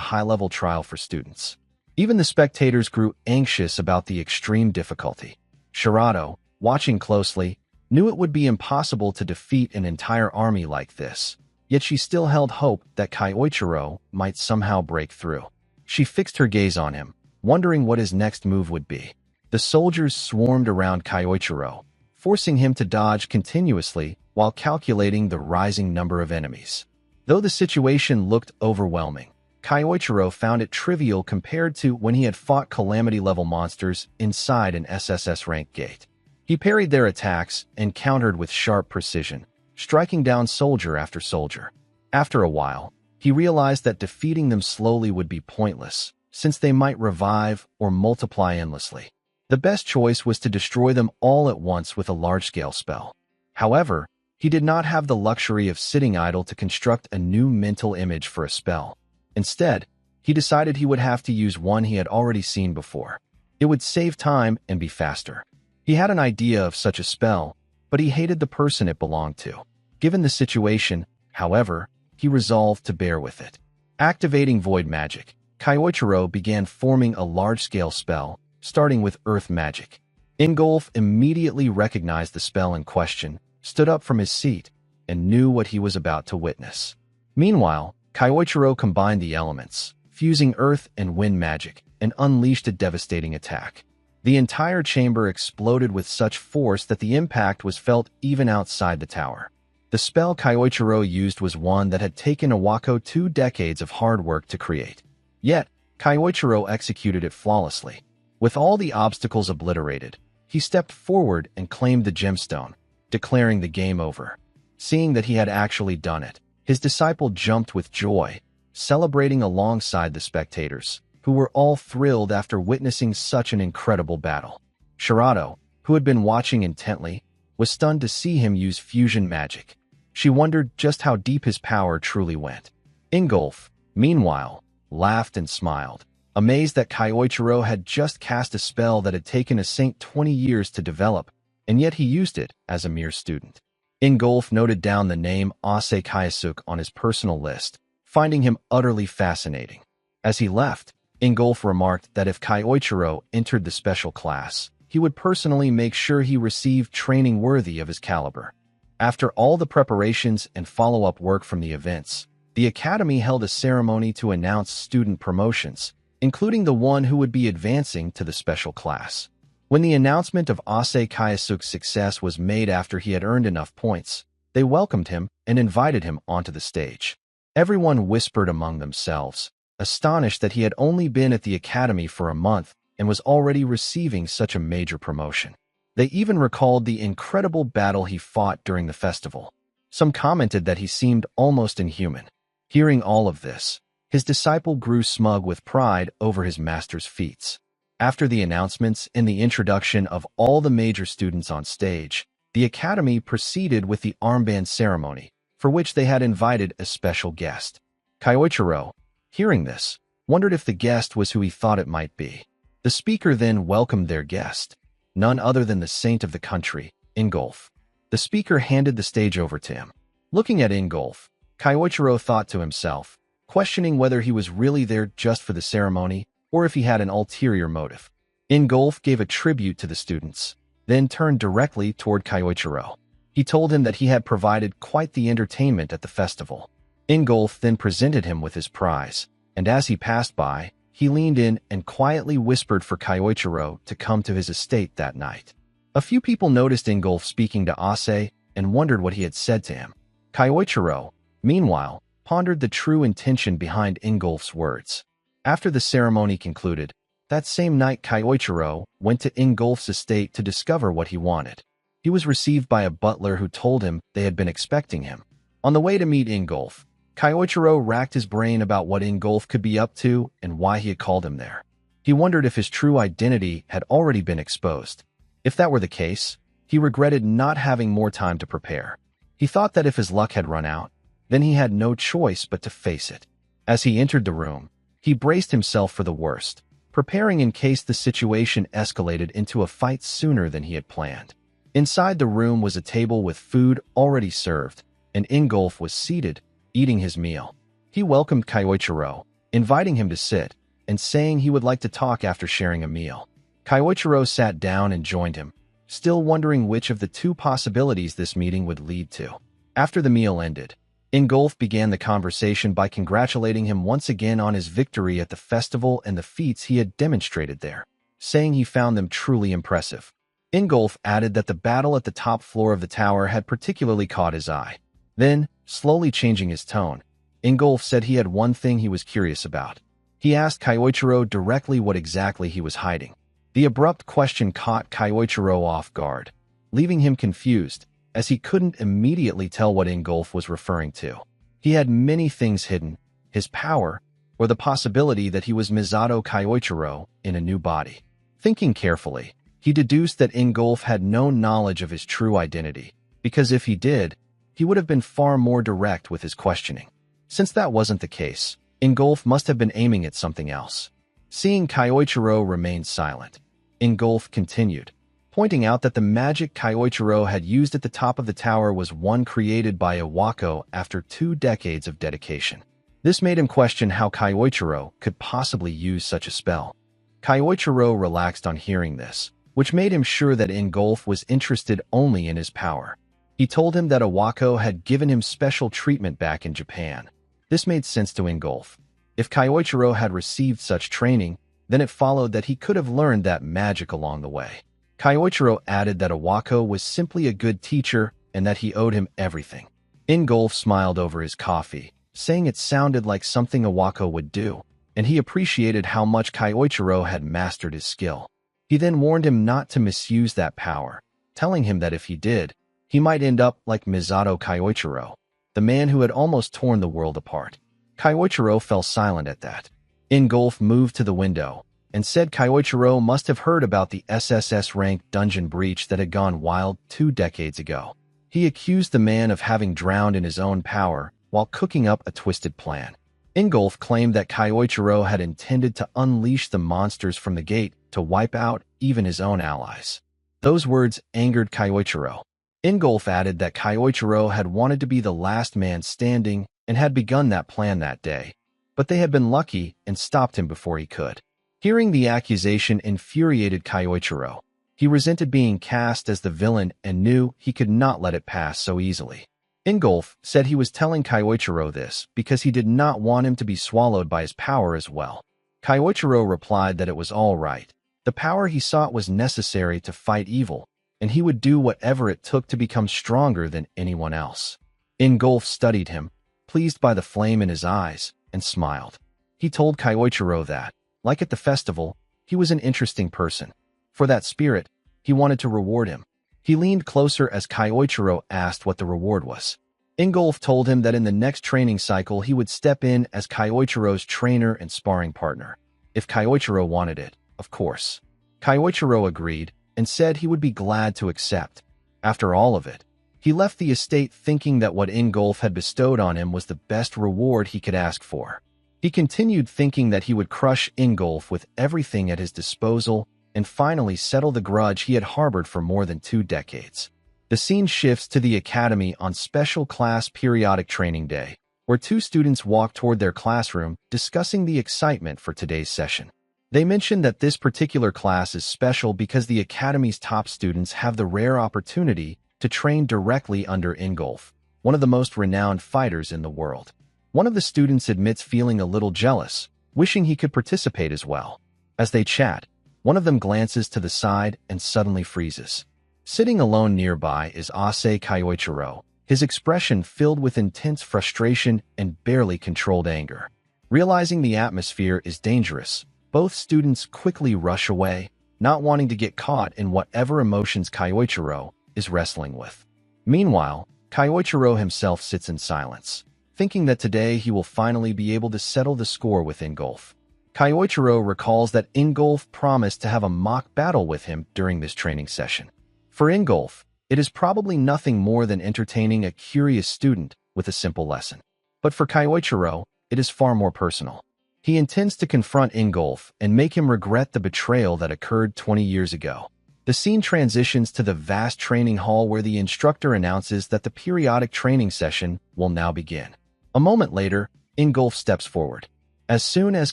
high-level trial for students. Even the spectators grew anxious about the extreme difficulty. Shirato, watching closely, knew it would be impossible to defeat an entire army like this, yet she still held hope that Kyoichiro might somehow break through. She fixed her gaze on him, wondering what his next move would be. The soldiers swarmed around Kyoichiro, forcing him to dodge continuously while calculating the rising number of enemies. Though the situation looked overwhelming, Kyoichiro found it trivial compared to when he had fought calamity-level monsters inside an SSS rank gate. He parried their attacks and countered with sharp precision, striking down soldier after soldier. After a while, he realized that defeating them slowly would be pointless, since they might revive or multiply endlessly. The best choice was to destroy them all at once with a large-scale spell. However, he did not have the luxury of sitting idle to construct a new mental image for a spell. Instead, he decided he would have to use one he had already seen before. It would save time and be faster. He had an idea of such a spell, but he hated the person it belonged to. Given the situation, however, he resolved to bear with it. Activating void magic, Kyoichiro began forming a large-scale spell, starting with earth magic. Ingolf immediately recognized the spell in question, stood up from his seat, and knew what he was about to witness. Meanwhile, Kyoichiro combined the elements, fusing earth and wind magic, and unleashed a devastating attack. The entire chamber exploded with such force that the impact was felt even outside the tower. The spell Kyoichiro used was one that had taken Iwako 2 decades of hard work to create. Yet, Kyoichiro executed it flawlessly. With all the obstacles obliterated, He stepped forward and claimed the gemstone, declaring the game over. Seeing that he had actually done it, his disciple jumped with joy, celebrating alongside the spectators, who were all thrilled after witnessing such an incredible battle. Shirato, who had been watching intently, was stunned to see him use fusion magic. She wondered just how deep his power truly went. Ingolf, meanwhile, laughed and smiled, amazed that Kyoichiro had just cast a spell that had taken a saint 20 years to develop, and yet he used it as a mere student. Ingolf noted down the name Ase Kayasuk on his personal list, finding him utterly fascinating. As he left, Ingolf remarked that if Kyoichiro entered the special class, he would personally make sure he received training worthy of his caliber. After all the preparations and follow-up work from the events, the Academy held a ceremony to announce student promotions, including the one who would be advancing to the special class. When the announcement of Ase Kayasuk's success was made after he had earned enough points, they welcomed him and invited him onto the stage. Everyone whispered among themselves, astonished that he had only been at the Academy for a month and was already receiving such a major promotion. They even recalled the incredible battle he fought during the festival. Some commented that he seemed almost inhuman. Hearing all of this, his disciple grew smug with pride over his master's feats. After the announcements and the introduction of all the major students on stage, the Academy proceeded with the armband ceremony, for which they had invited a special guest. Kyoichiro, hearing this, wondered if the guest was who he thought it might be. The speaker then welcomed their guest, none other than the saint of the country, Ingolf. The speaker handed the stage over to him. Looking at Ingolf, Kyoichiro thought to himself, questioning whether he was really there just for the ceremony or if he had an ulterior motive. Ingolf gave a tribute to the students, then turned directly toward Kyoichiro. He told him that he had provided quite the entertainment at the festival. Ingolf then presented him with his prize, and as he passed by, he leaned in and quietly whispered for Kyoichiro to come to his estate that night. A few people noticed Ingolf speaking to Ase and wondered what he had said to him. Kyoichiro, meanwhile, pondered the true intention behind Ingolf's words. After the ceremony concluded, that same night Kyoichiro went to Ingolf's estate to discover what he wanted. He was received by a butler who told him they had been expecting him. On the way to meet Ingolf, Kyoichiro racked his brain about what Ingolf could be up to and why he had called him there. He wondered if his true identity had already been exposed. If that were the case, he regretted not having more time to prepare. He thought that if his luck had run out, then he had no choice but to face it. As he entered the room, he braced himself for the worst, preparing in case the situation escalated into a fight sooner than he had planned. Inside the room was a table with food already served, and Ingolf was seated, eating his meal. He welcomed Kyoichiro, inviting him to sit, and saying he would like to talk after sharing a meal. Kyoichiro sat down and joined him, still wondering which of the two possibilities this meeting would lead to. After the meal ended, Ingolf began the conversation by congratulating him once again on his victory at the festival and the feats he had demonstrated there, saying he found them truly impressive. Ingolf added that the battle at the top floor of the tower had particularly caught his eye. Then, slowly changing his tone, Ingolf said he had one thing he was curious about. He asked Kyoichiro directly what exactly he was hiding. The abrupt question caught Kyoichiro off guard, leaving him confused, as he couldn't immediately tell what Ingolf was referring to. He had many things hidden, his power, or the possibility that he was Misato Kyoichiro in a new body. Thinking carefully, he deduced that Ingolf had no knowledge of his true identity, because if he did, he would have been far more direct with his questioning. Since that wasn't the case, Ingolf must have been aiming at something else. Seeing Kyoichiro remain silent, Ingolf continued, pointing out that the magic Kyoichiro had used at the top of the tower was one created by Iwako after 2 decades of dedication. This made him question how Kyoichiro could possibly use such a spell. Kyoichiro relaxed on hearing this, which made him sure that Ingolf was interested only in his power. He told him that Iwako had given him special treatment back in Japan. This made sense to Ingolf. If Kyoichiro had received such training, then it followed that he could have learned that magic along the way. Kyoichiro added that Iwako was simply a good teacher and that he owed him everything. Ingolf smiled over his coffee, saying it sounded like something Iwako would do, and he appreciated how much Kyoichiro had mastered his skill. He then warned him not to misuse that power, telling him that if he did, he might end up like Misato Kyoichiro, the man who had almost torn the world apart. Kyoichiro fell silent at that. Ingolf moved to the window and said Kyoichiro must have heard about the SSS-rank dungeon breach that had gone wild 2 decades ago. He accused the man of having drowned in his own power while cooking up a twisted plan. Ingolf claimed that Kyoichiro had intended to unleash the monsters from the gate to wipe out even his own allies. Those words angered Kyoichiro. Ingolf added that Kyoichiro had wanted to be the last man standing and had begun that plan that day, but they had been lucky and stopped him before he could. Hearing the accusation infuriated Kyoichiro. He resented being cast as the villain and knew he could not let it pass so easily. Ingolf said he was telling Kyoichiro this because he did not want him to be swallowed by his power as well. Kyoichiro replied that it was all right. The power he sought was necessary to fight evil, and he would do whatever it took to become stronger than anyone else. Ingolf studied him, pleased by the flame in his eyes, and smiled. He told Kyoichiro that, like at the festival, he was an interesting person. For that spirit, he wanted to reward him. He leaned closer as Kyoichiro asked what the reward was. Ingolf told him that in the next training cycle he would step in as Kyoichiro's trainer and sparring partner. If Kyoichiro wanted it, of course. Kyoichiro agreed and said he would be glad to accept. After all of it, he left the estate thinking that what Ingolf had bestowed on him was the best reward he could ask for. He continued thinking that he would crush Ingolf with everything at his disposal and finally settle the grudge he had harbored for more than 2 decades. The scene shifts to the academy on Special Class Periodic Training Day, where 2 students walk toward their classroom discussing the excitement for today's session. They mention that this particular class is special because the Academy's top students have the rare opportunity to train directly under Ingolf, one of the most renowned fighters in the world. One of the students admits feeling a little jealous, wishing he could participate as well. As they chat, one of them glances to the side and suddenly freezes. Sitting alone nearby is Ase Kyoichiro, his expression filled with intense frustration and barely controlled anger. Realizing the atmosphere is dangerous, both students quickly rush away, not wanting to get caught in whatever emotions Kyoichiro is wrestling with. Meanwhile, Kyoichiro himself sits in silence, thinking that today he will finally be able to settle the score with Ingolf. Kyoichiro recalls that Ingolf promised to have a mock battle with him during this training session. For Ingolf, it is probably nothing more than entertaining a curious student with a simple lesson. But for Kyoichiro, it is far more personal. He intends to confront Ingolf and make him regret the betrayal that occurred 20 years ago. The scene transitions to the vast training hall where the instructor announces that the periodic training session will now begin. A moment later, Ingolf steps forward. As soon as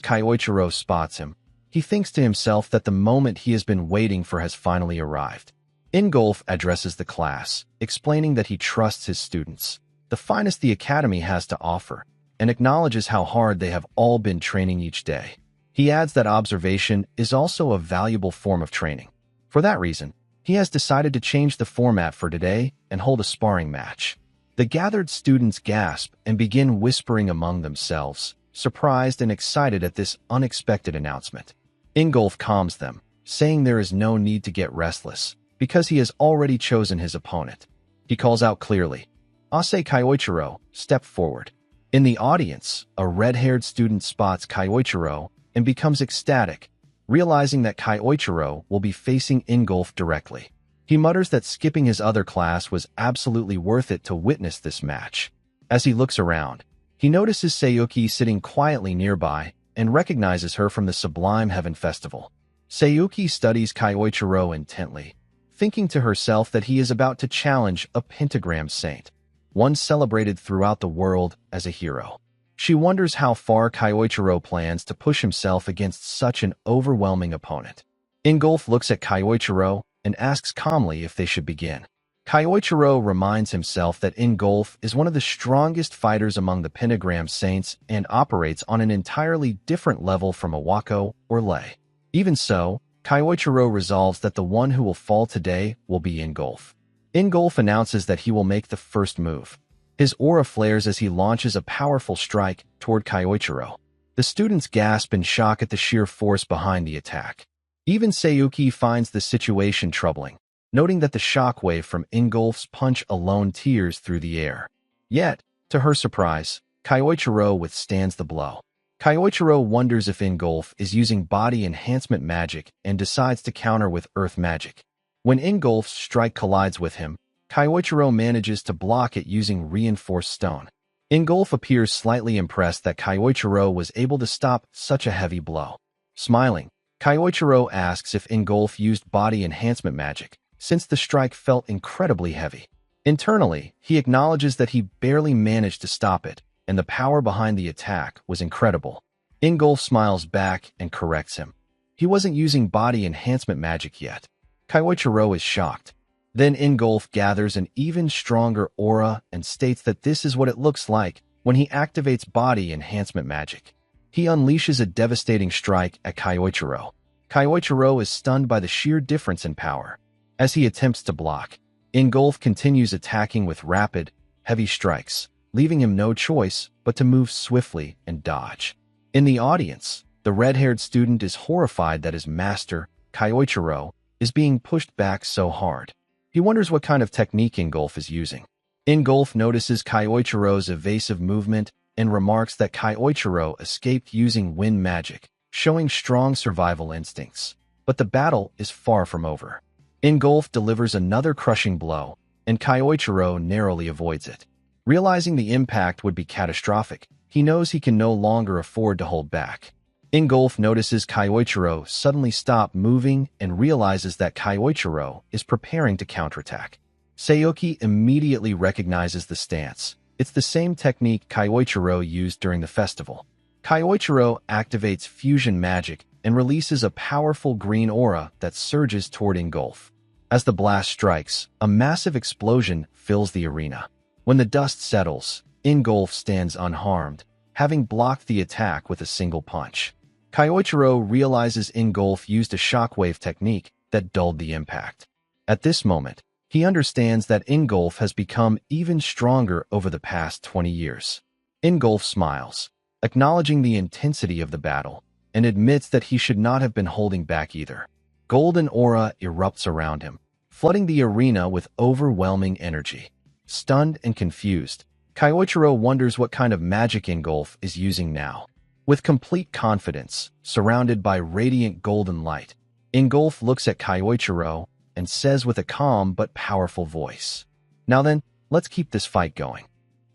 Kyoichiro spots him, he thinks to himself that the moment he has been waiting for has finally arrived. Ingolf addresses the class, explaining that he trusts his students, the finest the academy has to offer, and acknowledges how hard they have all been training each day. He adds that observation is also a valuable form of training. For that reason, he has decided to change the format for today and hold a sparring match. The gathered students gasp and begin whispering among themselves, surprised and excited at this unexpected announcement. Ingolf calms them, saying there is no need to get restless, because he has already chosen his opponent. He calls out clearly, "Ase Kyoichiro, step forward." In the audience, a red-haired student spots Kyoichiro and becomes ecstatic, realizing that Kyoichiro will be facing Ingolf directly. He mutters that skipping his other class was absolutely worth it to witness this match. As he looks around, he notices Sayuki sitting quietly nearby and recognizes her from the Sublime Heaven Festival. Sayuki studies Kyoichiro intently, thinking to herself that he is about to challenge a pentagram saint, one celebrated throughout the world as a hero. She wonders how far Kyoichiro plans to push himself against such an overwhelming opponent. Ingolf looks at Kyoichiro and asks calmly if they should begin. Kyoichiro reminds himself that Ingolf is one of the strongest fighters among the pentagram saints and operates on an entirely different level from Iwako or Lei. Even so, Kyoichiro resolves that the one who will fall today will be Ingolf. Ingolf announces that he will make the first move. His aura flares as he launches a powerful strike toward Kyoichiro. The students gasp in shock at the sheer force behind the attack. Even Sayuki finds the situation troubling, noting that the shockwave from Ingolf's punch alone tears through the air. Yet, to her surprise, Kyoichiro withstands the blow. Kyoichiro wonders if Ingolf is using body enhancement magic and decides to counter with earth magic. When Ingolf's strike collides with him, Kyoichiro manages to block it using reinforced stone. Ingolf appears slightly impressed that Kyoichiro was able to stop such a heavy blow. Smiling, Kyoichiro asks if Ingolf used body enhancement magic, since the strike felt incredibly heavy. Internally, he acknowledges that he barely managed to stop it, and the power behind the attack was incredible. Ingolf smiles back and corrects him. He wasn't using body enhancement magic yet. Kyoichiro is shocked. Then Ingolf gathers an even stronger aura and states that this is what it looks like when he activates body enhancement magic. He unleashes a devastating strike at Kyoichiro. Kyoichiro is stunned by the sheer difference in power. As he attempts to block, Ingolf continues attacking with rapid, heavy strikes, leaving him no choice but to move swiftly and dodge. In the audience, the red-haired student is horrified that his master, Kyoichiro, is being pushed back so hard. He wonders what kind of technique Ingolf is using. Ingolf notices Kyoichiro's evasive movement and remarks that Kyoichiro escaped using wind magic, showing strong survival instincts. But the battle is far from over. Ingolf delivers another crushing blow, and Kyoichiro narrowly avoids it. Realizing the impact would be catastrophic, he knows he can no longer afford to hold back. Ingolf notices Kyoichiro suddenly stop moving and realizes that Kyoichiro is preparing to counterattack. Sayuki immediately recognizes the stance. It's the same technique Kyoichiro used during the festival. Kyoichiro activates fusion magic and releases a powerful green aura that surges toward Ingolf. As the blast strikes, a massive explosion fills the arena. When the dust settles, Ingolf stands unharmed, having blocked the attack with a single punch. Kyoichiro realizes Ingolf used a shockwave technique that dulled the impact. At this moment, he understands that Ingolf has become even stronger over the past 20 years. Ingolf smiles, acknowledging the intensity of the battle, and admits that he should not have been holding back either. Golden aura erupts around him, flooding the arena with overwhelming energy. Stunned and confused, Kyoichiro wonders what kind of magic Ingolf is using now. With complete confidence, surrounded by radiant golden light, Ingolf looks at Kyoichiro and says with a calm but powerful voice, "Now then, let's keep this fight going."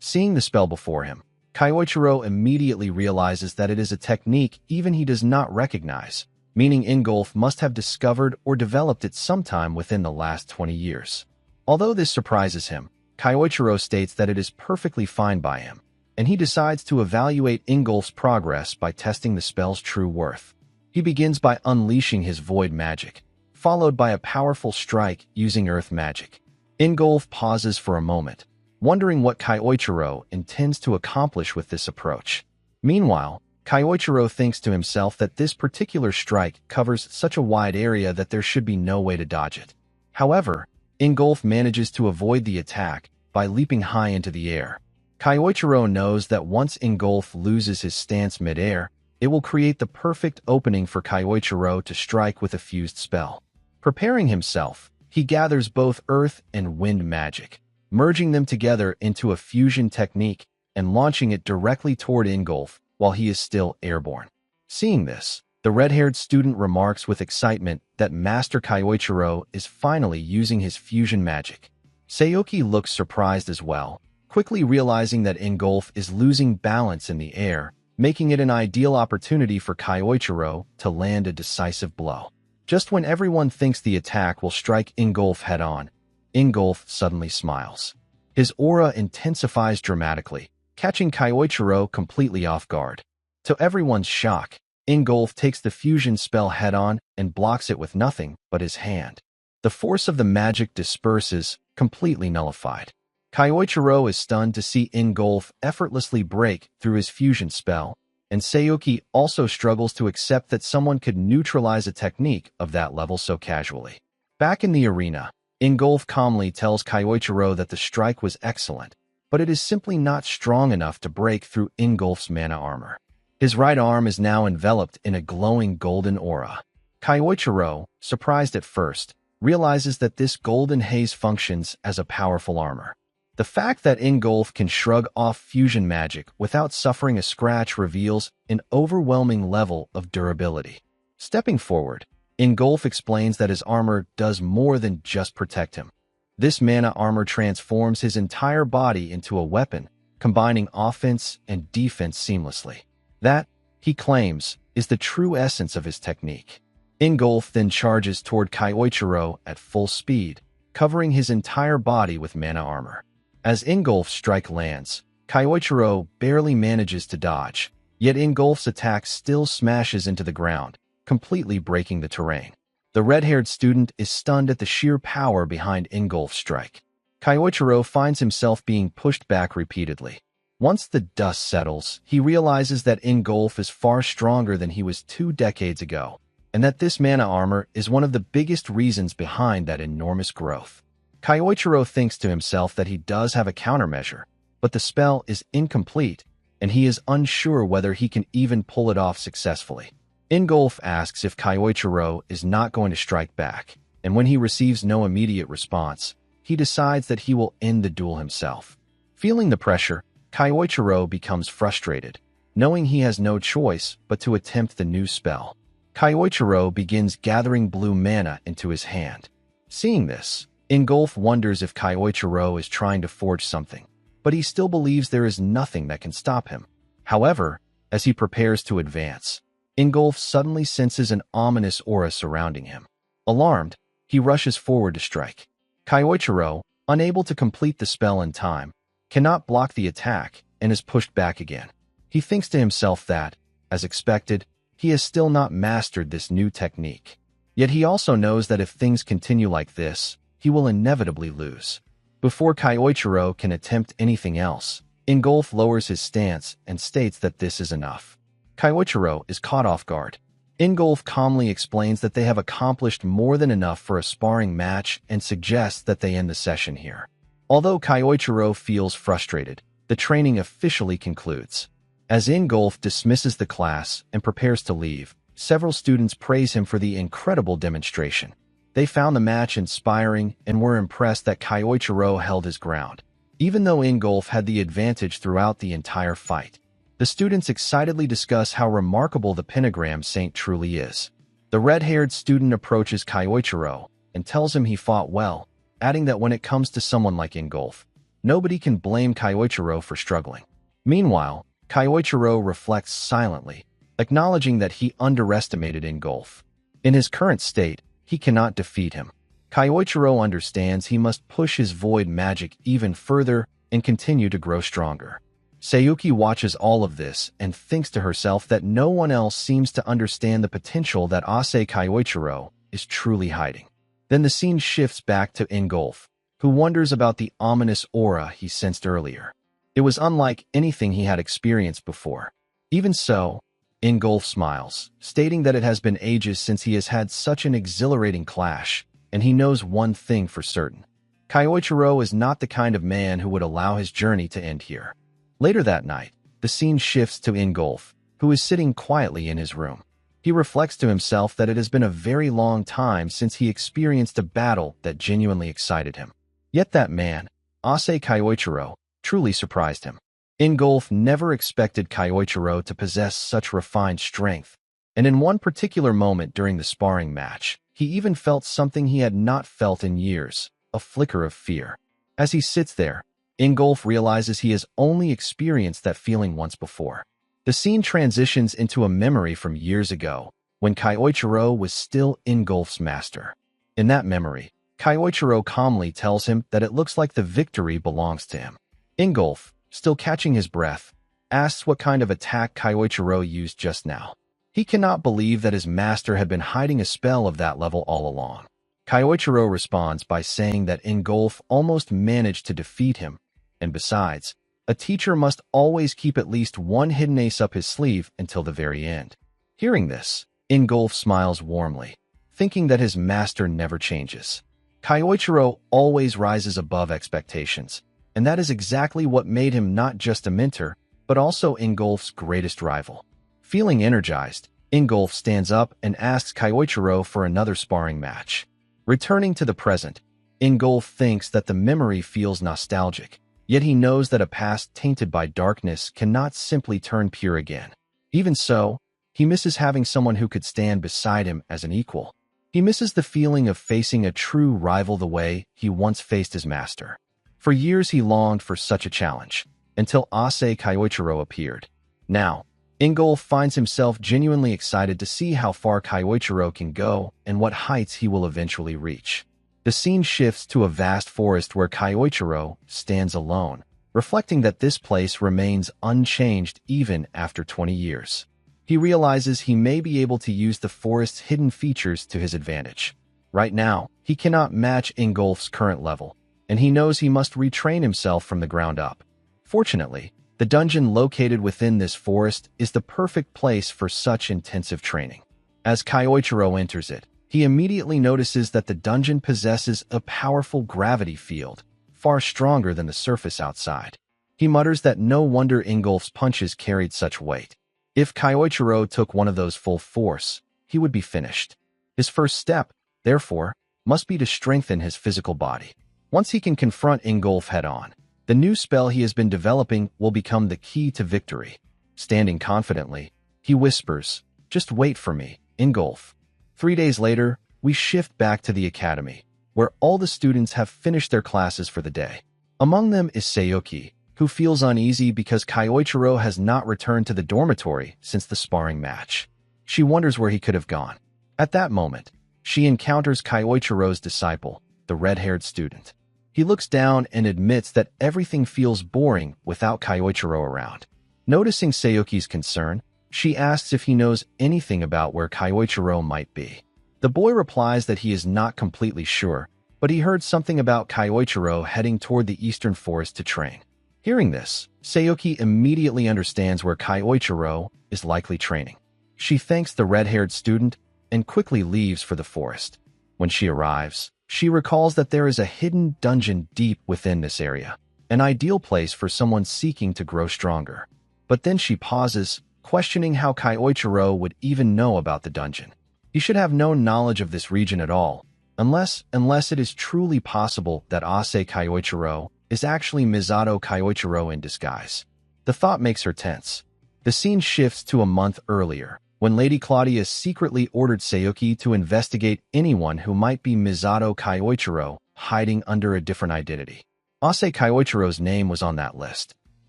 Seeing the spell before him, Kyoichiro immediately realizes that it is a technique even he does not recognize, meaning Ingolf must have discovered or developed it sometime within the last 20 years. Although this surprises him, Kyoichiro states that it is perfectly fine by him, and he decides to evaluate Ingolf's progress by testing the spell's true worth. He begins by unleashing his void magic, followed by a powerful strike using earth magic. Ingolf pauses for a moment, wondering what Kyoichiro intends to accomplish with this approach. Meanwhile, Kyoichiro thinks to himself that this particular strike covers such a wide area that there should be no way to dodge it. However, Ingolf manages to avoid the attack by leaping high into the air. Kyoichiro knows that once Ingolf loses his stance mid-air, it will create the perfect opening for Kyoichiro to strike with a fused spell. Preparing himself, he gathers both earth and wind magic, merging them together into a fusion technique and launching it directly toward Ingolf while he is still airborne. Seeing this, the red-haired student remarks with excitement that Master Kyoichiro is finally using his fusion magic. Sayuki looks surprised as well, quickly realizing that Ingolf is losing balance in the air, making it an ideal opportunity for Kyoichiro to land a decisive blow. Just when everyone thinks the attack will strike Ingolf head-on, Ingolf suddenly smiles. His aura intensifies dramatically, catching Kyoichiro completely off guard. To everyone's shock, Ingolf takes the fusion spell head-on and blocks it with nothing but his hand. The force of the magic disperses, completely nullified. Kyoichiro is stunned to see Ingolf effortlessly break through his fusion spell, and Sayuki also struggles to accept that someone could neutralize a technique of that level so casually. Back in the arena, Ingolf calmly tells Kyoichiro that the strike was excellent, but it is simply not strong enough to break through Ingolf's mana armor. His right arm is now enveloped in a glowing golden aura. Kyoichiro, surprised at first, realizes that this golden haze functions as a powerful armor. The fact that Ingolf can shrug off fusion magic without suffering a scratch reveals an overwhelming level of durability. Stepping forward, Ingolf explains that his armor does more than just protect him. This mana armor transforms his entire body into a weapon, combining offense and defense seamlessly. That, he claims, is the true essence of his technique. Ingolf then charges toward Kyoichiro at full speed, covering his entire body with mana armor. As Ingolf's strike lands, Kyoichiro barely manages to dodge, yet Ingolf's attack still smashes into the ground, completely breaking the terrain. The red-haired student is stunned at the sheer power behind Ingolf's strike. Kyoichiro finds himself being pushed back repeatedly. Once the dust settles, he realizes that Ingolf is far stronger than he was 2 decades ago, and that this mana armor is one of the biggest reasons behind that enormous growth. Kyoichiro thinks to himself that he does have a countermeasure, but the spell is incomplete, and he is unsure whether he can even pull it off successfully. Ingolf asks if Kyoichiro is not going to strike back, and when he receives no immediate response, he decides that he will end the duel himself. Feeling the pressure, Kyoichiro becomes frustrated, knowing he has no choice but to attempt the new spell. Kyoichiro begins gathering blue mana into his hand. Seeing this, Ingolf wonders if Kyoichiro is trying to forge something, but he still believes there is nothing that can stop him. However, as he prepares to advance, Ingolf suddenly senses an ominous aura surrounding him. Alarmed, he rushes forward to strike. Kyoichiro, unable to complete the spell in time, cannot block the attack and is pushed back again. He thinks to himself that, as expected, he has still not mastered this new technique. Yet he also knows that if things continue like this, he will inevitably lose. Before Kyoichiro can attempt anything else, Ingolf lowers his stance and states that this is enough. Kyoichiro is caught off guard. Ingolf calmly explains that they have accomplished more than enough for a sparring match and suggests that they end the session here. Although Kyoichiro feels frustrated, the training officially concludes. As Ingolf dismisses the class and prepares to leave, several students praise him for the incredible demonstration. They found the match inspiring and were impressed that Kyoichiro held his ground, even though Ingolf had the advantage throughout the entire fight. The students excitedly discuss how remarkable the pentagram saint truly is. The red-haired student approaches Kyoichiro and tells him he fought well, adding that when it comes to someone like Ingolf, nobody can blame Kyoichiro for struggling. Meanwhile, Kyoichiro reflects silently, acknowledging that he underestimated Ingolf. In his current state, he cannot defeat him. Kyoichiro understands he must push his void magic even further and continue to grow stronger. Sayuki watches all of this and thinks to herself that no one else seems to understand the potential that Ase Kyoichiro is truly hiding. Then the scene shifts back to Ingolf, who wonders about the ominous aura he sensed earlier. It was unlike anything he had experienced before. Even so, Ingolf smiles, stating that it has been ages since he has had such an exhilarating clash, and he knows one thing for certain. Kyoichiro is not the kind of man who would allow his journey to end here. Later that night, the scene shifts to Ingolf, who is sitting quietly in his room. He reflects to himself that it has been a very long time since he experienced a battle that genuinely excited him. Yet that man, Ase Kyoichiro, truly surprised him. Ingolf never expected Kyoichiro to possess such refined strength, and in one particular moment during the sparring match, he even felt something he had not felt in years, a flicker of fear. As he sits there, Ingolf realizes he has only experienced that feeling once before. The scene transitions into a memory from years ago, when Kyoichiro was still Ingolf's master. In that memory, Kyoichiro calmly tells him that it looks like the victory belongs to him. Ingolf, still catching his breath, asks what kind of attack Kyoichiro used just now. He cannot believe that his master had been hiding a spell of that level all along. Kyoichiro responds by saying that Ingolf almost managed to defeat him, and besides, a teacher must always keep at least one hidden ace up his sleeve until the very end. Hearing this, Ingolf smiles warmly, thinking that his master never changes. Kyoichiro always rises above expectations, and that is exactly what made him not just a mentor, but also Ingolf's greatest rival. Feeling energized, Ingolf stands up and asks Kyoichiro for another sparring match. Returning to the present, Ingolf thinks that the memory feels nostalgic, yet he knows that a past tainted by darkness cannot simply turn pure again. Even so, he misses having someone who could stand beside him as an equal. He misses the feeling of facing a true rival the way he once faced his master. For years he longed for such a challenge, until Ase Kyoichiro appeared. Now, Ingolf finds himself genuinely excited to see how far Kyoichiro can go and what heights he will eventually reach. The scene shifts to a vast forest where Kyoichiro stands alone, reflecting that this place remains unchanged even after 20 years. He realizes he may be able to use the forest's hidden features to his advantage. Right now, he cannot match Ingolf's current level, and he knows he must retrain himself from the ground up. Fortunately, the dungeon located within this forest is the perfect place for such intensive training. As Kyoichiro enters it, he immediately notices that the dungeon possesses a powerful gravity field, far stronger than the surface outside. He mutters that no wonder Ingolf's punches carried such weight. If Kyoichiro took one of those full force, he would be finished. His first step, therefore, must be to strengthen his physical body. Once he can confront Ingolf head-on, the new spell he has been developing will become the key to victory. Standing confidently, he whispers, "Just wait for me, Ingolf." 3 days later, we shift back to the academy, where all the students have finished their classes for the day. Among them is Sayuki, who feels uneasy because Kyoichiro has not returned to the dormitory since the sparring match. She wonders where he could have gone. At that moment, she encounters Kyoichiro's disciple, the red-haired student. He looks down and admits that everything feels boring without Kyoichiro around. Noticing Sayuki's concern, she asks if he knows anything about where Kyoichiro might be. The boy replies that he is not completely sure, but he heard something about Kyoichiro heading toward the eastern forest to train. Hearing this, Sayuki immediately understands where Kyoichiro is likely training. She thanks the red-haired student and quickly leaves for the forest. When she arrives, she recalls that there is a hidden dungeon deep within this area, an ideal place for someone seeking to grow stronger. But then she pauses, questioning how Kyoichiro would even know about the dungeon. He should have no knowledge of this region at all, unless it is truly possible that Ase Kyoichiro is actually Misato Kyoichiro in disguise. The thought makes her tense. The scene shifts to a month earlier, when Lady Claudia secretly ordered Sayuki to investigate anyone who might be Misato Kyoichiro hiding under a different identity. Ase Kyoichiro's name was on that list.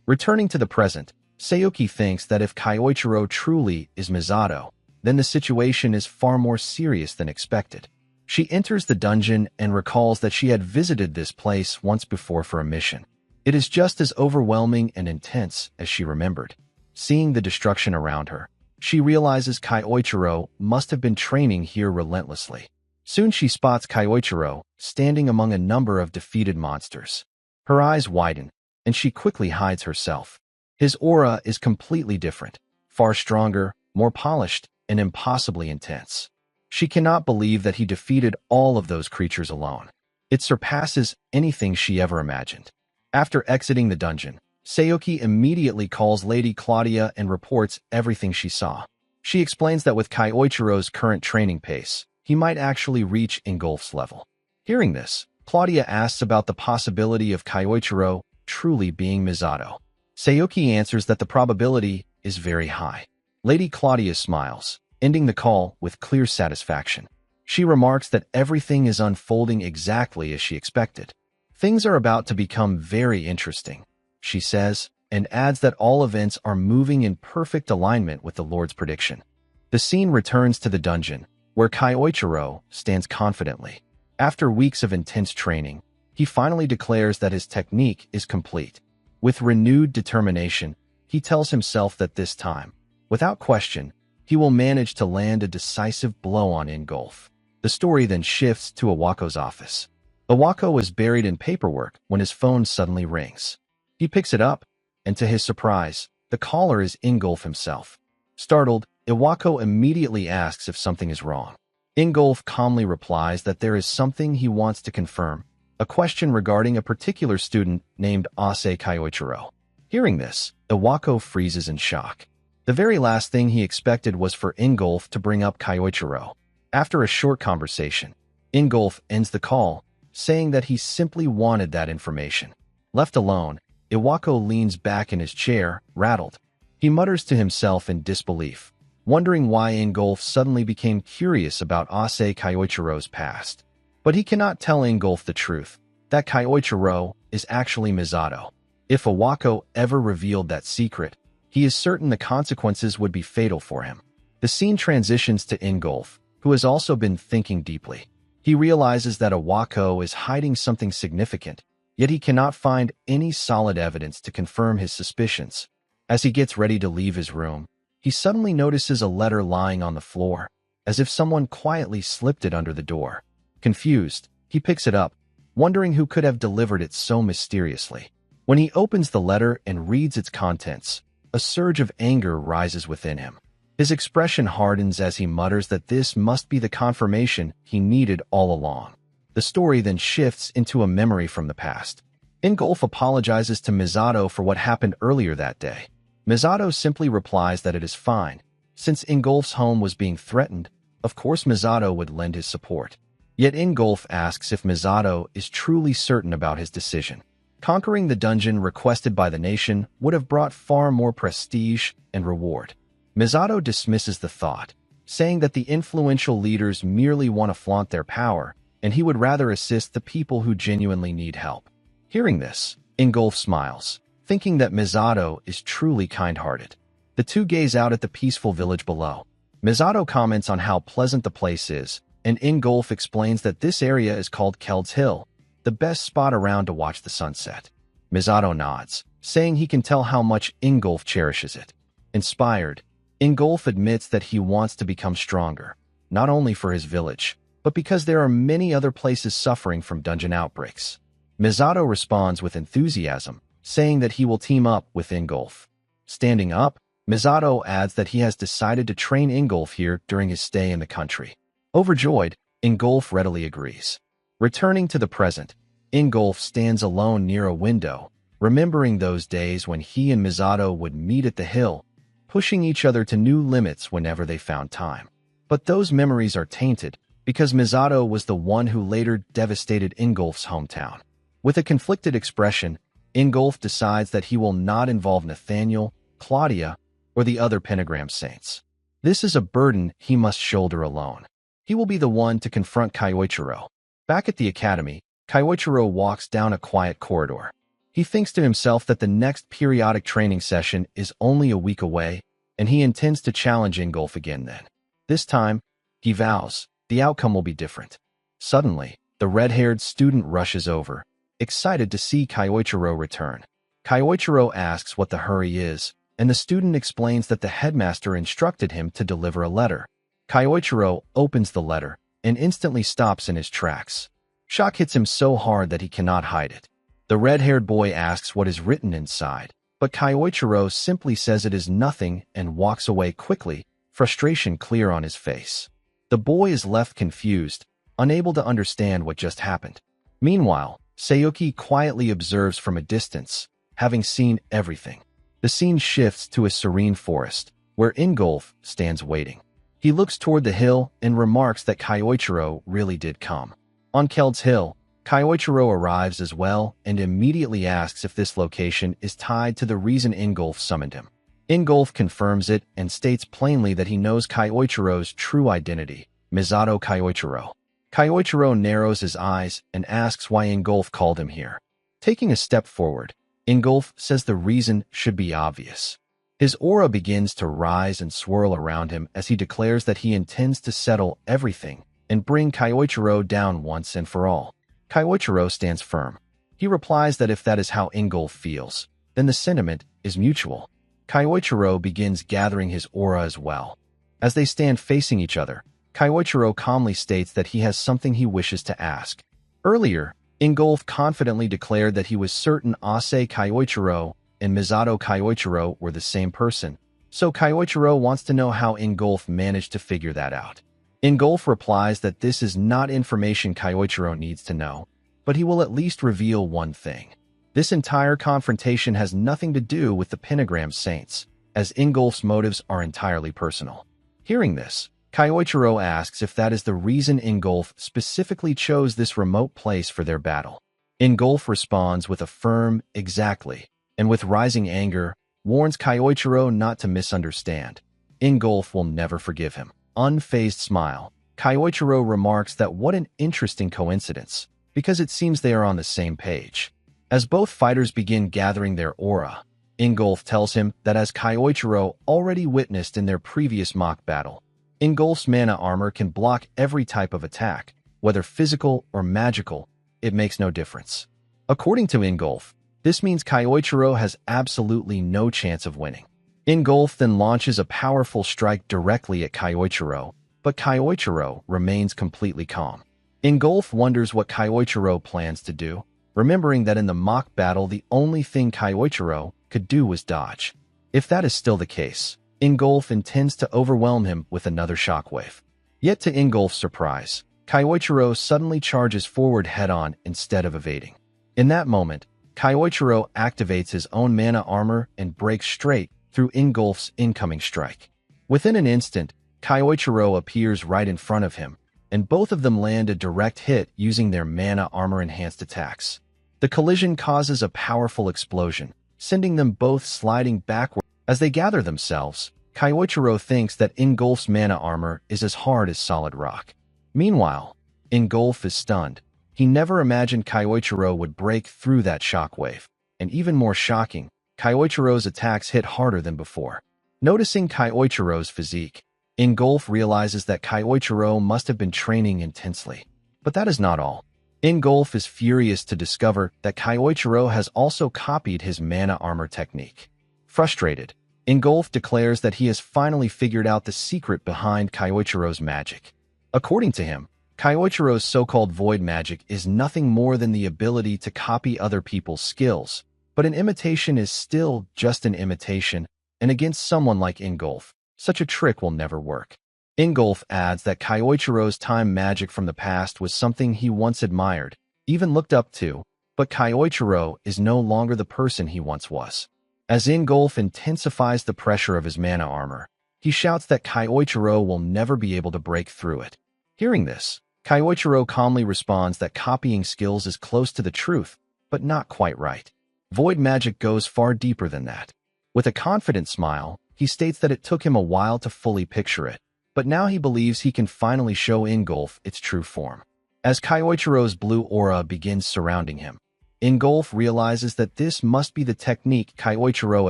Returning to the present, Sayuki thinks that if Kyoichiro truly is Misato, then the situation is far more serious than expected. She enters the dungeon and recalls that she had visited this place once before for a mission. It is just as overwhelming and intense as she remembered. Seeing the destruction around her, she realizes Kyoichiro must have been training here relentlessly. Soon she spots Kyoichiro standing among a number of defeated monsters. Her eyes widen, and she quickly hides herself. His aura is completely different, far stronger, more polished, and impossibly intense. She cannot believe that he defeated all of those creatures alone. It surpasses anything she ever imagined. After exiting the dungeon, Sayuki immediately calls Lady Claudia and reports everything she saw. She explains that with Kyoichiro's current training pace, he might actually reach Ingolf's level. Hearing this, Claudia asks about the possibility of Kyoichiro truly being Misato. Sayuki answers that the probability is very high. Lady Claudia smiles, ending the call with clear satisfaction. She remarks that everything is unfolding exactly as she expected. Things are about to become very interesting, she says, and adds that all events are moving in perfect alignment with the Lord's prediction. The scene returns to the dungeon, where Kyoichiro stands confidently. After weeks of intense training, he finally declares that his technique is complete. With renewed determination, he tells himself that this time, without question, he will manage to land a decisive blow on Ingolf. The story then shifts to Iwako's office. Iwako is buried in paperwork when his phone suddenly rings. He picks it up, and to his surprise, the caller is Ingolf himself. Startled, Iwako immediately asks if something is wrong. Ingolf calmly replies that there is something he wants to confirm, a question regarding a particular student named Ase Kyoichiro. Hearing this, Iwako freezes in shock. The very last thing he expected was for Ingolf to bring up Kyoichiro. After a short conversation, Ingolf ends the call, saying that he simply wanted that information. Left alone, Iwako leans back in his chair, rattled. He mutters to himself in disbelief, wondering why Ingolf suddenly became curious about Ase Kyoichiro's past. But he cannot tell Ingolf the truth, that Kyoichiro is actually Misato. If Iwako ever revealed that secret, he is certain the consequences would be fatal for him. The scene transitions to Ingolf, who has also been thinking deeply. He realizes that Iwako is hiding something significant, yet he cannot find any solid evidence to confirm his suspicions. As he gets ready to leave his room, he suddenly notices a letter lying on the floor, as if someone quietly slipped it under the door. Confused, he picks it up, wondering who could have delivered it so mysteriously. When he opens the letter and reads its contents, a surge of anger rises within him. His expression hardens as he mutters that this must be the confirmation he needed all along. The story then shifts into a memory from the past. Ingolf apologizes to Misato for what happened earlier that day. Misato simply replies that it is fine. Since Ingolf's home was being threatened, of course Misato would lend his support. Yet Ingolf asks if Misato is truly certain about his decision. Conquering the dungeon requested by the nation would have brought far more prestige and reward. Misato dismisses the thought, saying that the influential leaders merely want to flaunt their power, and he would rather assist the people who genuinely need help. Hearing this, Ingolf smiles, thinking that Misato is truly kind-hearted. The two gaze out at the peaceful village below. Misato comments on how pleasant the place is, and Ingolf explains that this area is called Keld's Hill, the best spot around to watch the sunset. Misato nods, saying he can tell how much Ingolf cherishes it. Inspired, Ingolf admits that he wants to become stronger, not only for his village, but because there are many other places suffering from dungeon outbreaks. Misato responds with enthusiasm, saying that he will team up with Ingolf. Standing up, Misato adds that he has decided to train Ingolf here during his stay in the country. Overjoyed, Ingolf readily agrees. Returning to the present, Ingolf stands alone near a window, remembering those days when he and Misato would meet at the hill, pushing each other to new limits whenever they found time. But those memories are tainted, because Misato was the one who later devastated Ingolf's hometown. With a conflicted expression, Ingolf decides that he will not involve Nathaniel, Claudia, or the other pentagram saints. This is a burden he must shoulder alone. He will be the one to confront Kyoichiro. Back at the academy, Kyoichiro walks down a quiet corridor. He thinks to himself that the next periodic training session is only a week away, and he intends to challenge Ingolf again then. This time, he vows, the outcome will be different. Suddenly, the red-haired student rushes over, excited to see Kyoichiro return. Kyoichiro asks what the hurry is, and the student explains that the headmaster instructed him to deliver a letter. Kyoichiro opens the letter and instantly stops in his tracks. Shock hits him so hard that he cannot hide it. The red-haired boy asks what is written inside, but Kyoichiro simply says it is nothing and walks away quickly, frustration clear on his face. The boy is left confused, unable to understand what just happened. Meanwhile, Sayuki quietly observes from a distance, having seen everything. The scene shifts to a serene forest, where Ingolf stands waiting. He looks toward the hill and remarks that Kyoichiro really did come. On Keld's Hill, Kyoichiro arrives as well and immediately asks if this location is tied to the reason Ingolf summoned him. Ingolf confirms it and states plainly that he knows Kyoichiro's true identity, Misato Kyoichiro. Kyoichiro narrows his eyes and asks why Ingolf called him here. Taking a step forward, Ingolf says the reason should be obvious. His aura begins to rise and swirl around him as he declares that he intends to settle everything and bring Kyoichiro down once and for all. Kyoichiro stands firm. He replies that if that is how Ingolf feels, then the sentiment is mutual. Kyoichiro begins gathering his aura as well. As they stand facing each other, Kyoichiro calmly states that he has something he wishes to ask. Earlier, Ingolf confidently declared that he was certain Ase Kyoichiro and Misato Kyoichiro were the same person, so Kyoichiro wants to know how Ingolf managed to figure that out. Ingolf replies that this is not information Kyoichiro needs to know, but he will at least reveal one thing. This entire confrontation has nothing to do with the pentagram saints. as Ingolf's motives are entirely personal. Hearing this, Kyoichiro asks if that is the reason Ingolf specifically chose this remote place for their battle. Ingolf responds with a firm, exactly, and with rising anger, warns Kyoichiro not to misunderstand. Ingolf will never forgive him. Unfazed smile, Kyoichiro remarks that what an interesting coincidence, because it seems they are on the same page. As both fighters begin gathering their aura, Ingolf tells him that as Kyoichiro already witnessed in their previous mock battle, Ingolf's mana armor can block every type of attack, whether physical or magical, it makes no difference. According to Ingolf, this means Kyoichiro has absolutely no chance of winning. Ingolf then launches a powerful strike directly at Kyoichiro, but Kyoichiro remains completely calm. Ingolf wonders what Kyoichiro plans to do, remembering that in the mock battle the only thing Kyoichiro could do was dodge. If that is still the case, Ingolf intends to overwhelm him with another shockwave. Yet to Ingolf's surprise, Kyoichiro suddenly charges forward head-on instead of evading. In that moment, Kyoichiro activates his own mana armor and breaks straight through Ingolf's incoming strike. Within an instant, Kyoichiro appears right in front of him, and both of them land a direct hit using their mana armor-enhanced attacks. The collision causes a powerful explosion, sending them both sliding backward. As they gather themselves, Kyoichiro thinks that Ingolf's mana armor is as hard as solid rock. Meanwhile, Ingolf is stunned. He never imagined Kyoichiro would break through that shockwave, and even more shocking, Kyoichiro's attacks hit harder than before. Noticing Kyoichiro's physique, Ingolf realizes that Kyoichiro must have been training intensely. But that is not all. Ingolf is furious to discover that Kyoichiro has also copied his mana armor technique. Frustrated, Ingolf declares that he has finally figured out the secret behind Kyoichiro's magic. According to him, Kyoichiro's so-called void magic is nothing more than the ability to copy other people's skills, but an imitation is still just an imitation, and against someone like Ingolf, such a trick will never work. Ingolf adds that Kyoichiro's time magic from the past was something he once admired, even looked up to, but Kyoichiro is no longer the person he once was. As Ingolf intensifies the pressure of his mana armor, he shouts that Kyoichiro will never be able to break through it. Hearing this, Kyoichiro calmly responds that copying skills is close to the truth, but not quite right. Void magic goes far deeper than that. With a confident smile, he states that it took him a while to fully picture it, but now he believes he can finally show Ingolf its true form. As Kyoichiro's blue aura begins surrounding him, Ingolf realizes that this must be the technique Kyoichiro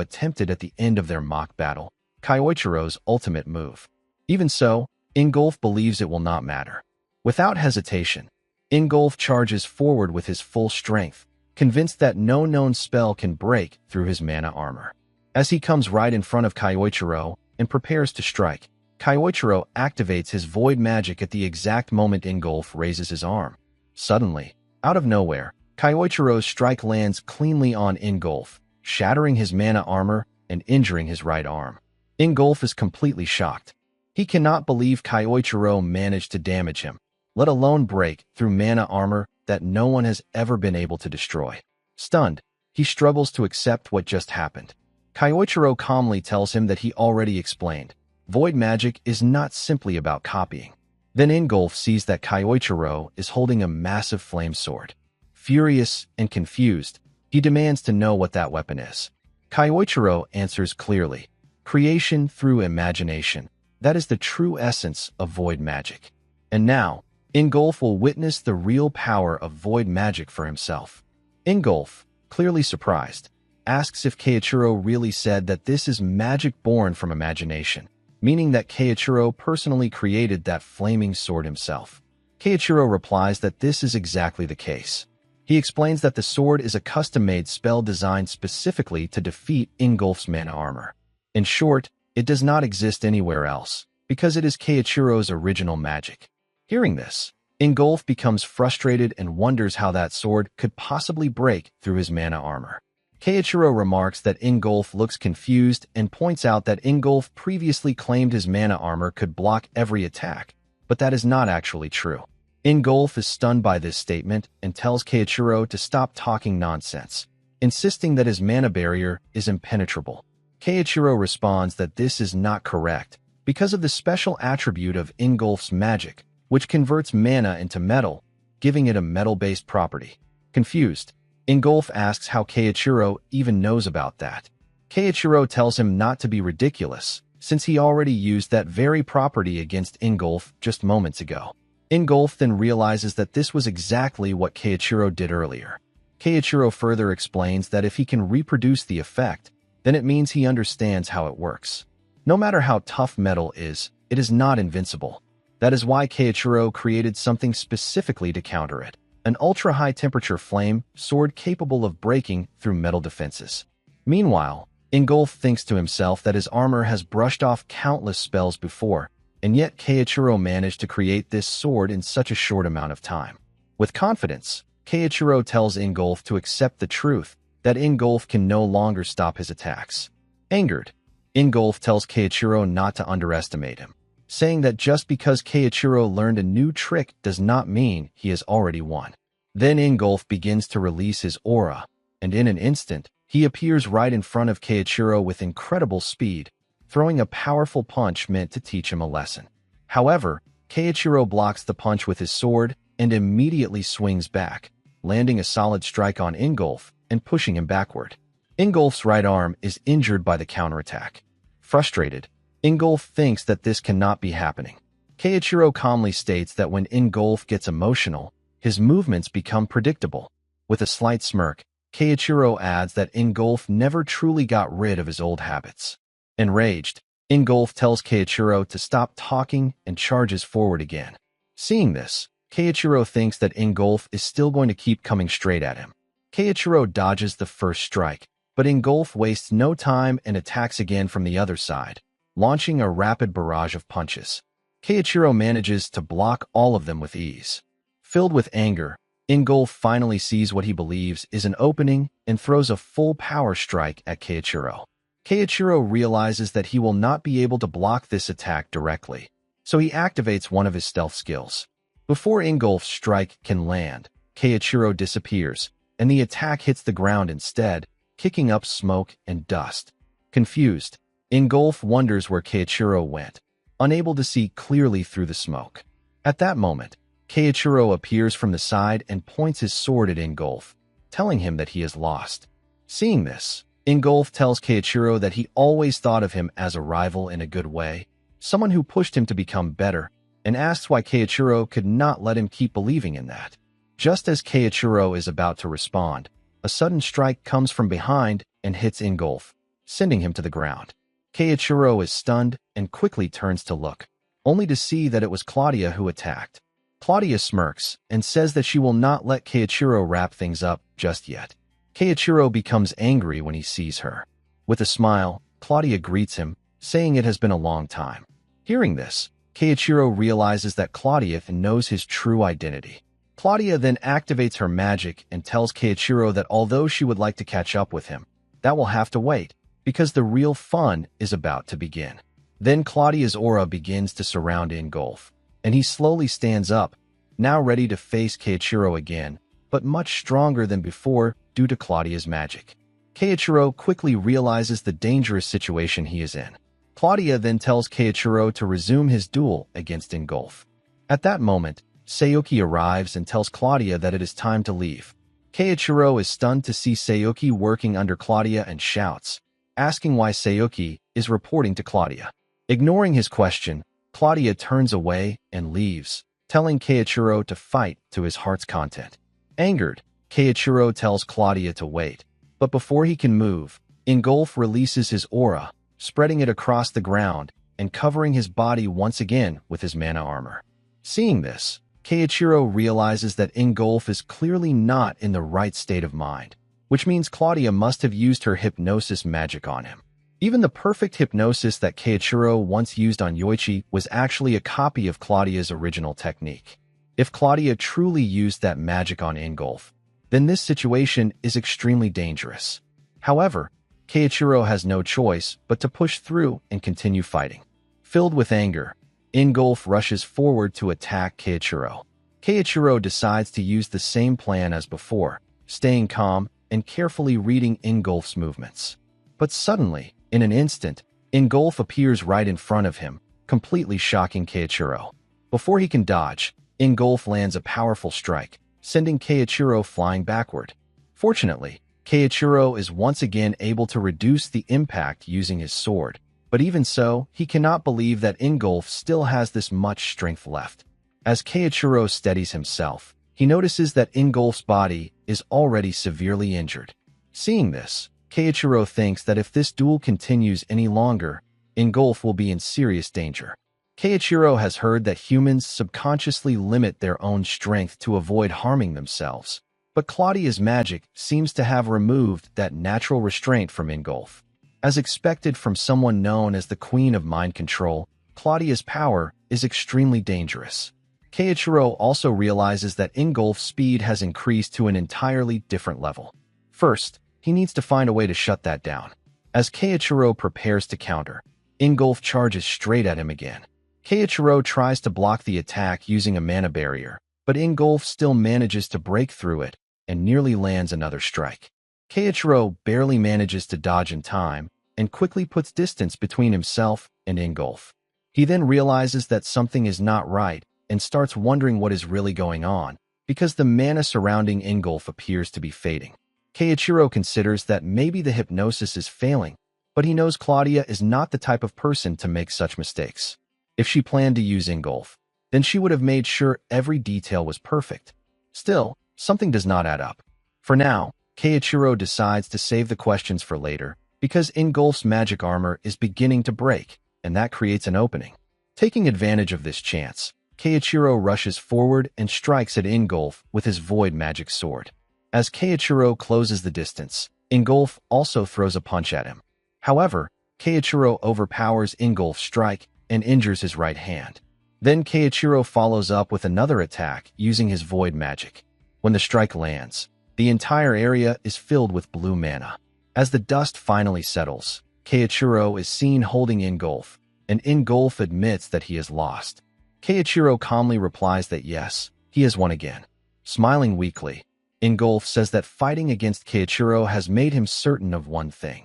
attempted at the end of their mock battle, Kyoichiro's ultimate move. Even so, Ingolf believes it will not matter. Without hesitation, Ingolf charges forward with his full strength, convinced that no known spell can break through his mana armor. As he comes right in front of Kyoichiro and prepares to strike, Kyoichiro activates his void magic at the exact moment Ingolf raises his arm. Suddenly, out of nowhere, Kyoichiro's strike lands cleanly on Ingolf, shattering his mana armor and injuring his right arm. Ingolf is completely shocked. He cannot believe Kyoichiro managed to damage him, let alone break through mana armor that no one has ever been able to destroy. Stunned, he struggles to accept what just happened. Kyoichiro calmly tells him that he already explained. Void magic is not simply about copying. Then Ingolf sees that Kyoichiro is holding a massive flame sword. Furious and confused, he demands to know what that weapon is. Kyoichiro answers clearly. Creation through imagination. That is the true essence of void magic. And now, Ingolf will witness the real power of void magic for himself. Ingolf, clearly surprised, asks if Kyoichiro really said that this is magic born from imagination, meaning that Kyoichiro personally created that flaming sword himself. Kyoichiro replies that this is exactly the case. He explains that the sword is a custom-made spell designed specifically to defeat Ingolf's mana armor. In short, it does not exist anywhere else, because it is Kyoichiro's original magic. Hearing this, Ingolf becomes frustrated and wonders how that sword could possibly break through his mana armor. Kyoichiro remarks that Ingolf looks confused and points out that Ingolf previously claimed his mana armor could block every attack, but that is not actually true. Ingolf is stunned by this statement and tells Kyoichiro to stop talking nonsense, insisting that his mana barrier is impenetrable. Keiichiro responds that this is not correct because of the special attribute of Ingolf's magic, which converts mana into metal, giving it a metal-based property. Confused, Ingolf asks how Keiichiro even knows about that. Keiichiro tells him not to be ridiculous, since he already used that very property against Ingolf just moments ago. Ingolf then realizes that this was exactly what Keiichiro did earlier. Keiichiro further explains that if he can reproduce the effect, then it means he understands how it works. No matter how tough metal is, it is not invincible. That is why Keiichiro created something specifically to counter it. An ultra-high temperature flame sword capable of breaking through metal defenses. Meanwhile, Ingolf thinks to himself that his armor has brushed off countless spells before, and yet Keiichiro managed to create this sword in such a short amount of time. With confidence, Keiichiro tells Ingolf to accept the truth that Ingolf can no longer stop his attacks. Angered, Ingolf tells Keiichiro not to underestimate him, saying that just because Keiichiro learned a new trick does not mean he has already won. Then Ingolf begins to release his aura, and in an instant, he appears right in front of Keiichiro with incredible speed, throwing a powerful punch meant to teach him a lesson. However, Keiichiro blocks the punch with his sword and immediately swings back, landing a solid strike on Ingolf and pushing him backward. Ingolf's right arm is injured by the counterattack. Frustrated, Ingolf thinks that this cannot be happening. Keiichiro calmly states that when Ingolf gets emotional, his movements become predictable. With a slight smirk, Keiichiro adds that Ingolf never truly got rid of his old habits. Enraged, Ingolf tells Keiichiro to stop talking and charges forward again. Seeing this, Keiichiro thinks that Ingolf is still going to keep coming straight at him. Keiichiro dodges the first strike, but Ingolf wastes no time and attacks again from the other side, launching a rapid barrage of punches. Keiichiro manages to block all of them with ease. Filled with anger, Ingolf finally sees what he believes is an opening and throws a full power strike at Keiichiro. Keiichiro realizes that he will not be able to block this attack directly, so he activates one of his stealth skills. Before Ingolf's strike can land, Keiichiro disappears, and the attack hits the ground instead, kicking up smoke and dust. Confused, Ingolf wonders where Keiichiro went, unable to see clearly through the smoke. At that moment, Keiichiro appears from the side and points his sword at Ingolf, telling him that he is lost. Seeing this, Ingolf tells Keiichiro that he always thought of him as a rival in a good way, someone who pushed him to become better, and asks why Keiichiro could not let him keep believing in that. Just as Keiichiro is about to respond, a sudden strike comes from behind and hits Ingolf, sending him to the ground. Keiichiro is stunned and quickly turns to look, only to see that it was Claudia who attacked. Claudia smirks and says that she will not let Keiichiro wrap things up just yet. Keiichiro becomes angry when he sees her. With a smile, Claudia greets him, saying it has been a long time. Hearing this, Keiichiro realizes that Claudia knows his true identity. Claudia then activates her magic and tells Keiichiro that although she would like to catch up with him, that will have to wait, because the real fun is about to begin. Then Claudia's aura begins to surround Ingolf, and he slowly stands up, now ready to face Keiichiro again, but much stronger than before due to Claudia's magic. Keiichiro quickly realizes the dangerous situation he is in. Claudia then tells Keiichiro to resume his duel against Ingolf. At that moment, Sayuki arrives and tells Claudia that it is time to leave. Keiichiro is stunned to see Sayuki working under Claudia and shouts, asking why Sayuki is reporting to Claudia. Ignoring his question, Claudia turns away and leaves, telling Keiichiro to fight to his heart's content. Angered, Keiichiro tells Claudia to wait, but before he can move, Ingolf releases his aura, spreading it across the ground and covering his body once again with his mana armor. Seeing this, Keiichiro realizes that Ingolf is clearly not in the right state of mind, which means Claudia must have used her hypnosis magic on him. Even the perfect hypnosis that Keiichiro once used on Yoichi was actually a copy of Claudia's original technique. If Claudia truly used that magic on Ingolf, then this situation is extremely dangerous. However, Keiichiro has no choice but to push through and continue fighting. Filled with anger, Ingolf rushes forward to attack Keiichiro. Keiichiro decides to use the same plan as before, staying calm and carefully reading Ingolf's movements. But suddenly, In an instant, Ingolf appears right in front of him, completely shocking Keiichiro. Before he can dodge, Ingolf lands a powerful strike, sending Keiichiro flying backward. Fortunately, Keiichiro is once again able to reduce the impact using his sword, but even so, he cannot believe that Ingolf still has this much strength left. As Keiichiro steadies himself, he notices that Ingolf's body is already severely injured. Seeing this, Keiichiro thinks that if this duel continues any longer, Ingolf will be in serious danger. Keiichiro has heard that humans subconsciously limit their own strength to avoid harming themselves, but Claudia's magic seems to have removed that natural restraint from Ingolf. As expected from someone known as the Queen of Mind Control, Claudia's power is extremely dangerous. Keiichiro also realizes that Ingolf's speed has increased to an entirely different level. First, he needs to find a way to shut that down. As Keiichiro prepares to counter, Ingolf charges straight at him again. Keiichiro tries to block the attack using a mana barrier, but Ingolf still manages to break through it and nearly lands another strike. Keiichiro barely manages to dodge in time and quickly puts distance between himself and Ingolf. He then realizes that something is not right and starts wondering what is really going on, because the mana surrounding Ingolf appears to be fading. Keiichiro considers that maybe the hypnosis is failing, but he knows Claudia is not the type of person to make such mistakes. If she planned to use Ingolf, then she would have made sure every detail was perfect. Still, something does not add up. For now, Keiichiro decides to save the questions for later, because Ingolf's magic armor is beginning to break, and that creates an opening. Taking advantage of this chance, Keiichiro rushes forward and strikes at Ingolf with his void magic sword. As Keiichiro closes the distance, Ingolf also throws a punch at him. However, Keiichiro overpowers Ingolf's strike and injures his right hand. Then Keiichiro follows up with another attack using his void magic. When the strike lands, the entire area is filled with blue mana. As the dust finally settles, Keiichiro is seen holding Ingolf, and Ingolf admits that he has lost. Keiichiro calmly replies that yes, he has won again. Smiling weakly, Ingolf says that fighting against Keiichiro has made him certain of one thing.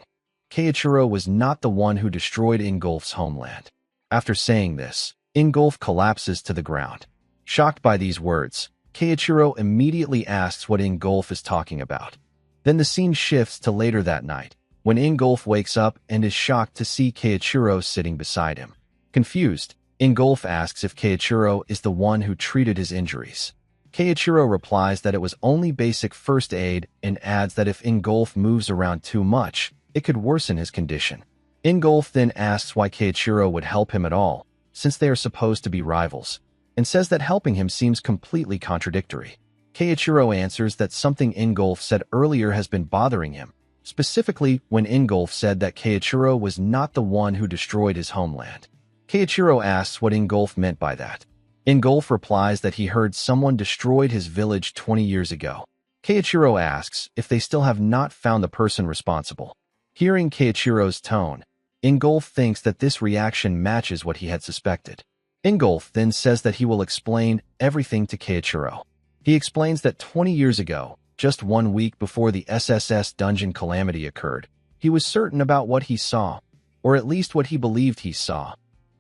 Keiichiro was not the one who destroyed Ingolf's homeland. After saying this, Ingolf collapses to the ground. Shocked by these words, Keiichiro immediately asks what Ingolf is talking about. Then the scene shifts to later that night, when Ingolf wakes up and is shocked to see Keiichiro sitting beside him. Confused, Ingolf asks if Keiichiro is the one who treated his injuries. Keiichiro replies that it was only basic first aid and adds that if Ingolf moves around too much, it could worsen his condition. Ingolf then asks why Keiichiro would help him at all, since they are supposed to be rivals, and says that helping him seems completely contradictory. Keiichiro answers that something Ingolf said earlier has been bothering him, specifically when Ingolf said that Keiichiro was not the one who destroyed his homeland. Keiichiro asks what Ingolf meant by that. Ingolf replies that he heard someone destroyed his village 20 years ago. Keiichiro asks if they still have not found the person responsible. Hearing Keiichiro's tone, Ingolf thinks that this reaction matches what he had suspected. Ingolf then says that he will explain everything to Keiichiro. He explains that 20 years ago, just 1 week before the SSS dungeon calamity occurred, he was certain about what he saw, or at least what he believed he saw.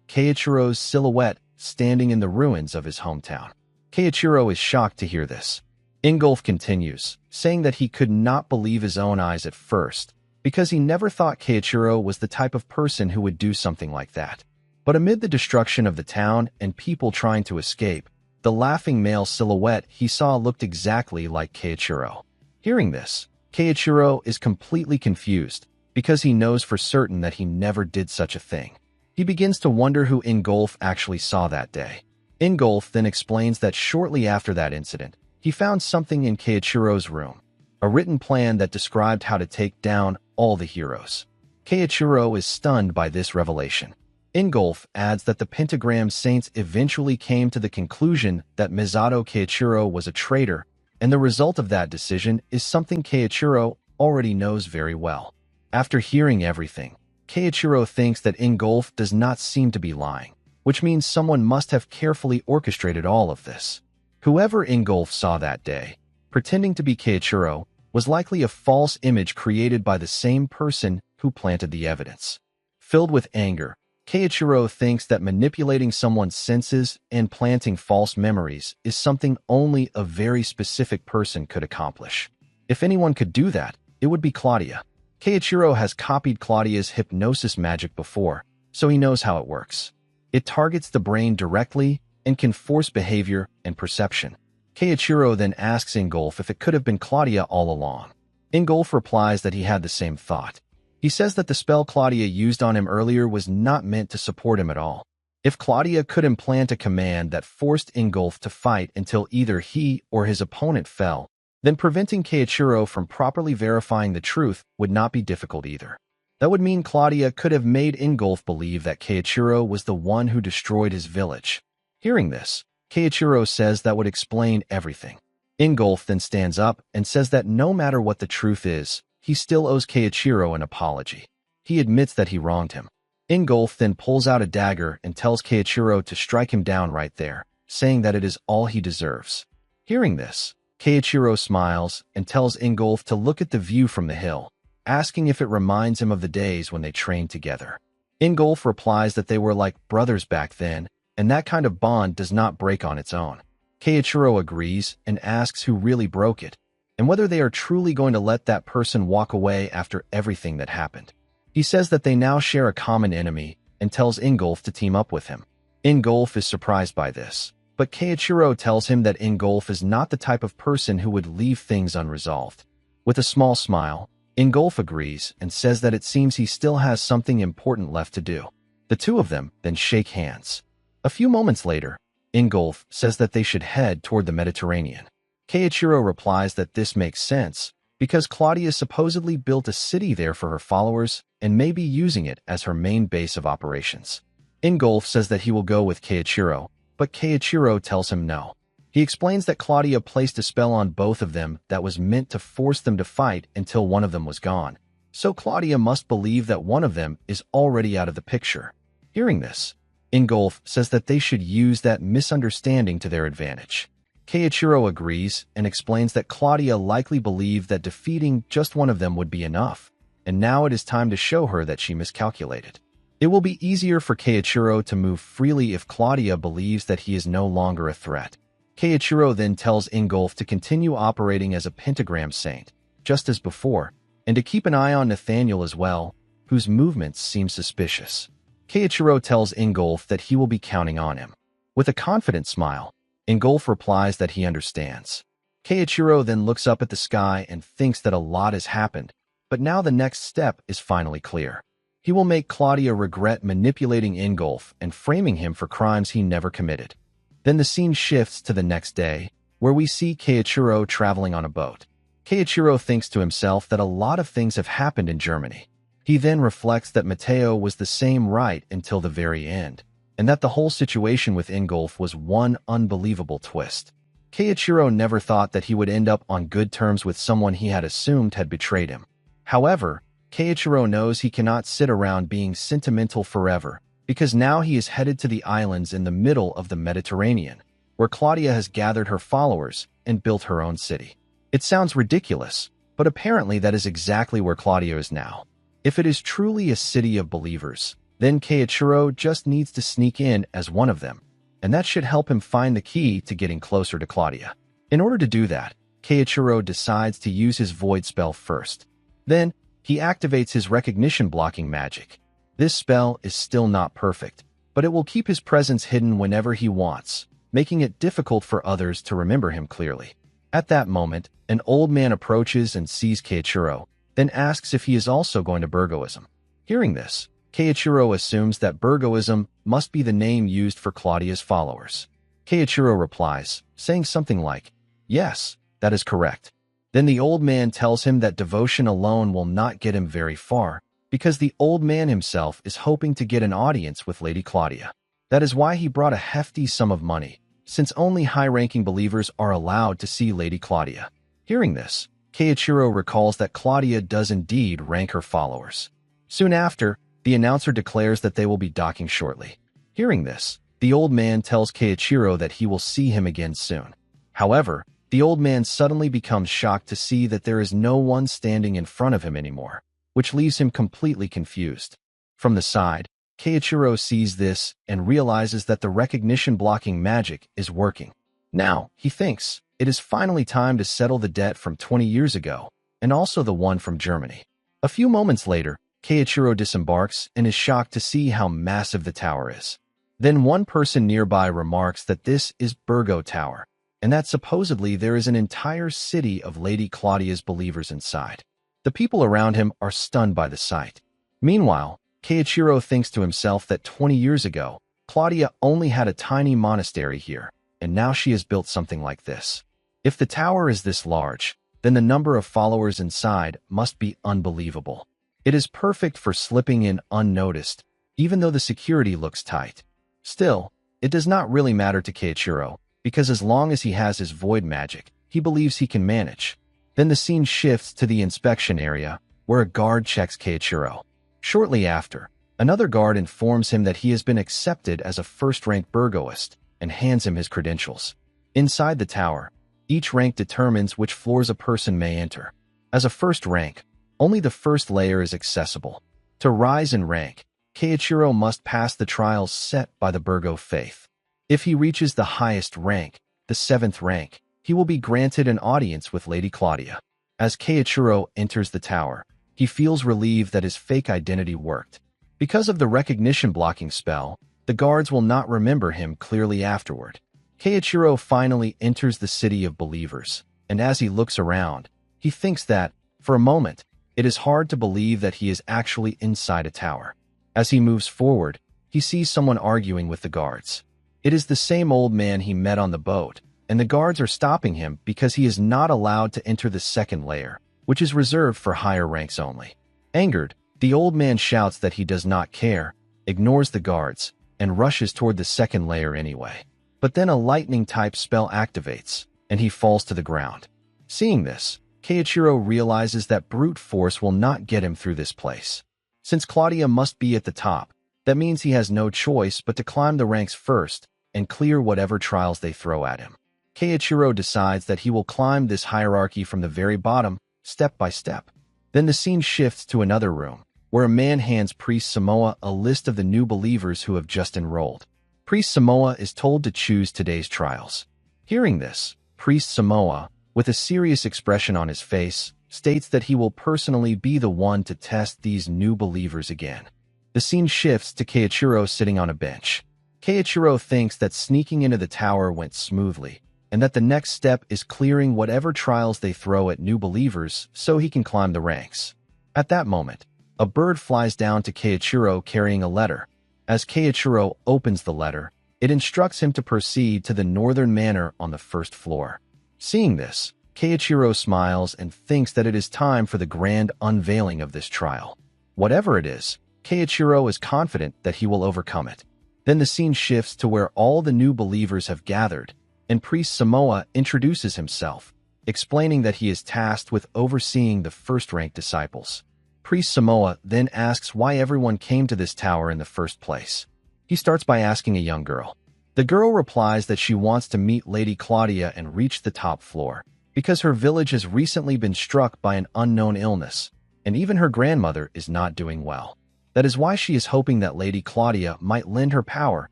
Keiichiro's silhouette standing in the ruins of his hometown. Keiichiro is shocked to hear this. Ingolf continues, saying that he could not believe his own eyes at first, because he never thought Keiichiro was the type of person who would do something like that. But amid the destruction of the town and people trying to escape, the laughing male silhouette he saw looked exactly like Keiichiro. Hearing this, Keiichiro is completely confused, because he knows for certain that he never did such a thing. He begins to wonder who Ingolf actually saw that day. Ingolf then explains that shortly after that incident, he found something in Keiichiro's room, a written plan that described how to take down all the heroes. Keiichiro is stunned by this revelation. Ingolf adds that the Pentagram Saints eventually came to the conclusion that Misato Keiichiro was a traitor, and the result of that decision is something Keiichiro already knows very well. After hearing everything, Keiichiro thinks that Ingolf does not seem to be lying, which means someone must have carefully orchestrated all of this. Whoever Ingolf saw that day, pretending to be Keiichiro, was likely a false image created by the same person who planted the evidence. Filled with anger, Keiichiro thinks that manipulating someone's senses and planting false memories is something only a very specific person could accomplish. If anyone could do that, it would be Claudia. Keiichiro has copied Claudia's hypnosis magic before, so he knows how it works. It targets the brain directly and can force behavior and perception. Keiichiro then asks Ingolf if it could have been Claudia all along. Ingolf replies that he had the same thought. He says that the spell Claudia used on him earlier was not meant to support him at all. If Claudia could implant a command that forced Ingolf to fight until either he or his opponent fell, then preventing Keiichiro from properly verifying the truth would not be difficult either. That would mean Claudia could have made Ingolf believe that Keiichiro was the one who destroyed his village. Hearing this, Keiichiro says that would explain everything. Ingolf then stands up and says that no matter what the truth is, he still owes Keiichiro an apology. He admits that he wronged him. Ingolf then pulls out a dagger and tells Keiichiro to strike him down right there, saying that it is all he deserves. Hearing this, Keiichiro smiles and tells Ingolf to look at the view from the hill, asking if it reminds him of the days when they trained together. Ingolf replies that they were like brothers back then, and that kind of bond does not break on its own. Keiichiro agrees and asks who really broke it, and whether they are truly going to let that person walk away after everything that happened. He says that they now share a common enemy and tells Ingolf to team up with him. Ingolf is surprised by this, but Keiichiro tells him that Ingolf is not the type of person who would leave things unresolved. With a small smile, Ingolf agrees and says that it seems he still has something important left to do. The two of them then shake hands. A few moments later, Ingolf says that they should head toward the Mediterranean. Keiichiro replies that this makes sense, because Claudia supposedly built a city there for her followers and may be using it as her main base of operations. Ingolf says that he will go with Keiichiro, but Keiichiro tells him no. He explains that Claudia placed a spell on both of them that was meant to force them to fight until one of them was gone, so Claudia must believe that one of them is already out of the picture. Hearing this, Ingolf says that they should use that misunderstanding to their advantage. Keiichiro agrees and explains that Claudia likely believed that defeating just one of them would be enough, and now it is time to show her that she miscalculated. It will be easier for Keiichiro to move freely if Claudia believes that he is no longer a threat. Keiichiro then tells Ingolf to continue operating as a pentagram saint, just as before, and to keep an eye on Nathaniel as well, whose movements seem suspicious. Keiichiro tells Ingolf that he will be counting on him. With a confident smile, Ingolf replies that he understands. Keiichiro then looks up at the sky and thinks that a lot has happened, but now the next step is finally clear. He will make Claudia regret manipulating Ingolf and framing him for crimes he never committed. Then the scene shifts to the next day, where we see Keiichiro traveling on a boat. Keiichiro thinks to himself that a lot of things have happened in Germany. He then reflects that Matteo was the same right until the very end, and that the whole situation with Ingolf was one unbelievable twist. Keiichiro never thought that he would end up on good terms with someone he had assumed had betrayed him. However, Keiichiro knows he cannot sit around being sentimental forever, because now he is headed to the islands in the middle of the Mediterranean, where Claudia has gathered her followers and built her own city. It sounds ridiculous, but apparently that is exactly where Claudia is now. If it is truly a city of believers, then Keiichiro just needs to sneak in as one of them, and that should help him find the key to getting closer to Claudia. In order to do that, Keiichiro decides to use his void spell first. Then, he activates his recognition blocking magic. This spell is still not perfect, but it will keep his presence hidden whenever he wants, making it difficult for others to remember him clearly. At that moment, an old man approaches and sees Keiichiro, then asks if he is also going to Burgoism. Hearing this, Keiichiro assumes that Burgoism must be the name used for Claudia's followers. Keiichiro replies, saying something like, "Yes, that is correct." Then the old man tells him that devotion alone will not get him very far, because the old man himself is hoping to get an audience with Lady Claudia. That is why he brought a hefty sum of money, since only high-ranking believers are allowed to see Lady Claudia. Hearing this, Keiichiro recalls that Claudia does indeed rank her followers. Soon after, the announcer declares that they will be docking shortly. Hearing this, the old man tells Keiichiro that he will see him again soon. However, the old man suddenly becomes shocked to see that there is no one standing in front of him anymore. which leaves him completely confused. From the side, Keiichiro sees this and realizes that the recognition-blocking magic is working. Now, he thinks, it is finally time to settle the debt from 20 years ago, and also the one from Germany. A few moments later, Keiichiro disembarks and is shocked to see how massive the tower is. Then one person nearby remarks that this is Burgo Tower, and that supposedly there is an entire city of Lady Claudia's believers inside. The people around him are stunned by the sight. Meanwhile, Keiichiro thinks to himself that 20 years ago, Claudia only had a tiny monastery here, and now she has built something like this. If the tower is this large, then the number of followers inside must be unbelievable. It is perfect for slipping in unnoticed, even though the security looks tight. Still, it does not really matter to Keiichiro, because as long as he has his void magic, he believes he can manage. Then the scene shifts to the inspection area, where a guard checks Keiichiro. Shortly after, another guard informs him that he has been accepted as a first-rank Burgoist and hands him his credentials. Inside the tower, each rank determines which floors a person may enter. As a first rank, only the first layer is accessible. To rise in rank, Keiichiro must pass the trials set by the Burgo faith. If he reaches the highest rank, the 7th rank, he will be granted an audience with Lady Claudia. As Keiichiro enters the tower, he feels relieved that his fake identity worked. Because of the recognition-blocking spell, the guards will not remember him clearly afterward. Keiichiro finally enters the city of believers, and as he looks around, he thinks that, for a moment, it is hard to believe that he is actually inside a tower. As he moves forward, he sees someone arguing with the guards. It is the same old man he met on the boat, and the guards are stopping him because he is not allowed to enter the 2nd layer, which is reserved for higher ranks only. Angered, the old man shouts that he does not care, ignores the guards, and rushes toward the 2nd layer anyway. But then a lightning-type spell activates, and he falls to the ground. Seeing this, Keiichiro realizes that brute force will not get him through this place. Since Claudia must be at the top, that means he has no choice but to climb the ranks first and clear whatever trials they throw at him. Keiichiro decides that he will climb this hierarchy from the very bottom, step by step. Then the scene shifts to another room, where a man hands Priest Samoa a list of the new believers who have just enrolled. Priest Samoa is told to choose today's trials. Hearing this, Priest Samoa, with a serious expression on his face, states that he will personally be the one to test these new believers again. The scene shifts to Keiichiro sitting on a bench. Keiichiro thinks that sneaking into the tower went smoothly, and that the next step is clearing whatever trials they throw at new believers so he can climb the ranks. At that moment, a bird flies down to Keiichiro carrying a letter. As Keiichiro opens the letter, it instructs him to proceed to the northern manor on the 1st floor. Seeing this, Keiichiro smiles and thinks that it is time for the grand unveiling of this trial. Whatever it is, Keiichiro is confident that he will overcome it. Then the scene shifts to where all the new believers have gathered, and Priest Samoa introduces himself, explaining that he is tasked with overseeing the first-rank disciples. Priest Samoa then asks why everyone came to this tower in the first place. He starts by asking a young girl. The girl replies that she wants to meet Lady Claudia and reach the top floor, because her village has recently been struck by an unknown illness, and even her grandmother is not doing well. That is why she is hoping that Lady Claudia might lend her power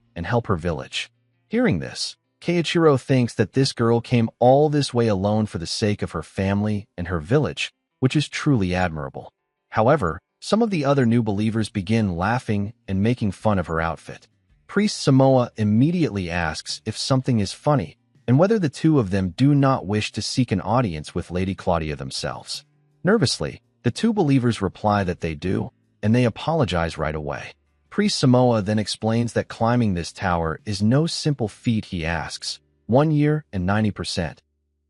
and help her village. Hearing this, Keiichiro thinks that this girl came all this way alone for the sake of her family and her village, which is truly admirable. However, some of the other new believers begin laughing and making fun of her outfit. Priest Samoa immediately asks if something is funny, and whether the two of them do not wish to seek an audience with Lady Claudia themselves. Nervously, the two believers reply that they do, and they apologize right away. Priest Samoa then explains that climbing this tower is no simple feat. He asks, 1 year and 90%.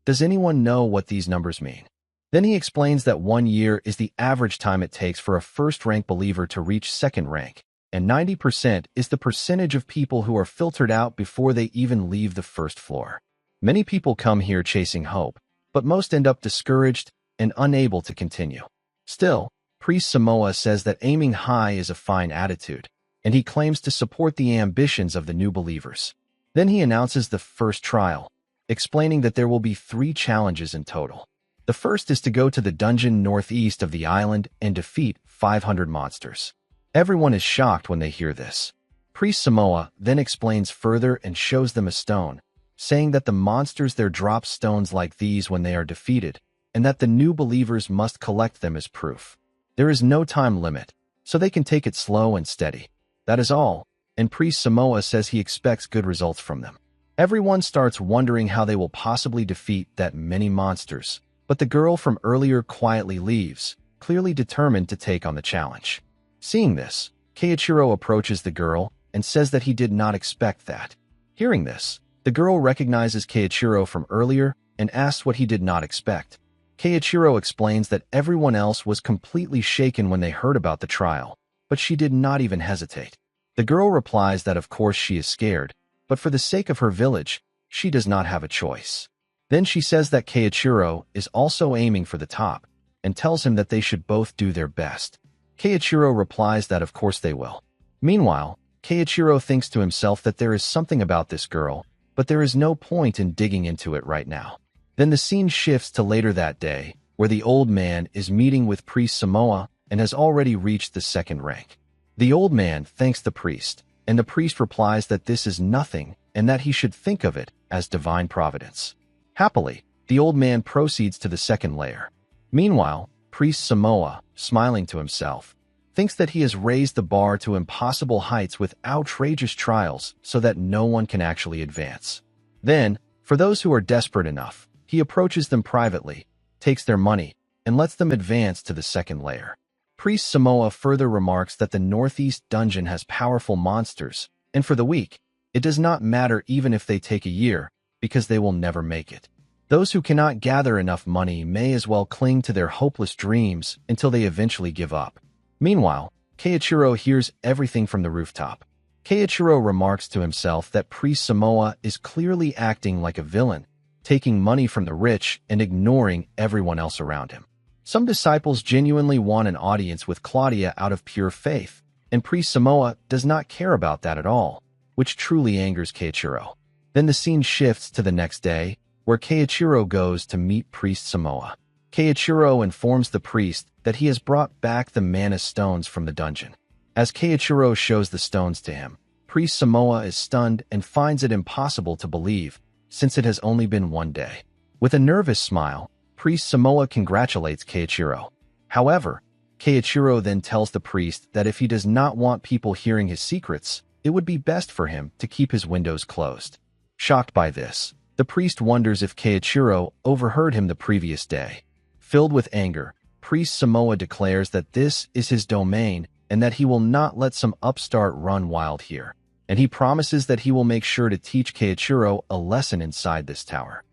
Does anyone know what these numbers mean? Then he explains that 1 year is the average time it takes for a first-rank believer to reach 2nd rank, and 90% is the percentage of people who are filtered out before they even leave the 1st floor. Many people come here chasing hope, but most end up discouraged and unable to continue. Still, Priest Samoa says that aiming high is a fine attitude, and he claims to support the ambitions of the new believers. Then he announces the first trial, explaining that there will be 3 challenges in total. The first is to go to the dungeon northeast of the island and defeat 500 monsters. Everyone is shocked when they hear this. Priest Samoa then explains further and shows them a stone, saying that the monsters there drop stones like these when they are defeated, and that the new believers must collect them as proof. There is no time limit, so they can take it slow and steady. That is all, and Priest Samoa says he expects good results from them. Everyone starts wondering how they will possibly defeat that many monsters, but the girl from earlier quietly leaves, clearly determined to take on the challenge. Seeing this, Keiichiro approaches the girl and says that he did not expect that. Hearing this, the girl recognizes Keiichiro from earlier and asks what he did not expect. Keiichiro explains that everyone else was completely shaken when they heard about the trial, but she did not even hesitate. The girl replies that of course she is scared, but for the sake of her village, she does not have a choice. Then she says that Keiichiro is also aiming for the top, and tells him that they should both do their best. Keiichiro replies that of course they will. Meanwhile, Keiichiro thinks to himself that there is something about this girl, but there is no point in digging into it right now. Then the scene shifts to later that day, where the old man is meeting with Priest Samoa and has already reached the second rank. The old man thanks the priest, and the priest replies that this is nothing and that he should think of it as divine providence. Happily, the old man proceeds to the second layer. Meanwhile, Priest Samoa, smiling to himself, thinks that he has raised the bar to impossible heights with outrageous trials so that no one can actually advance. Then, for those who are desperate enough, he approaches them privately, takes their money, and lets them advance to the second layer. Priest Samoa further remarks that the Northeast Dungeon has powerful monsters, and for the weak, it does not matter even if they take a year, because they will never make it. Those who cannot gather enough money may as well cling to their hopeless dreams until they eventually give up. Meanwhile, Keiichiro hears everything from the rooftop. Keiichiro remarks to himself that Priest Samoa is clearly acting like a villain, taking money from the rich and ignoring everyone else around him. Some disciples genuinely want an audience with Claudia out of pure faith, and Priest Samoa does not care about that at all, which truly angers Keiichiro. Then the scene shifts to the next day, where Keiichiro goes to meet Priest Samoa. Keiichiro informs the priest that he has brought back the mana stones from the dungeon. As Keiichiro shows the stones to him, Priest Samoa is stunned and finds it impossible to believe, since it has only been one day. With a nervous smile, Priest Samoa congratulates Keiichiro. However, Keiichiro then tells the priest that if he does not want people hearing his secrets, it would be best for him to keep his windows closed. Shocked by this, the priest wonders if Keiichiro overheard him the previous day. Filled with anger, Priest Samoa declares that this is his domain and that he will not let some upstart run wild here, and he promises that he will make sure to teach Keiichiro a lesson inside this tower.